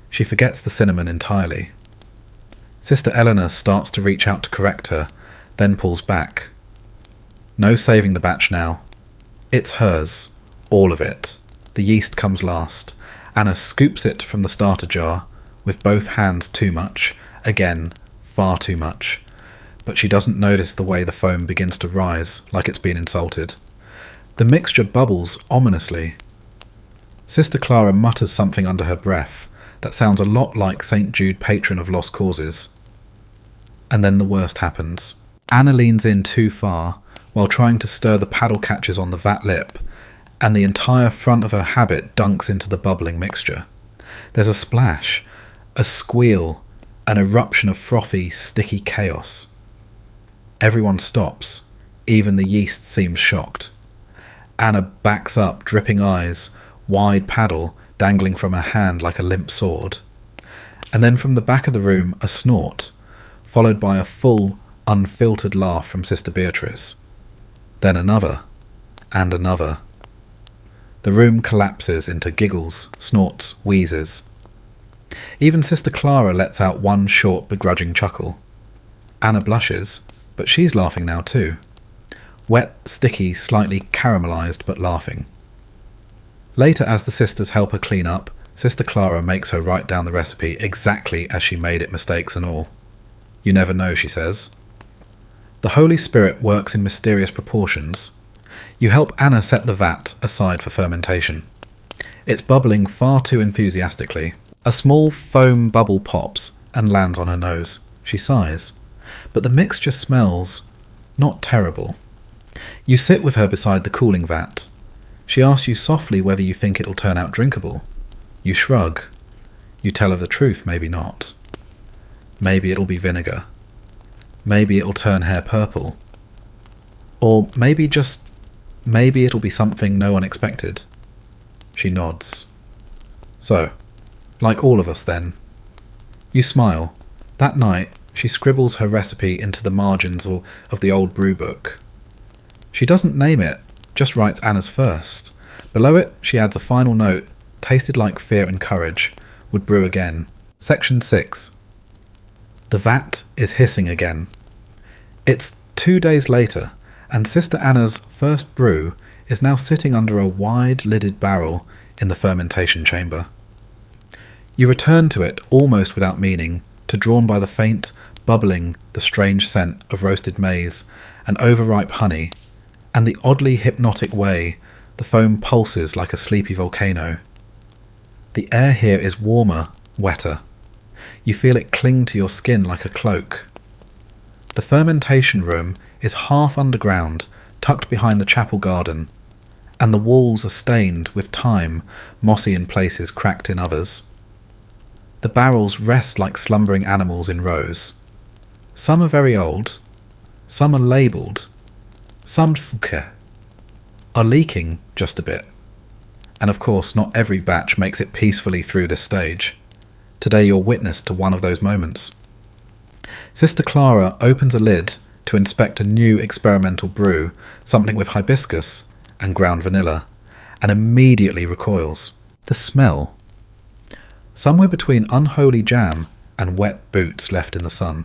She forgets the cinnamon entirely. Sister Eleanor starts to reach out to correct her, then pulls back. No saving the batch now. It's hers. All of it. The yeast comes last. Anna scoops it from the starter jar, with both hands too much, again, far too much. But she doesn't notice the way the foam begins to rise, like it's been insulted. The mixture bubbles ominously. Sister Clara mutters something under her breath that sounds a lot like St. Jude, patron of lost causes. And then the worst happens. Anna leans in too far while trying to stir the paddle catches on the vat lip, and the entire front of her habit dunks into the bubbling mixture. There's a splash, a squeal, an eruption of frothy, sticky chaos. Everyone stops, even the yeast seems shocked. Anna backs up, dripping eyes, wide paddle dangling from her hand like a limp sword. And then from the back of the room, a snort, followed by a full, unfiltered laugh from Sister Beatrice. Then another, and another. The room collapses into giggles, snorts, wheezes. Even Sister Clara lets out one short, begrudging chuckle. Anna blushes, but she's laughing now too. Wet, sticky, slightly caramelised, but laughing. Later, as the sisters help her clean up, Sister Clara makes her write down the recipe exactly as she made it, mistakes and all. You never know, she says. The Holy Spirit works in mysterious proportions. You help Anna set the vat aside for fermentation. It's bubbling far too enthusiastically. A small foam bubble pops and lands on her nose. She sighs. But the mixture smells not terrible. You sit with her beside the cooling vat. She asks you softly whether you think it'll turn out drinkable. You shrug. You tell her the truth, maybe not. Maybe it'll be vinegar. Maybe it'll turn hair purple. Or maybe it'll be something no one expected. She nods. So, like all of us then. You smile. That night, she scribbles her recipe into the margins of the old brew book. She doesn't name it, just writes Anna's first. Below it, she adds a final note, tasted like fear and courage, would brew again. Section 6. The vat is hissing again. It's 2 days later, and Sister Anna's first brew is now sitting under a wide-lidded barrel in the fermentation chamber. You return to it almost without meaning, to drawn by the faint, bubbling, the strange scent of roasted maize and overripe honey, and the oddly hypnotic way the foam pulses like a sleepy volcano. The air here is warmer, wetter. You feel it cling to your skin like a cloak. The fermentation room is half underground, tucked behind the chapel garden, and the walls are stained with time, mossy in places, cracked in others. The barrels rest like slumbering animals in rows. Some are very old, some are labelled, some are leaking just a bit. And of course, not every batch makes it peacefully through this stage. Today you're witness to one of those moments. Sister Clara opens a lid to inspect a new experimental brew, something with hibiscus and ground vanilla, and immediately recoils. The smell. Somewhere between unholy jam and wet boots left in the sun.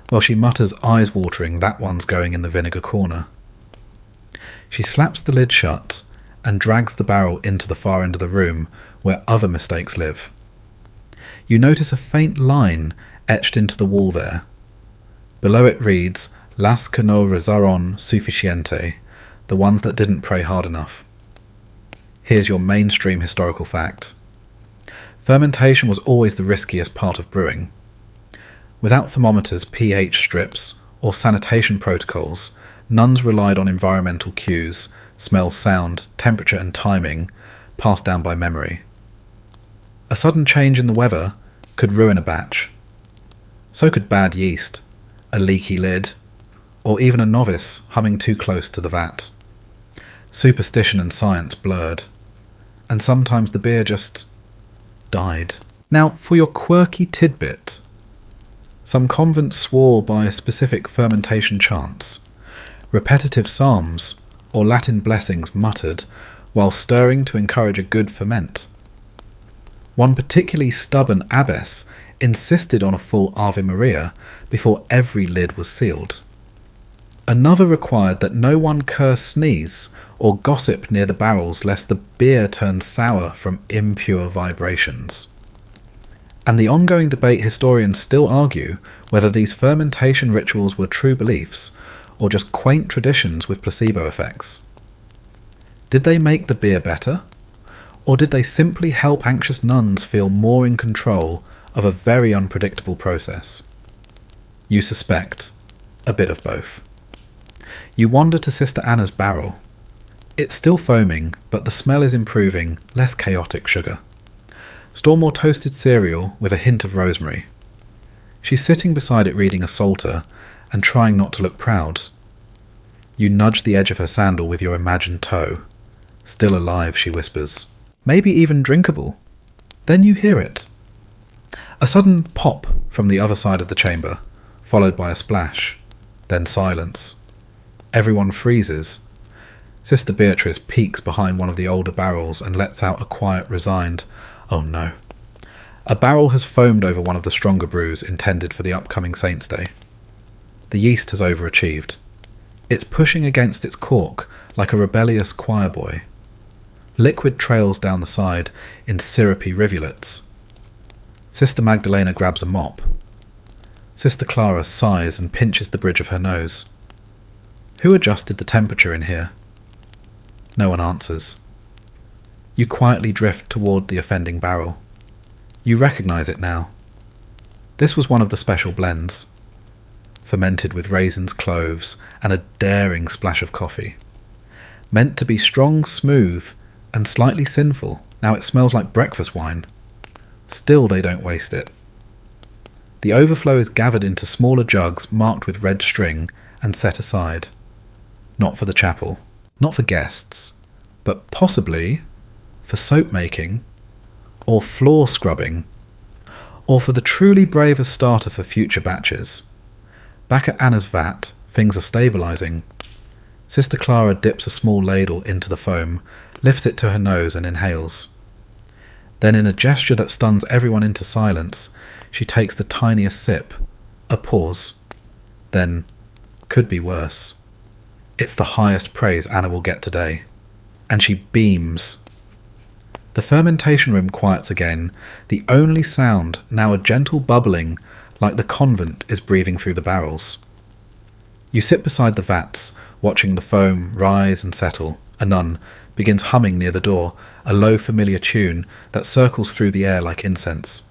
Well, she mutters, eyes watering, that one's going in the vinegar corner. She slaps the lid shut and drags the barrel into the far end of the room where other mistakes live. You notice a faint line etched into the wall there. Below it reads, Las que no rezaron suficiente, the ones that didn't pray hard enough. Here's your mainstream historical fact. Fermentation was always the riskiest part of brewing. Without thermometers, pH strips, or sanitation protocols, nuns relied on environmental cues, smell, sound, temperature and timing, passed down by memory. A sudden change in the weather could ruin a batch. So could bad yeast, a leaky lid, or even a novice humming too close to the vat. Superstition and science blurred, and sometimes the beer just died. Now, for your quirky tidbit, some convents swore by specific fermentation chants, repetitive psalms, or Latin blessings muttered while stirring to encourage a good ferment. One particularly stubborn abbess insisted on a full Ave Maria before every lid was sealed. Another required that no one curse, sneeze, or gossip near the barrels lest the beer turn sour from impure vibrations. And the ongoing debate historians still argue whether these fermentation rituals were true beliefs or just quaint traditions with placebo effects. Did they make the beer better? Or did they simply help anxious nuns feel more in control of a very unpredictable process? You suspect a bit of both. You wander to Sister Anna's barrel. It's still foaming, but the smell is improving, less chaotic sugar. Store more toasted cereal with a hint of rosemary. She's sitting beside it reading a psalter and trying not to look proud. You nudge the edge of her sandal with your imagined toe. Still alive, she whispers. Maybe even drinkable. Then you hear it. A sudden pop from the other side of the chamber, followed by a splash, then silence. Everyone freezes. Sister Beatrice peeks behind one of the older barrels and lets out a quiet, resigned, "Oh no." A barrel has foamed over one of the stronger brews intended for the upcoming Saints' Day. The yeast has overachieved. It's pushing against its cork like a rebellious choir boy. Liquid trails down the side in syrupy rivulets. Sister Magdalena grabs a mop. Sister Clara sighs and pinches the bridge of her nose. Who adjusted the temperature in here? No one answers. You quietly drift toward the offending barrel. You recognize it now. This was one of the special blends, fermented with raisins, cloves, and a daring splash of coffee. Meant to be strong, smooth, and slightly sinful. Now it smells like breakfast wine. Still they don't waste it. The overflow is gathered into smaller jugs marked with red string and set aside. Not for the chapel, not for guests, but possibly for soap making, or floor scrubbing, or for the truly brave as starter for future batches. Back at Anna's vat, things are stabilising. Sister Clara dips a small ladle into the foam, lifts it to her nose and inhales. Then in a gesture that stuns everyone into silence, she takes the tiniest sip, a pause. Then, could be worse. It's the highest praise Anna will get today. And she beams. The fermentation room quiets again, the only sound now a gentle bubbling like the convent is breathing through the barrels. You sit beside the vats, watching the foam rise and settle. A nun begins humming near the door, a low familiar tune that circles through the air like incense.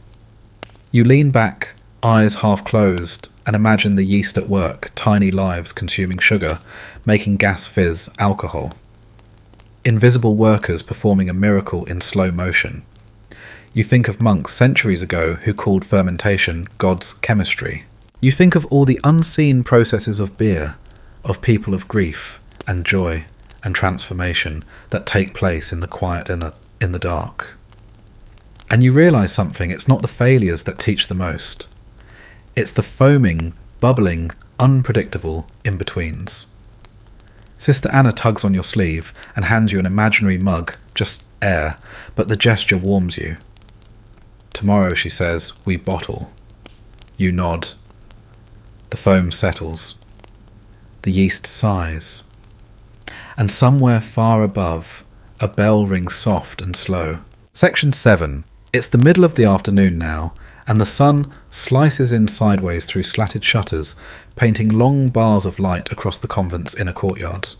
You lean back, eyes half closed, and imagine the yeast at work, tiny lives consuming sugar, making gas fizz, alcohol. Invisible workers performing a miracle in slow motion. You think of monks centuries ago who called fermentation God's chemistry. You think of all the unseen processes of beer, of people of grief and joy and transformation that take place in the quiet in the dark. And you realise something, it's not the failures that teach the most. It's the foaming, bubbling, unpredictable in-betweens. Sister Anna tugs on your sleeve and hands you an imaginary mug, just air, but the gesture warms you. Tomorrow, she says, we bottle. You nod. The foam settles. The yeast sighs. And somewhere far above, a bell rings soft and slow. Section 7. It's the middle of the afternoon now, and the sun slices in sideways through slatted shutters, painting long bars of light across the convent's inner courtyard.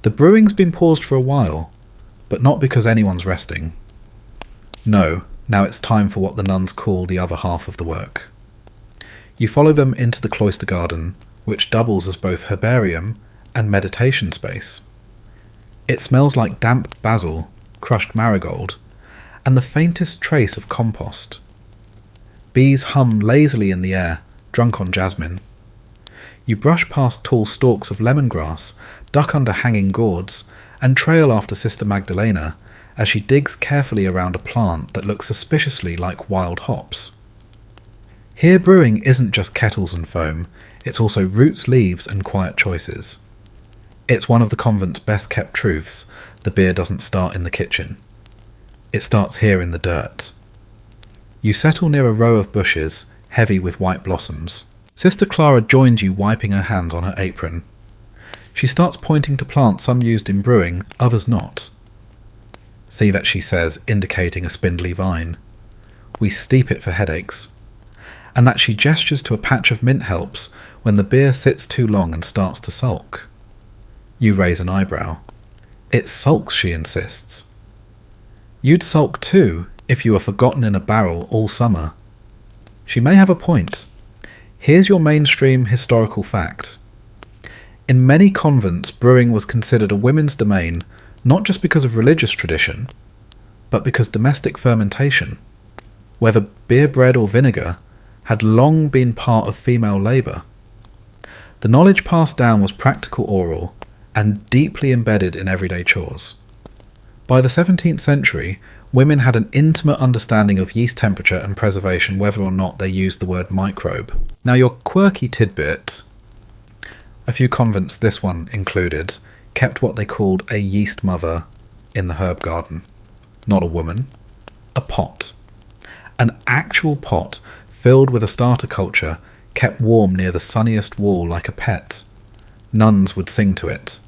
The brewing's been paused for a while, but not because anyone's resting. No, now it's time for what the nuns call the other half of the work. You follow them into the cloister garden, which doubles as both herbarium and meditation space. It smells like damp basil, crushed marigold, and the faintest trace of compost. Bees hum lazily in the air, drunk on jasmine. You brush past tall stalks of lemongrass, duck under hanging gourds, and trail after Sister Magdalena as she digs carefully around a plant that looks suspiciously like wild hops. Here brewing isn't just kettles and foam, it's also roots, leaves, and quiet choices. It's one of the convent's best kept truths, the beer doesn't start in the kitchen. It starts here in the dirt. You settle near a row of bushes, heavy with white blossoms. Sister Clara joins you, wiping her hands on her apron. She starts pointing to plants, some used in brewing, others not. See that, she says, indicating a spindly vine. we steep it for headaches, and that she gestures to a patch of mint helps when the beer sits too long and starts to sulk. You raise an eyebrow. It sulks, she insists. You'd sulk too if you were forgotten in a barrel all summer. She may have a point. Here's your mainstream historical fact. In many convents, brewing was considered a women's domain, not just because of religious tradition, but because domestic fermentation, whether beer, bread or vinegar, had long been part of female labour. The knowledge passed down was practical oral and deeply embedded in everyday chores. By the 17th century, women had an intimate understanding of yeast temperature and preservation, whether or not they used the word microbe. Now, your quirky tidbit: a few convents, this one included, kept what they called a yeast mother in the herb garden. Not a woman, a pot. An actual pot filled with a starter culture, kept warm near the sunniest wall like a pet. Nuns would sing to it.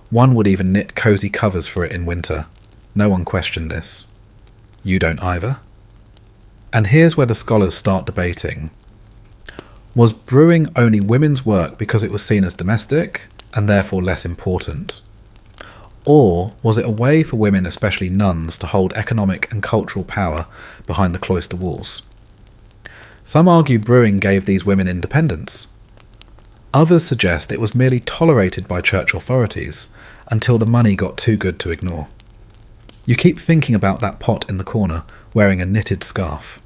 One would even knit cosy covers for it in winter. No one questioned this. You don't either? And here's where the scholars start debating. Was brewing only women's work because it was seen as domestic, and therefore less important? Or was it a way for women, especially nuns, to hold economic and cultural power behind the cloister walls? Some argue brewing gave these women independence. Others suggest it was merely tolerated by church authorities until the money got too good to ignore. You keep thinking about that pot in the corner, wearing a knitted scarf.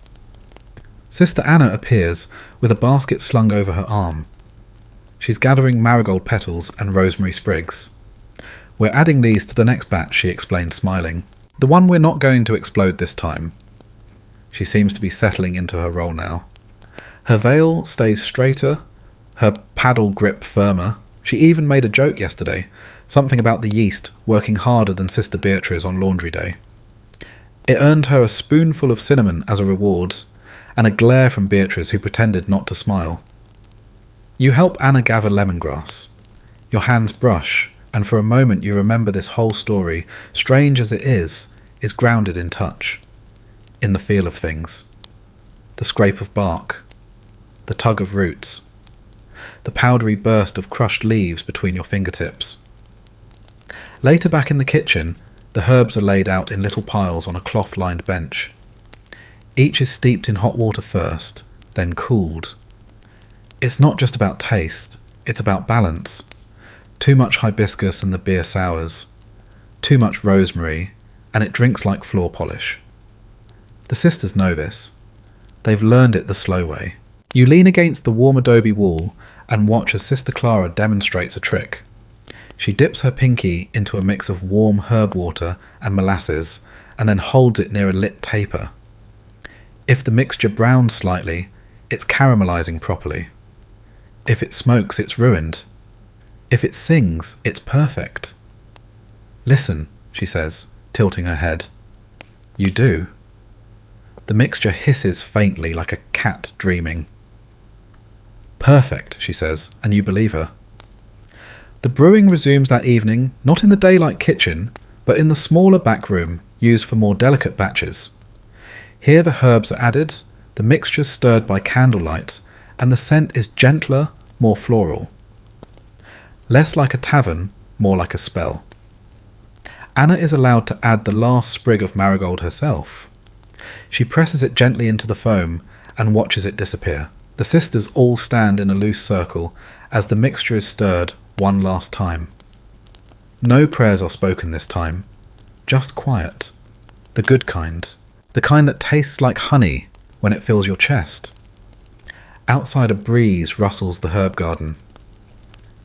Sister Anna appears with a basket slung over her arm. She's gathering marigold petals and rosemary sprigs. We're adding these to the next batch, she explained, smiling. The one we're not going to explode this time. She seems to be settling into her role now. Her veil stays straighter, her paddle grip firmer. She even made a joke yesterday, something about the yeast working harder than Sister Beatrice on laundry day. It earned her a spoonful of cinnamon as a reward, and a glare from Beatrice, who pretended not to smile. You help Anna gather lemongrass. Your hands brush, and for a moment you remember this whole story, strange as it is grounded in touch, in the feel of things. The scrape of bark, the tug of roots, the powdery burst of crushed leaves between your fingertips. Later, back in the kitchen, the herbs are laid out in little piles on a cloth-lined bench. Each is steeped in hot water first, then cooled. It's not just about taste, it's about balance. Too much hibiscus and the beer sours. Too much rosemary, and it drinks like floor polish. The sisters know this. They've learned it the slow way. You lean against the warm adobe wall and watch as Sister Clara demonstrates a trick. She dips her pinky into a mix of warm herb water and molasses, and then holds it near a lit taper. If the mixture browns slightly, it's caramelizing properly. If it smokes, it's ruined. If it sings, it's perfect. Listen, she says, tilting her head. You do. The mixture hisses faintly like a cat dreaming. Perfect, she says, and you believe her. The brewing resumes that evening, not in the daylight kitchen, but in the smaller back room used for more delicate batches. Here the herbs are added, the mixtures stirred by candlelight, and the scent is gentler, more floral. Less like a tavern, more like a spell. Anna is allowed to add the last sprig of marigold herself. She presses it gently into the foam and watches it disappear. The sisters all stand in a loose circle as the mixture is stirred one last time. No prayers are spoken this time, just quiet. The good kind. The kind that tastes like honey when it fills your chest. Outside a breeze rustles the herb garden.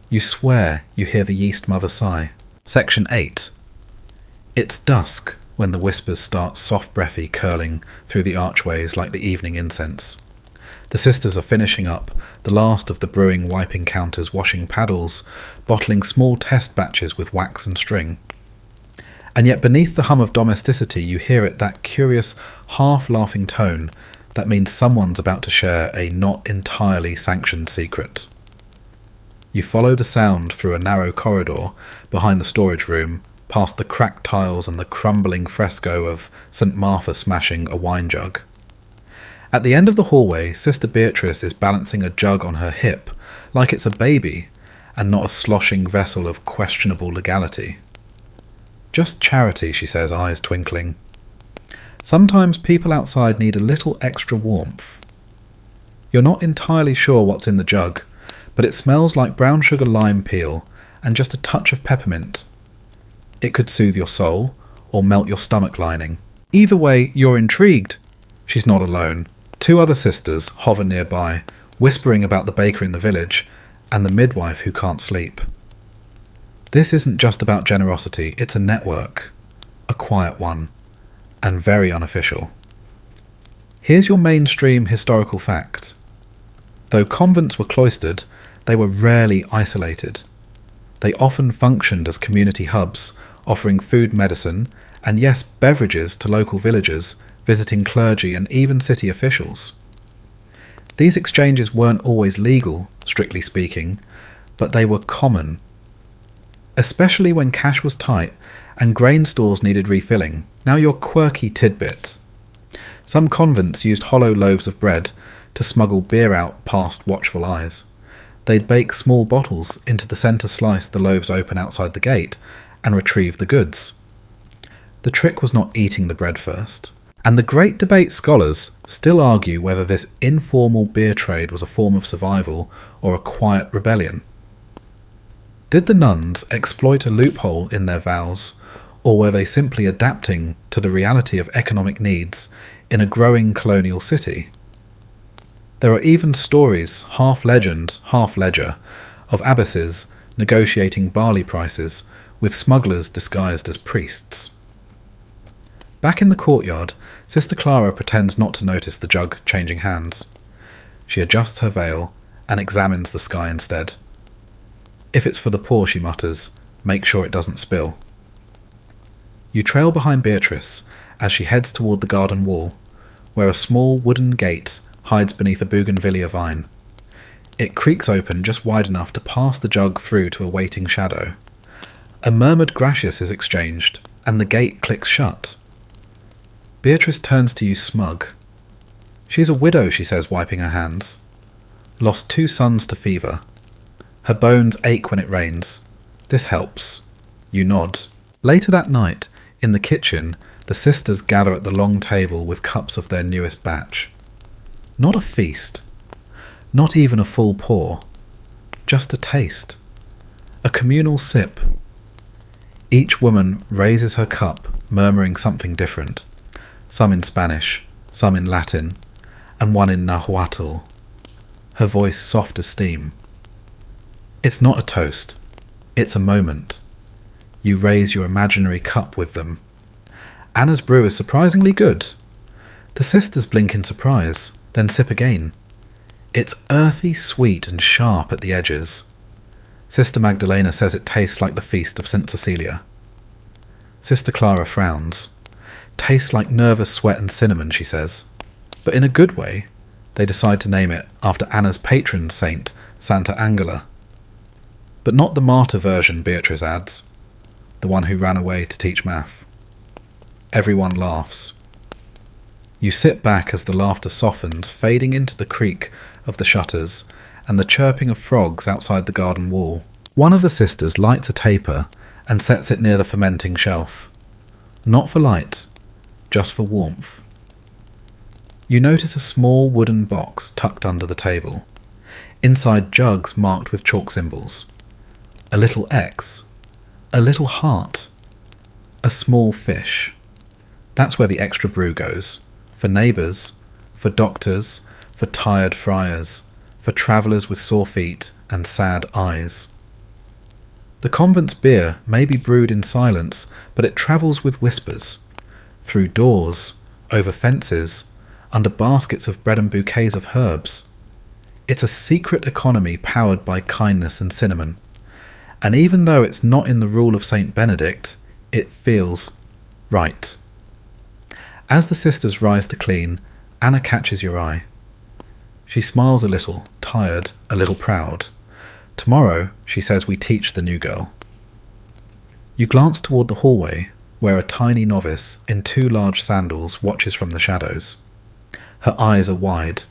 You swear you hear the yeast mother sigh. Section 8. It's dusk when the whispers start soft breathy curling through the archways like the evening incense. The sisters are finishing up, the last of the brewing wiping counters washing paddles, bottling small test batches with wax and string. And yet beneath the hum of domesticity you hear it, that curious, half-laughing tone that means someone's about to share a not entirely sanctioned secret. You follow the sound through a narrow corridor behind the storage room, past the cracked tiles and the crumbling fresco of St. Martha smashing a wine jug. At the end of the hallway, Sister Beatrice is balancing a jug on her hip, like it's a baby, and not a sloshing vessel of questionable legality. Just charity, she says, eyes twinkling. Sometimes people outside need a little extra warmth. You're not entirely sure what's in the jug, but it smells like brown sugar lime peel and just a touch of peppermint. It could soothe your soul, or melt your stomach lining. Either way, you're intrigued. She's not alone. 2 other sisters hover nearby, whispering about the baker in the village and the midwife who can't sleep. This isn't just about generosity, it's a network. A quiet one. And very unofficial. Here's your mainstream historical fact. Though convents were cloistered, they were rarely isolated. They often functioned as community hubs, offering food, medicine, and yes, beverages to local villagers, visiting clergy and even city officials. These exchanges weren't always legal, strictly speaking, but they were common. Especially when cash was tight and grain stores needed refilling. Now your quirky tidbit. Some convents used hollow loaves of bread to smuggle beer out past watchful eyes. They'd bake small bottles into the centre slice the loaves open outside the gate and retrieve the goods. The trick was not eating the bread first. And the great debate scholars still argue whether this informal beer trade was a form of survival or a quiet rebellion. Did the nuns exploit a loophole in their vows, or were they simply adapting to the reality of economic needs in a growing colonial city? There are even stories, half legend, half ledger, of abbesses negotiating barley prices with smugglers disguised as priests. Back in the courtyard, Sister Clara pretends not to notice the jug changing hands. She adjusts her veil and examines the sky instead. If it's for the poor, she mutters, make sure it doesn't spill. You trail behind Beatrice as she heads toward the garden wall, where a small wooden gate hides beneath a bougainvillea vine. It creaks open just wide enough to pass the jug through to a waiting shadow. A murmured gracias is exchanged, and the gate clicks shut. Beatrice turns to you smug. She's a widow, she says, wiping her hands. Lost 2 sons to fever. Her bones ache when it rains. This helps. You nod. Later that night, in the kitchen, the sisters gather at the long table with cups of their newest batch. Not a feast. Not even a full pour. Just a taste. A communal sip. Each woman raises her cup, murmuring something different. Some in Spanish, some in Latin, and one in Nahuatl. Her voice soft as steam. It's not a toast. It's a moment. You raise your imaginary cup with them. Anna's brew is surprisingly good. The sisters blink in surprise, then sip again. It's earthy, sweet, and sharp at the edges. Sister Magdalena says it tastes like the feast of St. Cecilia. Sister Clara frowns. Tastes like nervous sweat and cinnamon, she says. But in a good way, they decide to name it after Anna's patron saint, Santa Angela. But not the martyr version, Beatrice adds. The one who ran away to teach math. Everyone laughs. You sit back as the laughter softens, fading into the creak of the shutters and the chirping of frogs outside the garden wall. One of the sisters lights a taper and sets it near the fermenting shelf. Not for light, just for warmth. You notice a small wooden box tucked under the table. Inside jugs marked with chalk symbols. A little X. A little heart. A small fish. That's where the extra brew goes. For neighbours, for doctors, for tired friars, for travellers with sore feet and sad eyes. The convent's beer may be brewed in silence, but it travels with whispers. Through doors, over fences, under baskets of bread and bouquets of herbs. It's a secret economy powered by kindness and cinnamon. And even though it's not in the rule of Saint Benedict, it feels right. As the sisters rise to clean, Anna catches your eye. She smiles a little, tired, a little proud. Tomorrow, she says, we teach the new girl. You glance toward the hallway, where a tiny novice in 2 large sandals watches from the shadows. Her eyes are wide.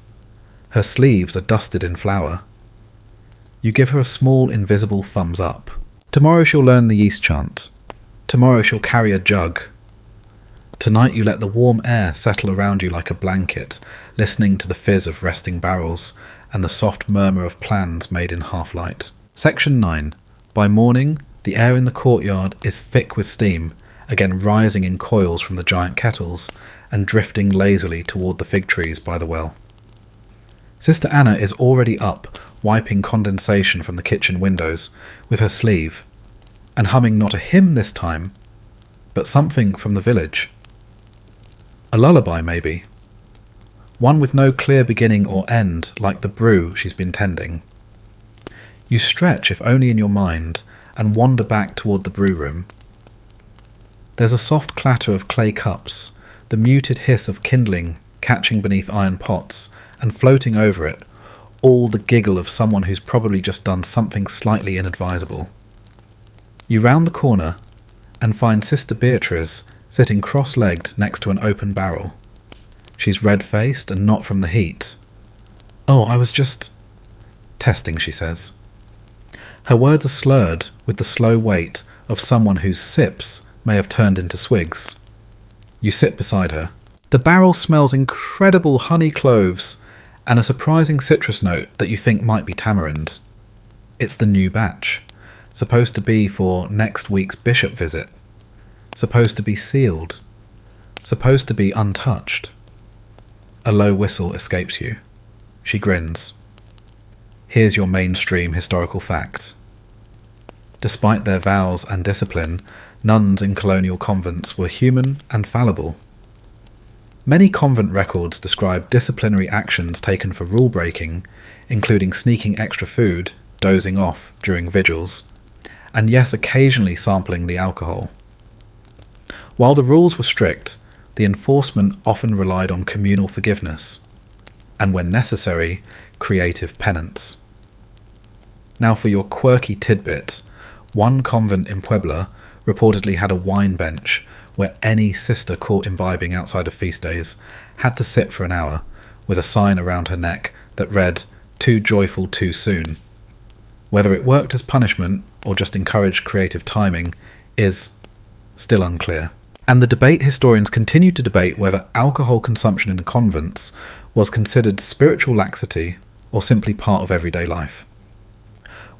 Her sleeves are dusted in flour. You give her a small invisible thumbs up. Tomorrow she'll learn the yeast chant. Tomorrow she'll carry a jug. Tonight you let the warm air settle around you like a blanket, listening to the fizz of resting barrels and the soft murmur of plans made in half-light. Section 9. By morning, the air in the courtyard is thick with steam, again rising in coils from the giant kettles and drifting lazily toward the fig trees by the well. Sister Anna is already up, wiping condensation from the kitchen windows with her sleeve, and humming not a hymn this time, but something from the village. A lullaby, maybe. One with no clear beginning or end, like the brew she's been tending. You stretch, if only in your mind, and wander back toward the brew room. There's a soft clatter of clay cups, the muted hiss of kindling catching beneath iron pots and floating over it, all the giggle of someone who's probably just done something slightly inadvisable. You round the corner and find Sister Beatrice sitting cross-legged next to an open barrel. She's red-faced and not from the heat. "Oh, I was just testing," she says. Her words are slurred with the slow weight of someone whose sips may have turned into swigs. You sit beside her. The barrel smells incredible honey cloves and a surprising citrus note that you think might be tamarind. It's the new batch, supposed to be for next week's bishop visit, supposed to be sealed, supposed to be untouched. A low whistle escapes you. She grins. Here's your mainstream historical fact. Despite their vows and discipline, nuns in colonial convents were human and fallible. Many convent records describe disciplinary actions taken for rule-breaking, including sneaking extra food, dozing off during vigils, and yes, occasionally sampling the alcohol. While the rules were strict, the enforcement often relied on communal forgiveness, and when necessary, creative penance. Now for your quirky tidbit, one convent in Puebla reportedly had a wine bench where any sister caught imbibing outside of feast days had to sit for an hour, with a sign around her neck that read, "Too joyful too soon." Whether it worked as punishment or just encouraged creative timing is still unclear. And the debate historians continue to debate whether alcohol consumption in the convents was considered spiritual laxity or simply part of everyday life.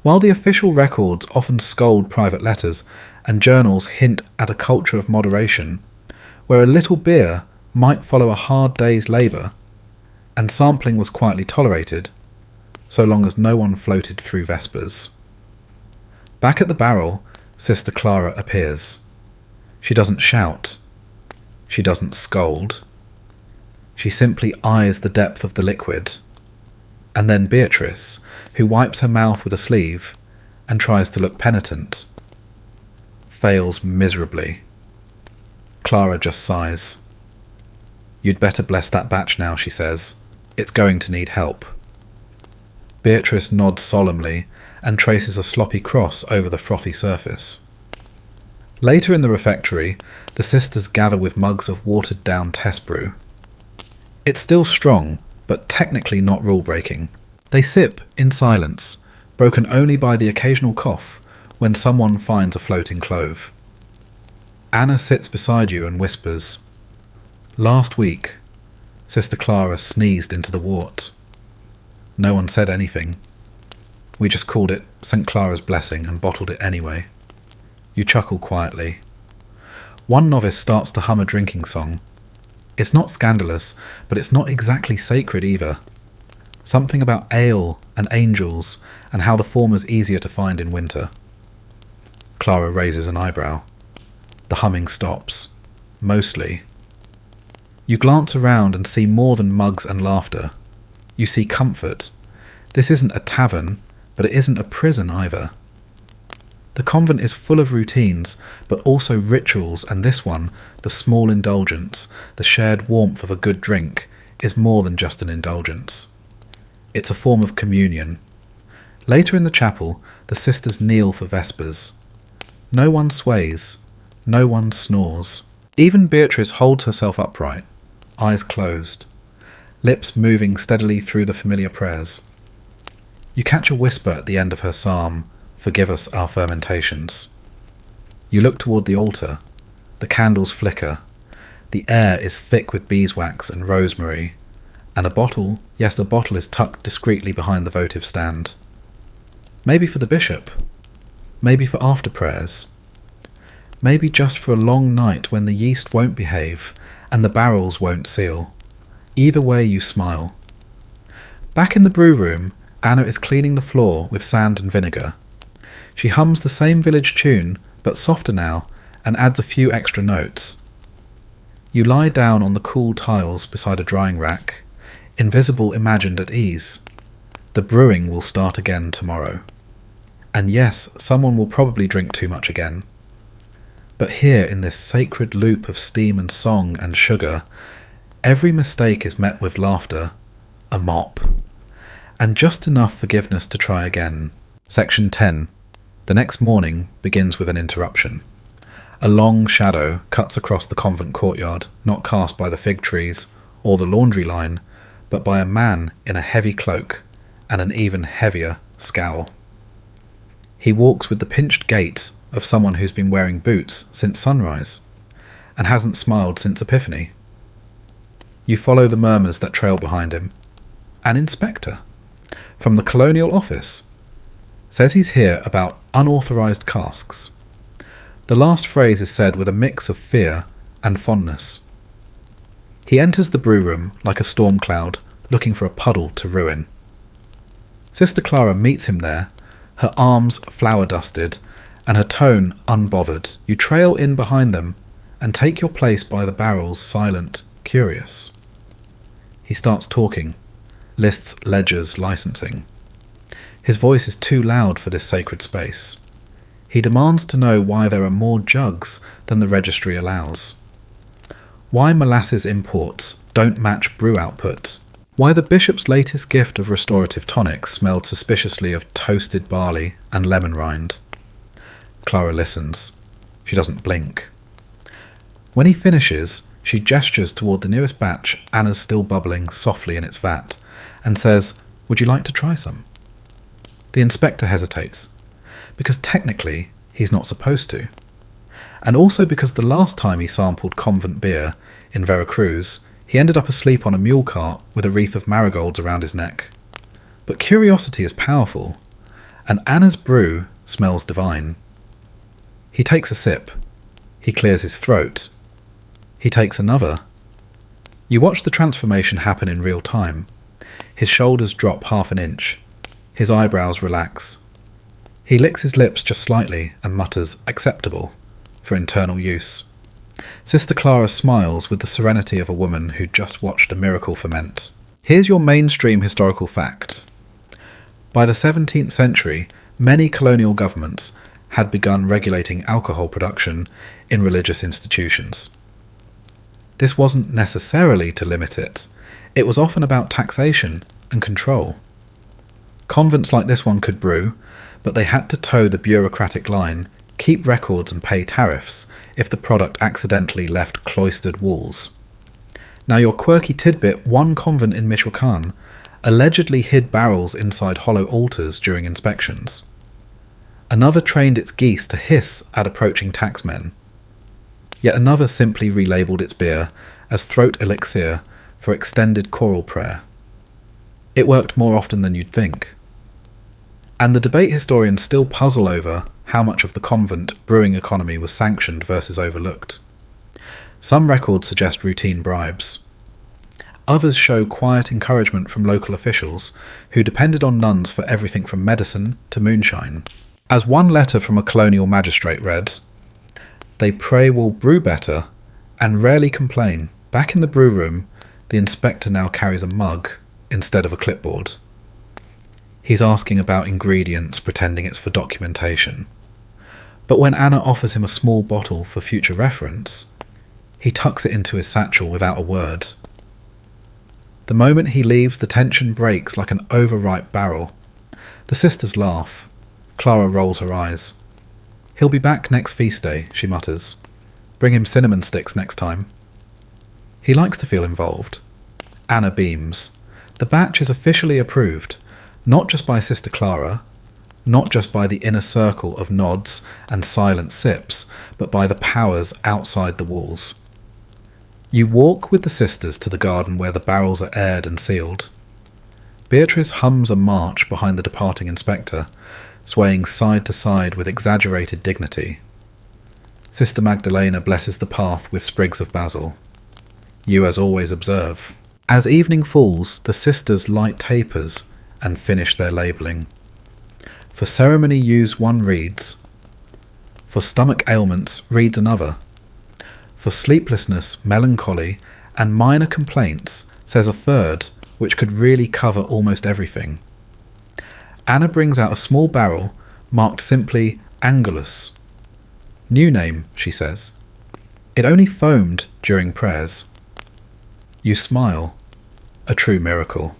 While the official records often scold private letters and journals hint at a culture of moderation, where a little beer might follow a hard day's labour, and sampling was quietly tolerated, so long as no one floated through Vespers. Back at the barrel, Sister Clara appears. She doesn't shout. She doesn't scold. She simply eyes the depth of the liquid. And then Beatrice, who wipes her mouth with a sleeve and tries to look penitent, fails miserably. Clara just sighs. "You'd better bless that batch now," she says. "It's going to need help." Beatrice nods solemnly and traces a sloppy cross over the frothy surface. Later in the refectory, the sisters gather with mugs of watered-down test brew. It's still strong, but technically not rule-breaking. They sip in silence, broken only by the occasional cough when someone finds a floating clove. Anna sits beside you and whispers, "Last week, Sister Clara sneezed into the wort. No one said anything. We just called it St. Clara's blessing and bottled it anyway." You chuckle quietly. One novice starts to hum a drinking song. It's not scandalous, but it's not exactly sacred either. Something about ale and angels and how the former's easier to find in winter. Clara raises an eyebrow. The humming stops. Mostly. You glance around and see more than mugs and laughter. You see comfort. This isn't a tavern, but it isn't a prison either. The convent is full of routines, but also rituals, and this one, the small indulgence, the shared warmth of a good drink, is more than just an indulgence. It's a form of communion. Later in the chapel, the sisters kneel for Vespers. No one sways. No one snores. Even Beatrice holds herself upright, eyes closed. lips moving steadily through the familiar prayers. You catch a whisper at the end of her psalm, "Forgive us our fermentations." You look toward the altar. The candles flicker. The air is thick with beeswax and rosemary, and a bottle is tucked discreetly behind the votive stand. Maybe for the bishop. Maybe for after prayers. Maybe just for a long night when the yeast won't behave and the barrels won't seal. Either way you smile. Back in the brew room, Anna is cleaning the floor with sand and vinegar. She hums the same village tune, but softer now, and adds a few extra notes. You lie down on the cool tiles beside a drying rack, invisible imagined at ease. The brewing will start again tomorrow. And yes, someone will probably drink too much again. But here in this sacred loop of steam and song and sugar, every mistake is met with laughter, a mop, and just enough forgiveness to try again. Section 10. The next morning begins with an interruption. A long shadow cuts across the convent courtyard, not cast by the fig trees or the laundry line, but by a man in a heavy cloak and an even heavier scowl. He walks with the pinched gait of someone who's been wearing boots since sunrise, and hasn't smiled since Epiphany. You follow the murmurs that trail behind him. An inspector, from the colonial office, says he's here about unauthorised casks. The last phrase is said with a mix of fear and fondness. He enters the brew room like a storm cloud, looking for a puddle to ruin. Sister Clara meets him there, her arms flour-dusted, and her tone unbothered. You trail in behind them and take your place by the barrels, silent, curious. He starts talking, lists ledgers, licensing. His voice is too loud for this sacred space. He demands to know why there are more jugs than the registry allows. Why molasses imports don't match brew output. Why the bishop's latest gift of restorative tonics smelled suspiciously of toasted barley and lemon rind. Clara listens. She doesn't blink. When he finishes, she gestures toward the nearest batch, Anna's still bubbling softly in its vat, and says, "Would you like to try some?" The inspector hesitates, because technically he's not supposed to, and also because the last time he sampled convent beer in Veracruz, he ended up asleep on a mule cart with a wreath of marigolds around his neck. But curiosity is powerful, and Anna's brew smells divine. He takes a sip. He clears his throat. He takes another. You watch the transformation happen in real time. His shoulders drop half an inch. His eyebrows relax. He licks his lips just slightly and mutters, "Acceptable," for internal use. Sister Clara smiles with the serenity of a woman who just watched a miracle ferment. Here's your mainstream historical fact. By the 17th century, many colonial governments had begun regulating alcohol production in religious institutions. This wasn't necessarily to limit it. It was often about taxation and control. Convents like this one could brew, but they had to toe the bureaucratic line, keep records and pay tariffs if the product accidentally left cloistered walls. Now your quirky tidbit, one convent in Michoacan allegedly hid barrels inside hollow altars during inspections. Another trained its geese to hiss at approaching taxmen. Yet another simply relabelled its beer as throat elixir for extended choral prayer. It worked more often than you'd think. And the debate historians still puzzle over how much of the convent brewing economy was sanctioned versus overlooked. Some records suggest routine bribes. Others show quiet encouragement from local officials who depended on nuns for everything from medicine to moonshine. As one letter from a colonial magistrate read, "They pray we'll brew better and rarely complain." Back in the brew room, the inspector now carries a mug instead of a clipboard. He's asking about ingredients, pretending it's for documentation. But when Anna offers him a small bottle for future reference, he tucks it into his satchel without a word. The moment he leaves, the tension breaks like an overripe barrel. The sisters laugh. Clara rolls her eyes. "He'll be back next feast day," she mutters. "Bring him cinnamon sticks next time." He likes to feel involved. Anna beams. The batch is officially approved, not just by Sister Clara, not just by the inner circle of nods and silent sips, but by the powers outside the walls. You walk with the sisters to the garden where the barrels are aired and sealed. Beatrice hums a march behind the departing inspector, swaying side to side with exaggerated dignity. Sister Magdalena blesses the path with sprigs of basil. You as always observe. As evening falls, the sisters light tapers and finish their labelling. For ceremony use one reads. For stomach ailments reads another. For sleeplessness, melancholy, and minor complaints says a third, which could really cover almost everything. Anna brings out a small barrel marked simply Angelus. New name, she says. It only foamed during prayers. You smile. A true miracle.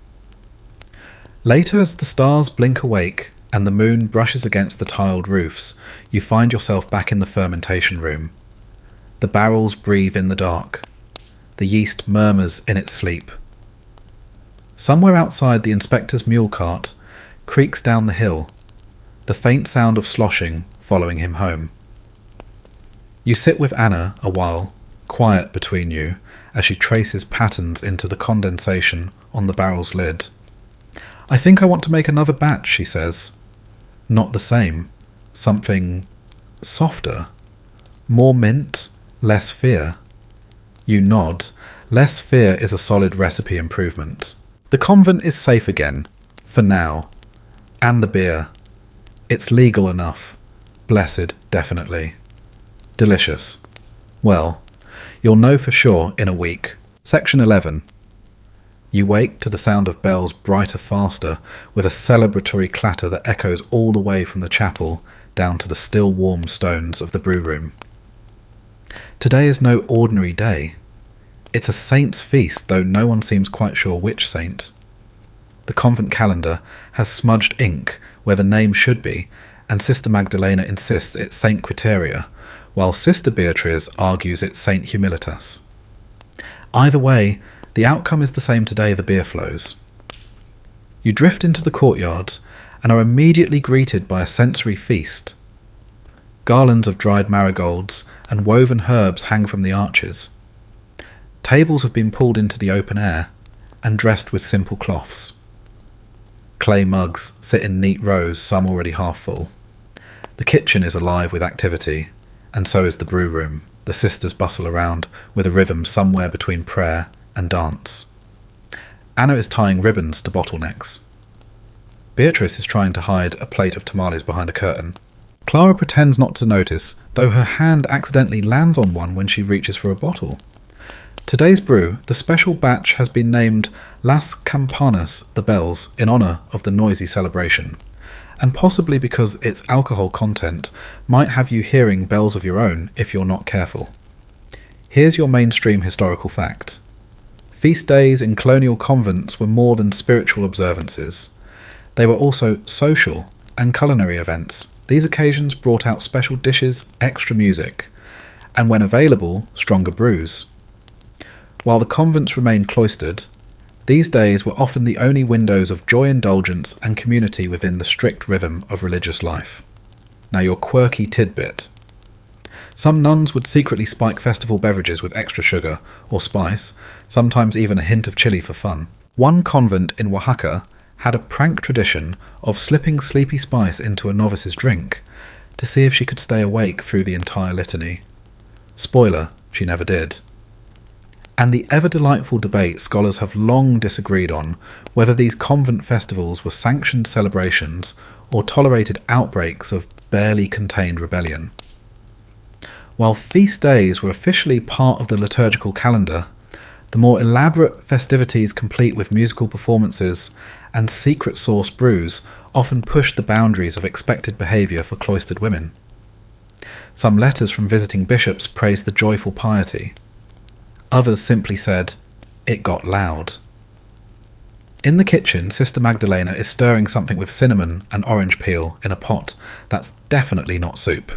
Later, as the stars blink awake and the moon brushes against the tiled roofs, you find yourself back in the fermentation room. The barrels breathe in the dark. The yeast murmurs in its sleep. Somewhere outside, the inspector's mule cart creaks down the hill, the faint sound of sloshing following him home. You sit with Anna a while, quiet between you, as she traces patterns into the condensation on the barrel's lid. I think I want to make another batch, she says. Not the same. Something softer. More mint, less fear. You nod. Less fear is a solid recipe improvement. The convent is safe again. For now. And the beer. It's legal enough. Blessed, definitely. Delicious. Well, you'll know for sure in a week. Section 11. You wake to the sound of bells brighter faster, with a celebratory clatter that echoes all the way from the chapel down to the still warm stones of the brew room. Today is no ordinary day. It's a saint's feast, though no one seems quite sure which saint. The convent calendar has smudged ink where the name should be, and Sister Magdalena insists it's Saint Quiteria, while Sister Beatrice argues it's Saint Humilitas. Either way, the outcome is the same today the beer flows. You drift into the courtyard and are immediately greeted by a sensory feast. Garlands of dried marigolds and woven herbs hang from the arches. Tables have been pulled into the open air and dressed with simple cloths. Clay mugs sit in neat rows, some already half full. The kitchen is alive with activity, and so is the brew room. The sisters bustle around with a rhythm somewhere between prayer and dance. Anna is tying ribbons to bottlenecks. Beatrice is trying to hide a plate of tamales behind a curtain. Clara pretends not to notice, though her hand accidentally lands on one when she reaches for a bottle. Today's brew, the special batch, has been named Las Campanas, the bells, in honour of the noisy celebration, and possibly because its alcohol content might have you hearing bells of your own if you're not careful. Here's your mainstream historical fact. Feast days in colonial convents were more than spiritual observances. They were also social and culinary events. These occasions brought out special dishes, extra music, and when available, stronger brews. While the convents remained cloistered, these days were often the only windows of joy, indulgence, and community within the strict rhythm of religious life. Now your quirky tidbit. Some nuns would secretly spike festival beverages with extra sugar or spice, sometimes even a hint of chili for fun. One convent in Oaxaca had a prank tradition of slipping sleepy spice into a novice's drink to see if she could stay awake through the entire litany. Spoiler, she never did. And the ever-delightful debate scholars have long disagreed on whether these convent festivals were sanctioned celebrations or tolerated outbreaks of barely contained rebellion. While feast days were officially part of the liturgical calendar, the more elaborate festivities complete with musical performances and secret sauce brews often pushed the boundaries of expected behaviour for cloistered women. Some letters from visiting bishops praised the joyful piety. Others simply said, "It got loud." In the kitchen, Sister Magdalena is stirring something with cinnamon and orange peel in a pot that's definitely not soup.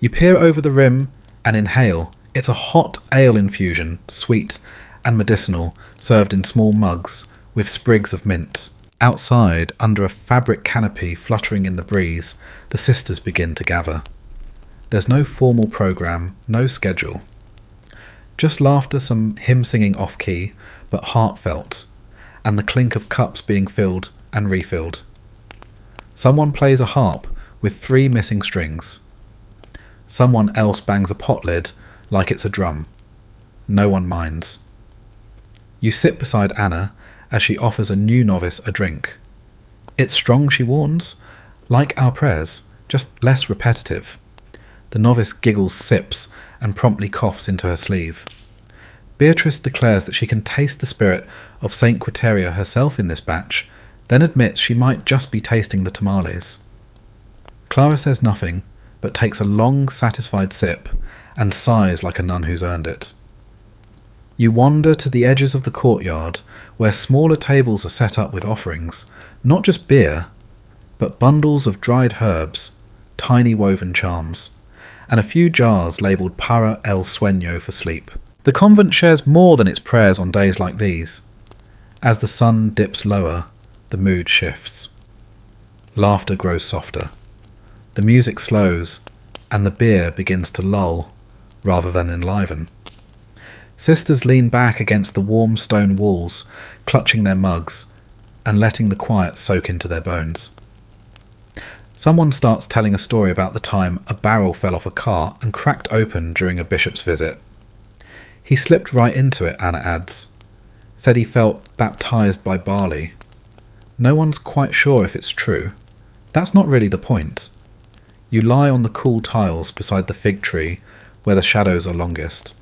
You peer over the rim and inhale. It's a hot ale infusion, sweet and medicinal, served in small mugs with sprigs of mint. Outside, under a fabric canopy fluttering in the breeze, the sisters begin to gather. There's no formal program, no schedule. Just laughter, some hymn-singing off-key, but heartfelt, and the clink of cups being filled and refilled. Someone plays a harp with 3 missing strings. Someone else bangs a pot lid like it's a drum. No one minds. You sit beside Anna as she offers a new novice a drink. It's strong, she warns, like our prayers, just less repetitive. The novice giggles, sips, and promptly coughs into her sleeve. Beatrice declares that she can taste the spirit of Saint Quiteria herself in this batch, then admits she might just be tasting the tamales. Clara says nothing, but takes a long, satisfied sip, and sighs like a nun who's earned it. You wander to the edges of the courtyard, where smaller tables are set up with offerings, not just beer, but bundles of dried herbs, tiny woven charms, and a few jars labelled Para el Sueño for sleep. The convent shares more than its prayers on days like these. As the sun dips lower, the mood shifts. Laughter grows softer. The music slows, and the beer begins to lull, rather than enliven. Sisters lean back against the warm stone walls, clutching their mugs, and letting the quiet soak into their bones. Someone starts telling a story about the time a barrel fell off a car and cracked open during a bishop's visit. He slipped right into it, Anna adds. Said he felt baptised by barley. No one's quite sure if it's true. That's not really the point. You lie on the cool tiles beside the fig tree, where the shadows are longest.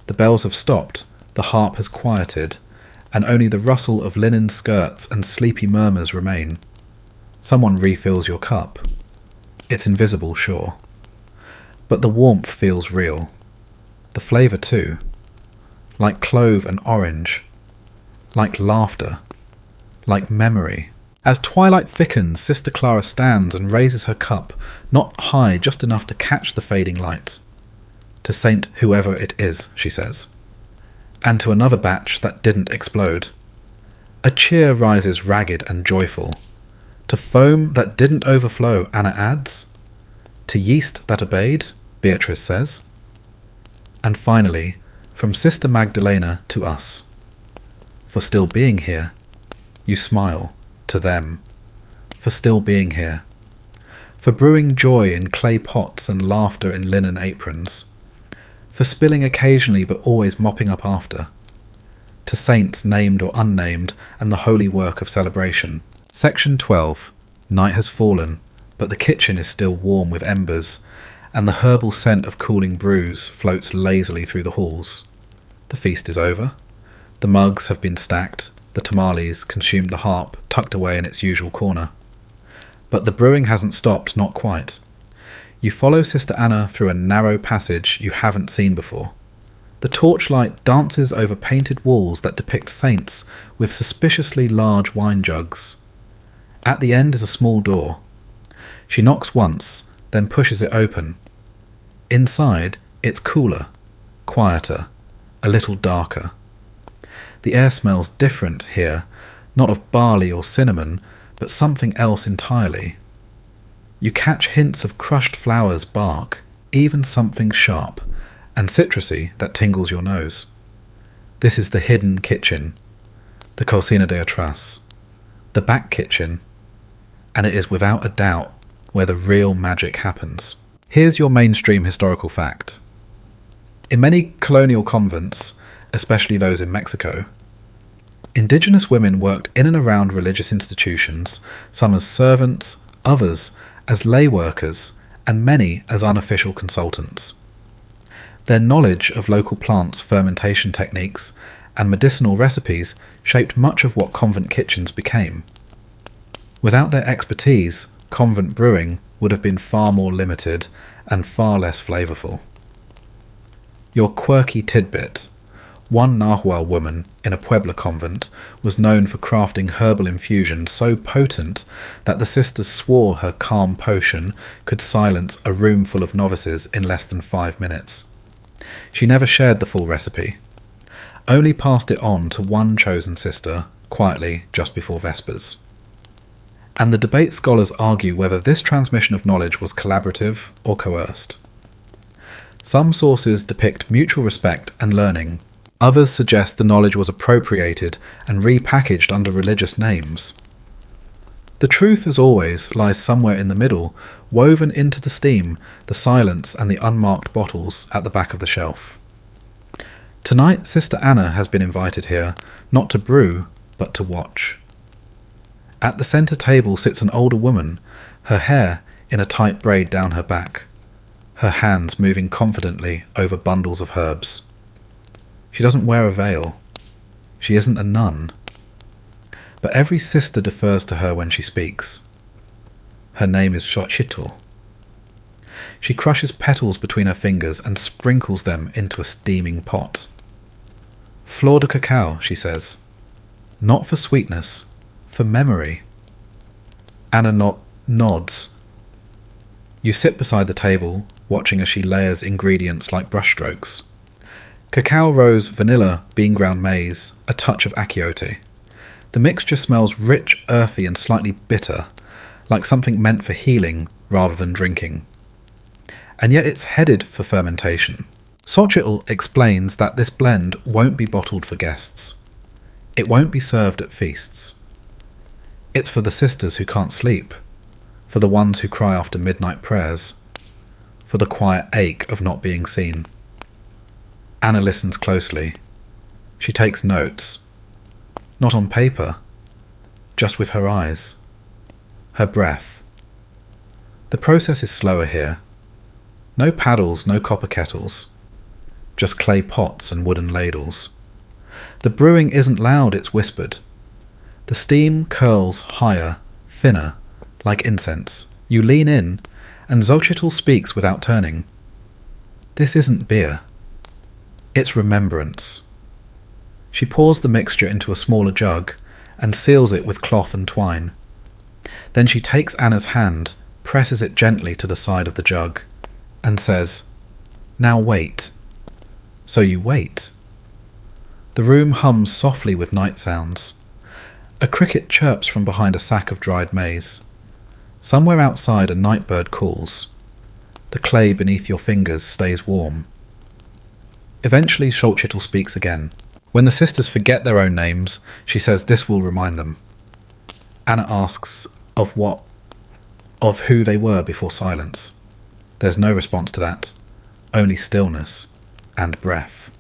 The bells have stopped, the harp has quieted, and only the rustle of linen skirts and sleepy murmurs remain. Someone refills your cup. It's invisible, sure. But the warmth feels real. The flavour too. Like clove and orange. Like laughter. Like memory. As twilight thickens, Sister Clara stands and raises her cup, not high, just enough to catch the fading light. To Saint whoever it is, she says. And to another batch that didn't explode. A cheer rises ragged and joyful. To foam that didn't overflow, Anna adds. To yeast that obeyed, Beatrice says. And finally, from Sister Magdalena to us. For still being here, you smile to them. For still being here. For brewing joy in clay pots and laughter in linen aprons. For spilling occasionally but always mopping up after. To saints named or unnamed and the holy work of celebration. Section 12. Night has fallen, but the kitchen is still warm with embers, and the herbal scent of cooling brews floats lazily through the halls. The feast is over. The mugs have been stacked, the tamales consumed the harp tucked away in its usual corner. But the brewing hasn't stopped, not quite. You follow Sister Anna through a narrow passage you haven't seen before. The torchlight dances over painted walls that depict saints with suspiciously large wine jugs. At the end is a small door. She knocks once, then pushes it open. Inside, it's cooler, quieter, a little darker. The air smells different here, not of barley or cinnamon, but something else entirely. You catch hints of crushed flowers' bark, even something sharp, and citrusy that tingles your nose. This is the hidden kitchen, the cocina de atrás, the back kitchen, and it is without a doubt where the real magic happens. Here's your mainstream historical fact. In many colonial convents, especially those in Mexico, indigenous women worked in and around religious institutions, some as servants, others as lay workers, and many as unofficial consultants. Their knowledge of local plants' fermentation techniques and medicinal recipes shaped much of what convent kitchens became. Without their expertise, convent brewing would have been far more limited and far less flavourful. Your quirky tidbit. One Nahual woman in a Puebla convent was known for crafting herbal infusions so potent that the sisters swore her calm potion could silence a room full of novices in less than 5 minutes. She never shared the full recipe. only passed it on to one chosen sister, quietly, just before Vespers. And the debate scholars argue whether this transmission of knowledge was collaborative or coerced. Some sources depict mutual respect and learning. Others suggest the knowledge was appropriated and repackaged under religious names. The truth, as always, lies somewhere in the middle, woven into the steam, the silence and the unmarked bottles at the back of the shelf. Tonight, Sister Anna has been invited here, not to brew, but to watch. At the centre table sits an older woman, her hair in a tight braid down her back, her hands moving confidently over bundles of herbs. She doesn't wear a veil. She isn't a nun. But every sister defers to her when she speaks. Her name is Xochitl. She crushes petals between her fingers and sprinkles them into a steaming pot. Flor de cacao, she says. Not for sweetness, for memory. Anna nods. You sit beside the table, watching as she layers ingredients like brushstrokes. Cacao rose, vanilla, bean ground maize, a touch of achiote. The mixture smells rich, earthy and slightly bitter, like something meant for healing rather than drinking. And yet it's headed for fermentation. Xochitl explains that this blend won't be bottled for guests. It won't be served at feasts. It's for the sisters who can't sleep, for the ones who cry after midnight prayers, for the quiet ache of not being seen. Anna listens closely. She takes notes. Not on paper, just with her eyes. Her breath. The process is slower here. No paddles, no copper kettles. Just clay pots and wooden ladles. The brewing isn't loud, it's whispered. The steam curls higher, thinner, like incense. You lean in, and Xochitl speaks without turning. This isn't beer. It's remembrance. She pours the mixture into a smaller jug and seals it with cloth and twine. Then she takes Anna's hand, presses it gently to the side of the jug, and says, "Now wait." So you wait. The room hums softly with night sounds. A cricket chirps from behind a sack of dried maize. Somewhere outside a nightbird calls. The clay beneath your fingers stays warm. Eventually Xochitl speaks again. When the sisters forget their own names, she says this will remind them. Anna asks of what? Of who they were before silence. There's no response to that, only stillness and breath.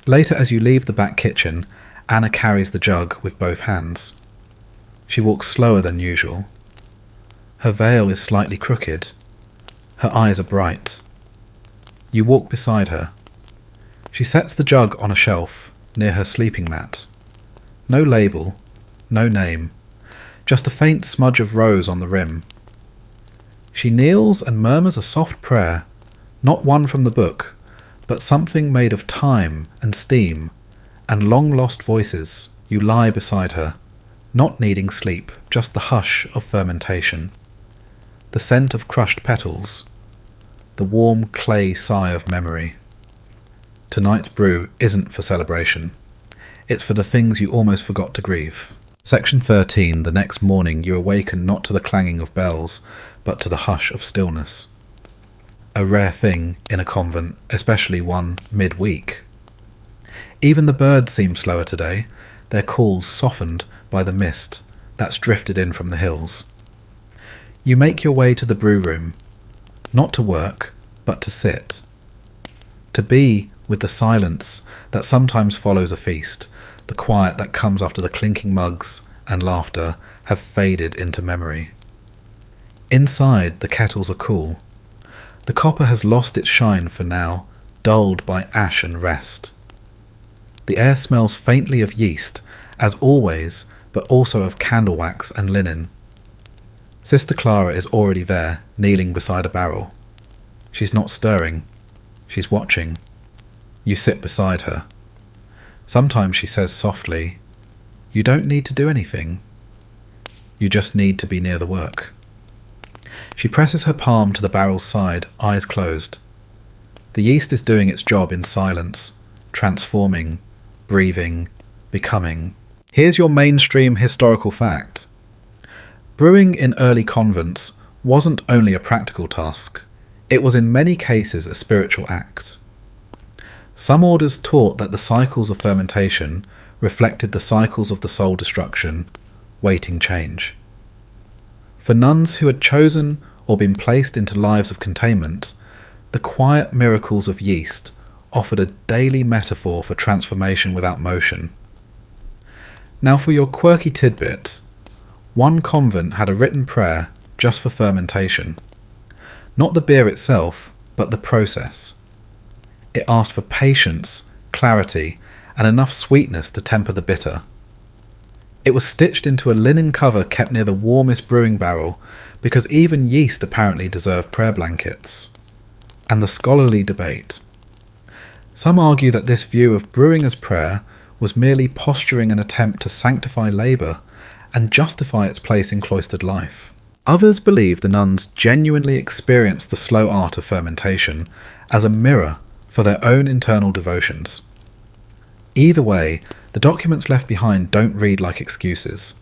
Later, as you leave the back kitchen, Anna carries the jug with both hands. She walks slower than usual. Her veil is slightly crooked. Her eyes are bright. You walk beside her. She sets the jug on a shelf near her sleeping mat. No label, no name, just a faint smudge of rose on the rim. She kneels and murmurs a soft prayer, not one from the book, but something made of time and steam and long-lost voices. You lie beside her, not needing sleep, just the hush of fermentation, the scent of crushed petals, the warm clay sigh of memory. Tonight's brew isn't for celebration. It's for the things you almost forgot to grieve. Section 13. The next morning you awaken not to the clanging of bells, but to the hush of stillness. A rare thing in a convent, especially one mid-week. Even the birds seem slower today, their calls softened by the mist that's drifted in from the hills. You make your way to the brew room, not to work, but to sit. To be with the silence that sometimes follows a feast, the quiet that comes after the clinking mugs and laughter have faded into memory. Inside, the kettles are cool. The copper has lost its shine for now, dulled by ash and rest. The air smells faintly of yeast, as always, but also of candle wax and linen. Sister Clara is already there, kneeling beside a barrel. She's not stirring. She's watching. You sit beside her. Sometimes she says softly, "You don't need to do anything. You just need to be near the work." She presses her palm to the barrel's side, eyes closed. The yeast is doing its job in silence, transforming, breathing, becoming. Here's your mainstream historical fact. Brewing in early convents wasn't only a practical task, it was in many cases a spiritual act. Some orders taught that the cycles of fermentation reflected the cycles of the soul destruction, waiting change. For nuns who had chosen or been placed into lives of containment, the quiet miracles of yeast offered a daily metaphor for transformation without motion. Now for your quirky tidbit, one convent had a written prayer just for fermentation. Not the beer itself, but the process. It asked for patience, clarity, and enough sweetness to temper the bitter. It was stitched into a linen cover kept near the warmest brewing barrel because even yeast apparently deserved prayer blankets. And the scholarly debate. Some argue that this view of brewing as prayer was merely posturing an attempt to sanctify labour and justify its place in cloistered life. Others believe the nuns genuinely experienced the slow art of fermentation as a mirror for their own internal devotions. Either way, the documents left behind don't read like excuses.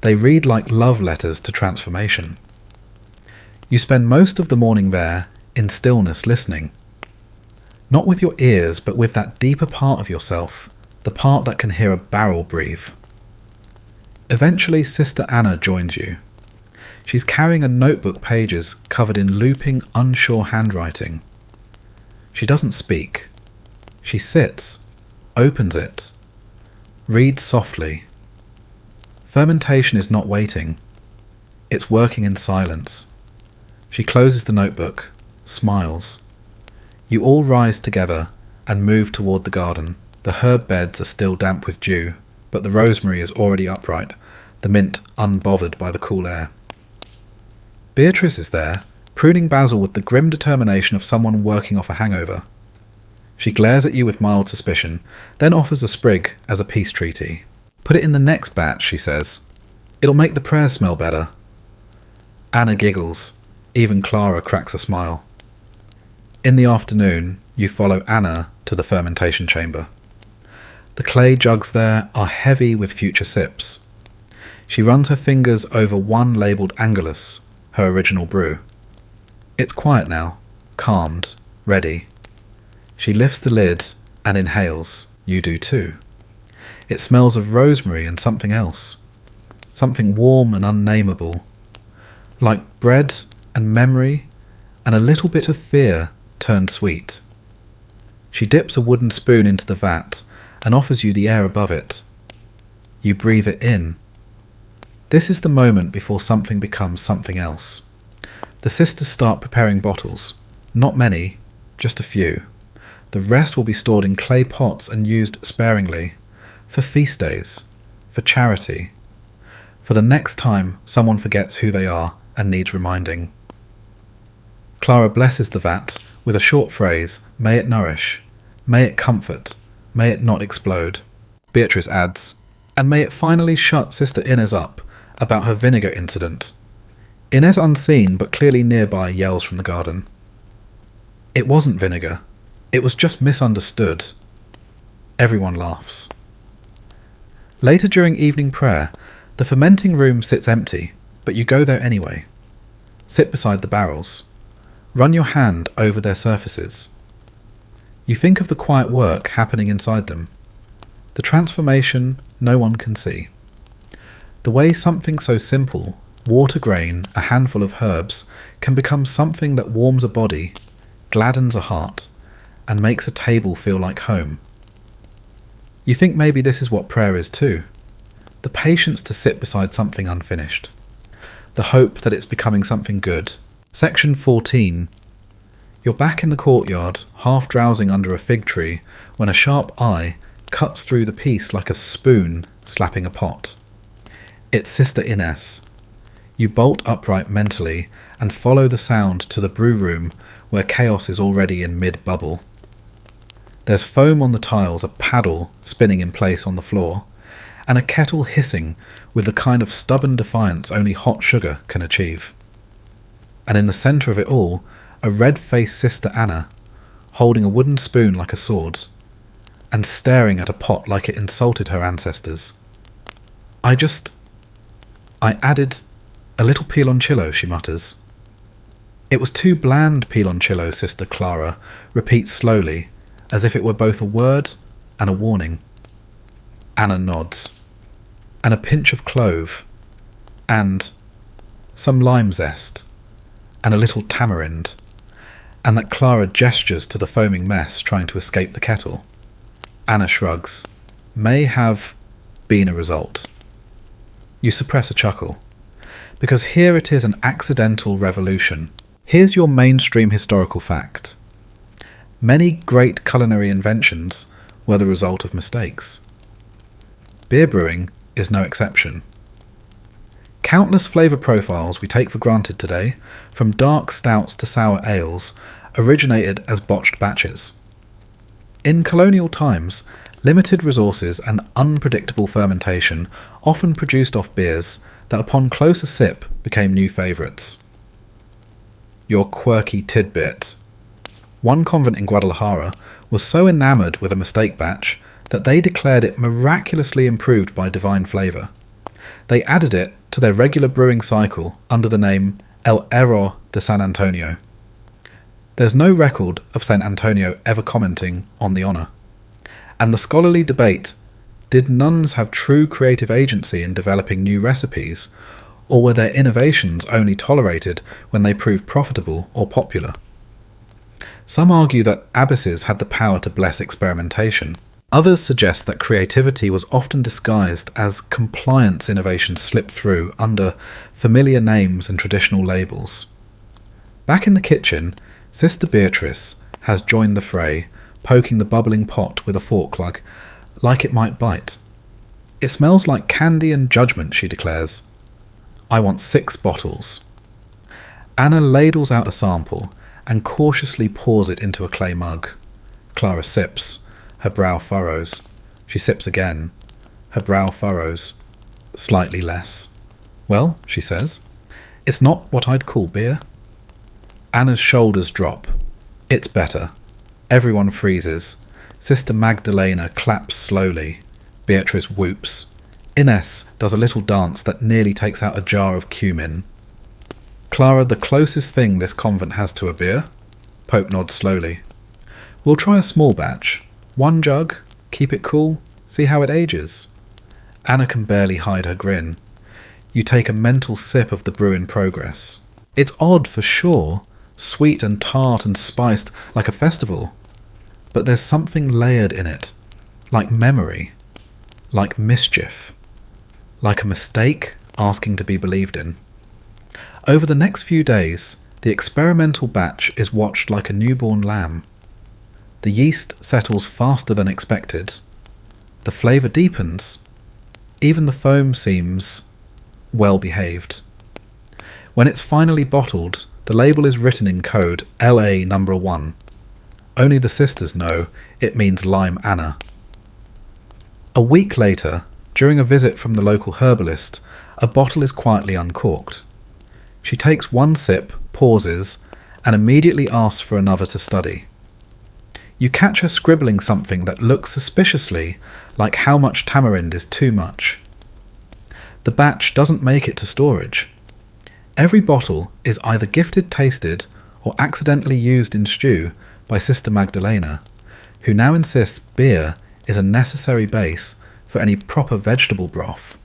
They read like love letters to transformation. You spend most of the morning there, in stillness, listening. Not with your ears, but with that deeper part of yourself, the part that can hear a barrel breathe. Eventually, Sister Anna joins you. She's carrying a notebook pages covered in looping, unsure handwriting. She doesn't speak. She sits, opens it, reads softly. Fermentation is not waiting. It's working in silence. She closes the notebook, smiles. You all rise together and move toward the garden. The herb beds are still damp with dew, but the rosemary is already upright, the mint unbothered by the cool air. Beatrice is there, pruning basil with the grim determination of someone working off a hangover. She glares at you with mild suspicion, then offers a sprig as a peace treaty. Put it in the next batch, she says. It'll make the prayers smell better. Anna giggles. Even Clara cracks a smile. In the afternoon, you follow Anna to the fermentation chamber. The clay jugs there are heavy with future sips. She runs her fingers over one labelled Angelus, her original brew. It's quiet now, calmed, ready. She lifts the lid and inhales. You do too. It smells of rosemary and something else. Something warm and unnameable. Like bread and memory and a little bit of fear turned sweet. She dips a wooden spoon into the vat and offers you the air above it. You breathe it in. This is the moment before something becomes something else. The sisters start preparing bottles. Not many, just a few. The rest will be stored in clay pots and used sparingly. For feast days. For charity. For the next time someone forgets who they are and needs reminding. Clara blesses the vat with a short phrase, may it nourish, may it comfort, may it not explode. Beatrice adds, and may it finally shut Sister Inez up about her vinegar incident. Inez, unseen but clearly nearby, yells from the garden. It wasn't vinegar. It was just misunderstood. Everyone laughs. Later during evening prayer, the fermenting room sits empty, but you go there anyway. Sit beside the barrels. Run your hand over their surfaces. You think of the quiet work happening inside them. The transformation no one can see. The way something so simple, water grain, a handful of herbs, can become something that warms a body, gladdens a heart, and makes a table feel like home. You think maybe this is what prayer is too. The patience to sit beside something unfinished. The hope that it's becoming something good. Section 14. You're back in the courtyard, half drowsing under a fig tree, when a sharp eye cuts through the peace like a spoon slapping a pot. It's Sister Inez. You bolt upright mentally and follow the sound to the brew room where chaos is already in mid-bubble. There's foam on the tiles, a paddle spinning in place on the floor, and a kettle hissing with the kind of stubborn defiance only hot sugar can achieve. And in the centre of it all, a red-faced Sister Anna, holding a wooden spoon like a sword. and staring at a pot like it insulted her ancestors. I added a little piloncillo, she mutters. It was too bland, piloncillo, Sister Clara repeats slowly, as if it were both a word and a warning. Anna nods. And a pinch of clove, and some lime zest, and a little tamarind, and that Clara gestures to the foaming mess trying to escape the kettle. Anna shrugs. May have been a result. You suppress a chuckle, because here it is an accidental revolution. Here's your mainstream historical fact. Many great culinary inventions were the result of mistakes. Beer brewing is no exception. Countless flavour profiles we take for granted today, from dark stouts to sour ales, originated as botched batches. In colonial times, limited resources and unpredictable fermentation often produced off beers that upon closer sip became new favourites. Your quirky tidbit. One convent in Guadalajara was so enamoured with a mistake batch that they declared it miraculously improved by divine flavour. They added it to their regular brewing cycle under the name El Error de San Antonio. There's no record of St. Antonio ever commenting on the honour. And the scholarly debate, did nuns have true creative agency in developing new recipes, or were their innovations only tolerated when they proved profitable or popular? Some argue that abbesses had the power to bless experimentation. Others suggest that creativity was often disguised as compliance innovation slipped through under familiar names and traditional labels. Back in the kitchen, Sister Beatrice has joined the fray, poking the bubbling pot with a fork like it might bite. It smells like candy and judgment, she declares. I want 6 bottles. Anna ladles out a sample and cautiously pours it into a clay mug. Clara sips. Her brow furrows. She sips again. Her brow furrows. Slightly less. Well, she says, it's not what I'd call beer. Anna's shoulders drop. It's better. Everyone freezes. Sister Magdalena claps slowly. Beatrice whoops. Ines does a little dance that nearly takes out a jar of cumin. Clara, the closest thing this convent has to a beer? Pope nods slowly. We'll try a small batch. 1 jug, keep it cool, see how it ages. Anna can barely hide her grin. You take a mental sip of the brew in progress. It's odd for sure, sweet and tart and spiced like a festival. But there's something layered in it, like memory, like mischief, like a mistake asking to be believed in. Over the next few days, the experimental batch is watched like a newborn lamb. The yeast settles faster than expected. The flavour deepens. Even the foam seems well behaved. When it's finally bottled, the label is written in code LA number 1. Only the sisters know it means Lime Anna. A week later, during a visit from the local herbalist, a bottle is quietly uncorked. She takes 1 sip, pauses, and immediately asks for another to study. You catch her scribbling something that looks suspiciously like how much tamarind is too much. The batch doesn't make it to storage. Every bottle is either gifted tasted or accidentally used in stew by Sister Magdalena, who now insists beer is a necessary base for any proper vegetable broth.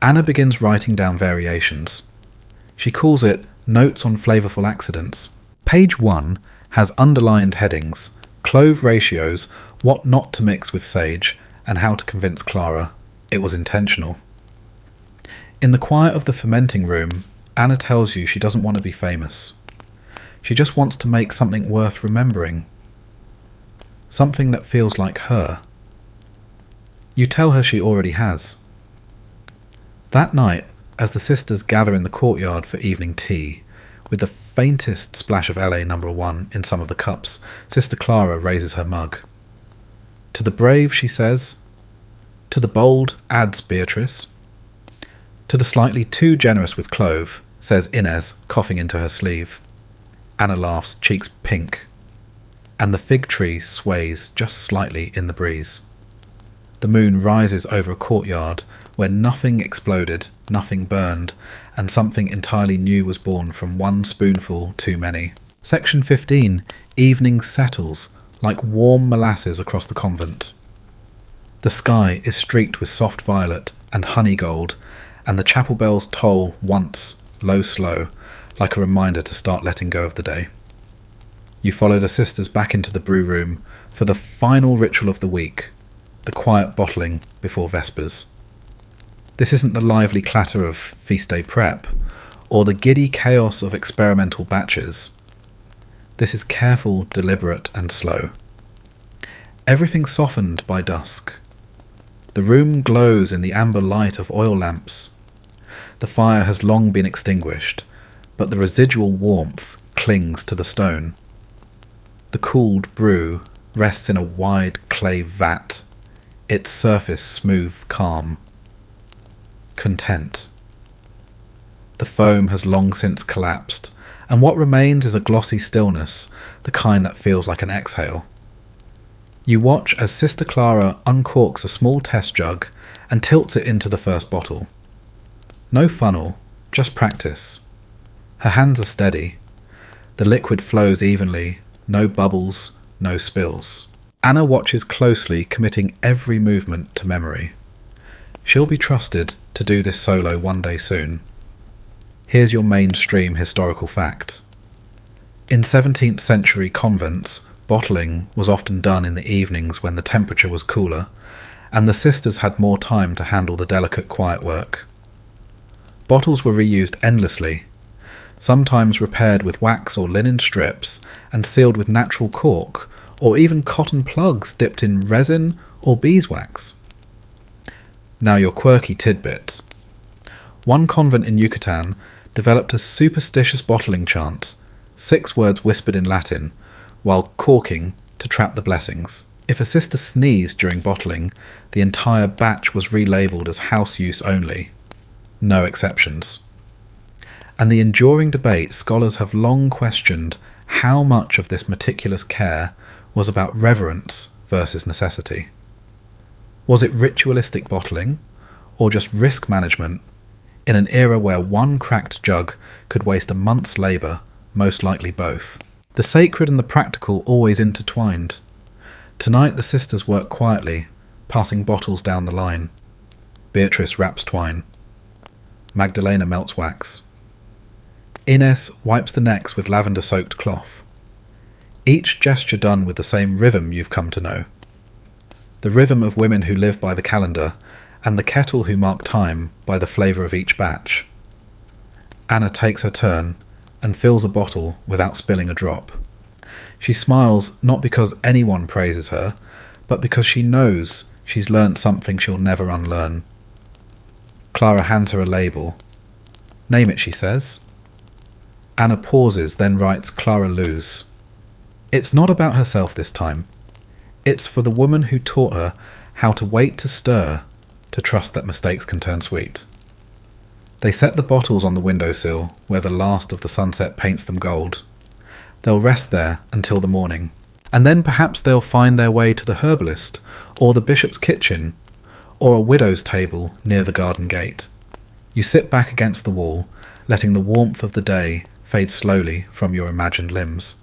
Anna begins writing down variations. She calls it Notes on Flavourful Accidents. Page 1 has underlined headings, clove ratios, what not to mix with sage, and how to convince Clara it was intentional. In the quiet of the fermenting room, Anna tells you she doesn't want to be famous. She just wants to make something worth remembering. Something that feels like her. You tell her she already has. That night, as the sisters gather in the courtyard for evening tea, with the faintest splash of LA number 1 in some of the cups, Sister Clara raises her mug. To the brave, she says. To the bold, adds Beatrice. To the slightly too generous with clove, says Inez, coughing into her sleeve. Anna laughs, cheeks pink. and the fig tree sways just slightly in the breeze. The moon rises over a courtyard where nothing exploded, nothing burned, and something entirely new was born from one spoonful too many. Section 15. Evening settles like warm molasses across the convent. The sky is streaked with soft violet and honey gold, and the chapel bells toll once, low slow, like a reminder to start letting go of the day. You follow the sisters back into the brew room for the final ritual of the week, the quiet bottling before Vespers. This isn't the lively clatter of feast day prep, or the giddy chaos of experimental batches. This is careful, deliberate, and slow. Everything softened by dusk. The room glows in the amber light of oil lamps. The fire has long been extinguished, but the residual warmth clings to the stone. The cooled brew rests in a wide clay vat, its surface smooth, calm. Content. The foam has long since collapsed, and what remains is a glossy stillness, the kind that feels like an exhale. You watch as Sister Clara uncorks a small test jug and tilts it into the first bottle. No funnel, just practice. Her hands are steady. The liquid flows evenly, no bubbles, no spills. Anna watches closely, committing every movement to memory. She'll be trusted to do this solo one day soon. Here's your mainstream historical fact. In 17th century convents, bottling was often done in the evenings when the temperature was cooler, and the sisters had more time to handle the delicate quiet work. Bottles were reused endlessly, sometimes repaired with wax or linen strips and sealed with natural cork, or even cotton plugs dipped in resin or beeswax. Now your quirky tidbit. One convent in Yucatan developed a superstitious bottling chant, 6 words whispered in Latin, while corking to trap the blessings. If a sister sneezed during bottling, the entire batch was relabelled as house use only. No exceptions. And the enduring debate, scholars have long questioned how much of this meticulous care was about reverence versus necessity. Was it ritualistic bottling, or just risk management, in an era where one cracked jug could waste a month's labour, most likely both? The sacred and the practical always intertwined. Tonight the sisters work quietly, passing bottles down the line. Beatrice wraps twine. Magdalena melts wax. Ines wipes the necks with lavender-soaked cloth. Each gesture done with the same rhythm you've come to know. The rhythm of women who live by the calendar, and the kettle who mark time by the flavour of each batch. Anna takes her turn and fills a bottle without spilling a drop. She smiles not because anyone praises her, but because she knows she's learnt something she'll never unlearn. Clara hands her a label. "Name it," she says. Anna pauses, then writes Clara Luz. It's not about herself this time. It's for the woman who taught her how to wait to stir, to trust that mistakes can turn sweet. They set the bottles on the windowsill, where the last of the sunset paints them gold. They'll rest there until the morning, and then perhaps they'll find their way to the herbalist, or the bishop's kitchen, or a widow's table near the garden gate. You sit back against the wall, letting the warmth of the day fade slowly from your imagined limbs.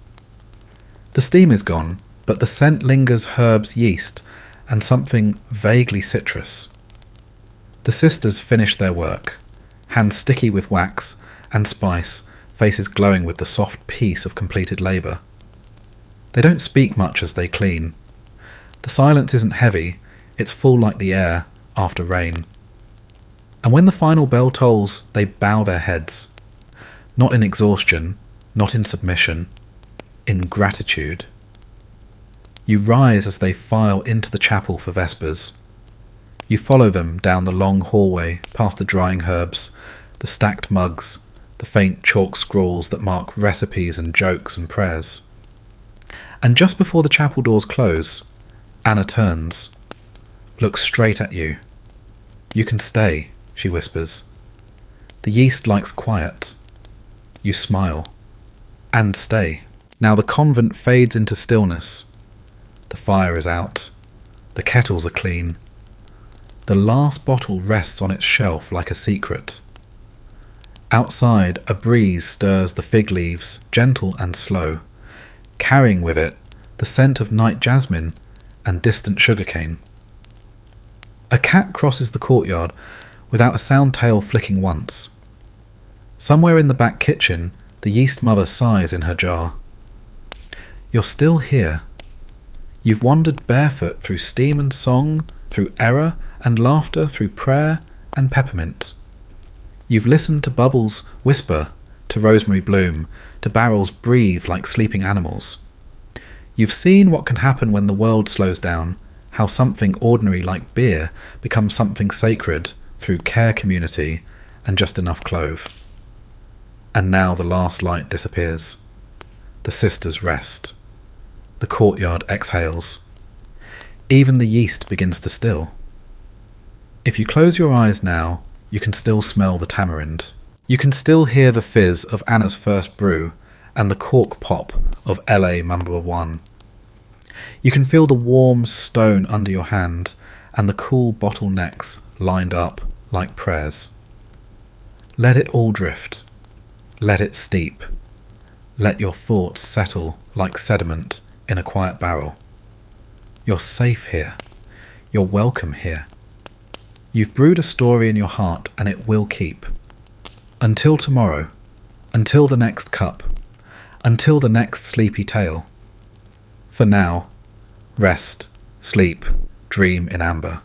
The steam is gone, but the scent lingers, herbs, yeast, and something vaguely citrus. The sisters finish their work, hands sticky with wax and spice, faces glowing with the soft peace of completed labour. They don't speak much as they clean. The silence isn't heavy, it's full like the air after rain. And when the final bell tolls, they bow their heads. Not in exhaustion, not in submission, in gratitude. You rise as they file into the chapel for Vespers. You follow them down the long hallway, past the drying herbs, the stacked mugs, the faint chalk scrawls that mark recipes and jokes and prayers. And just before the chapel doors close, Anna turns, looks straight at you. "You can stay," she whispers. "The yeast likes quiet." You smile. "And stay." Now the convent fades into stillness. The fire is out. The kettles are clean. The last bottle rests on its shelf like a secret. Outside, a breeze stirs the fig leaves, gentle and slow, carrying with it the scent of night jasmine and distant sugarcane. A cat crosses the courtyard without a sound tail flicking once. Somewhere in the back kitchen, the yeast mother sighs in her jar. You're still here. You've wandered barefoot through steam and song, through error and laughter, through prayer and peppermint. You've listened to bubbles whisper, to rosemary bloom, to barrels breathe like sleeping animals. You've seen what can happen when the world slows down, how something ordinary like beer becomes something sacred through care community and just enough clove. And now the last light disappears. The sisters rest. The courtyard exhales. Even the yeast begins to still. If you close your eyes now, you can still smell the tamarind. You can still hear the fizz of Anna's first brew and the cork pop of LA #1. You can feel the warm stone under your hand and the cool bottle necks lined up like prayers. Let it all drift. Let it steep. Let your thoughts settle like sediment in a quiet barrel. You're safe here. You're welcome here. You've brewed a story in your heart and it will keep. Until tomorrow. Until the next cup. Until the next sleepy tale. For now, rest, sleep, dream in amber.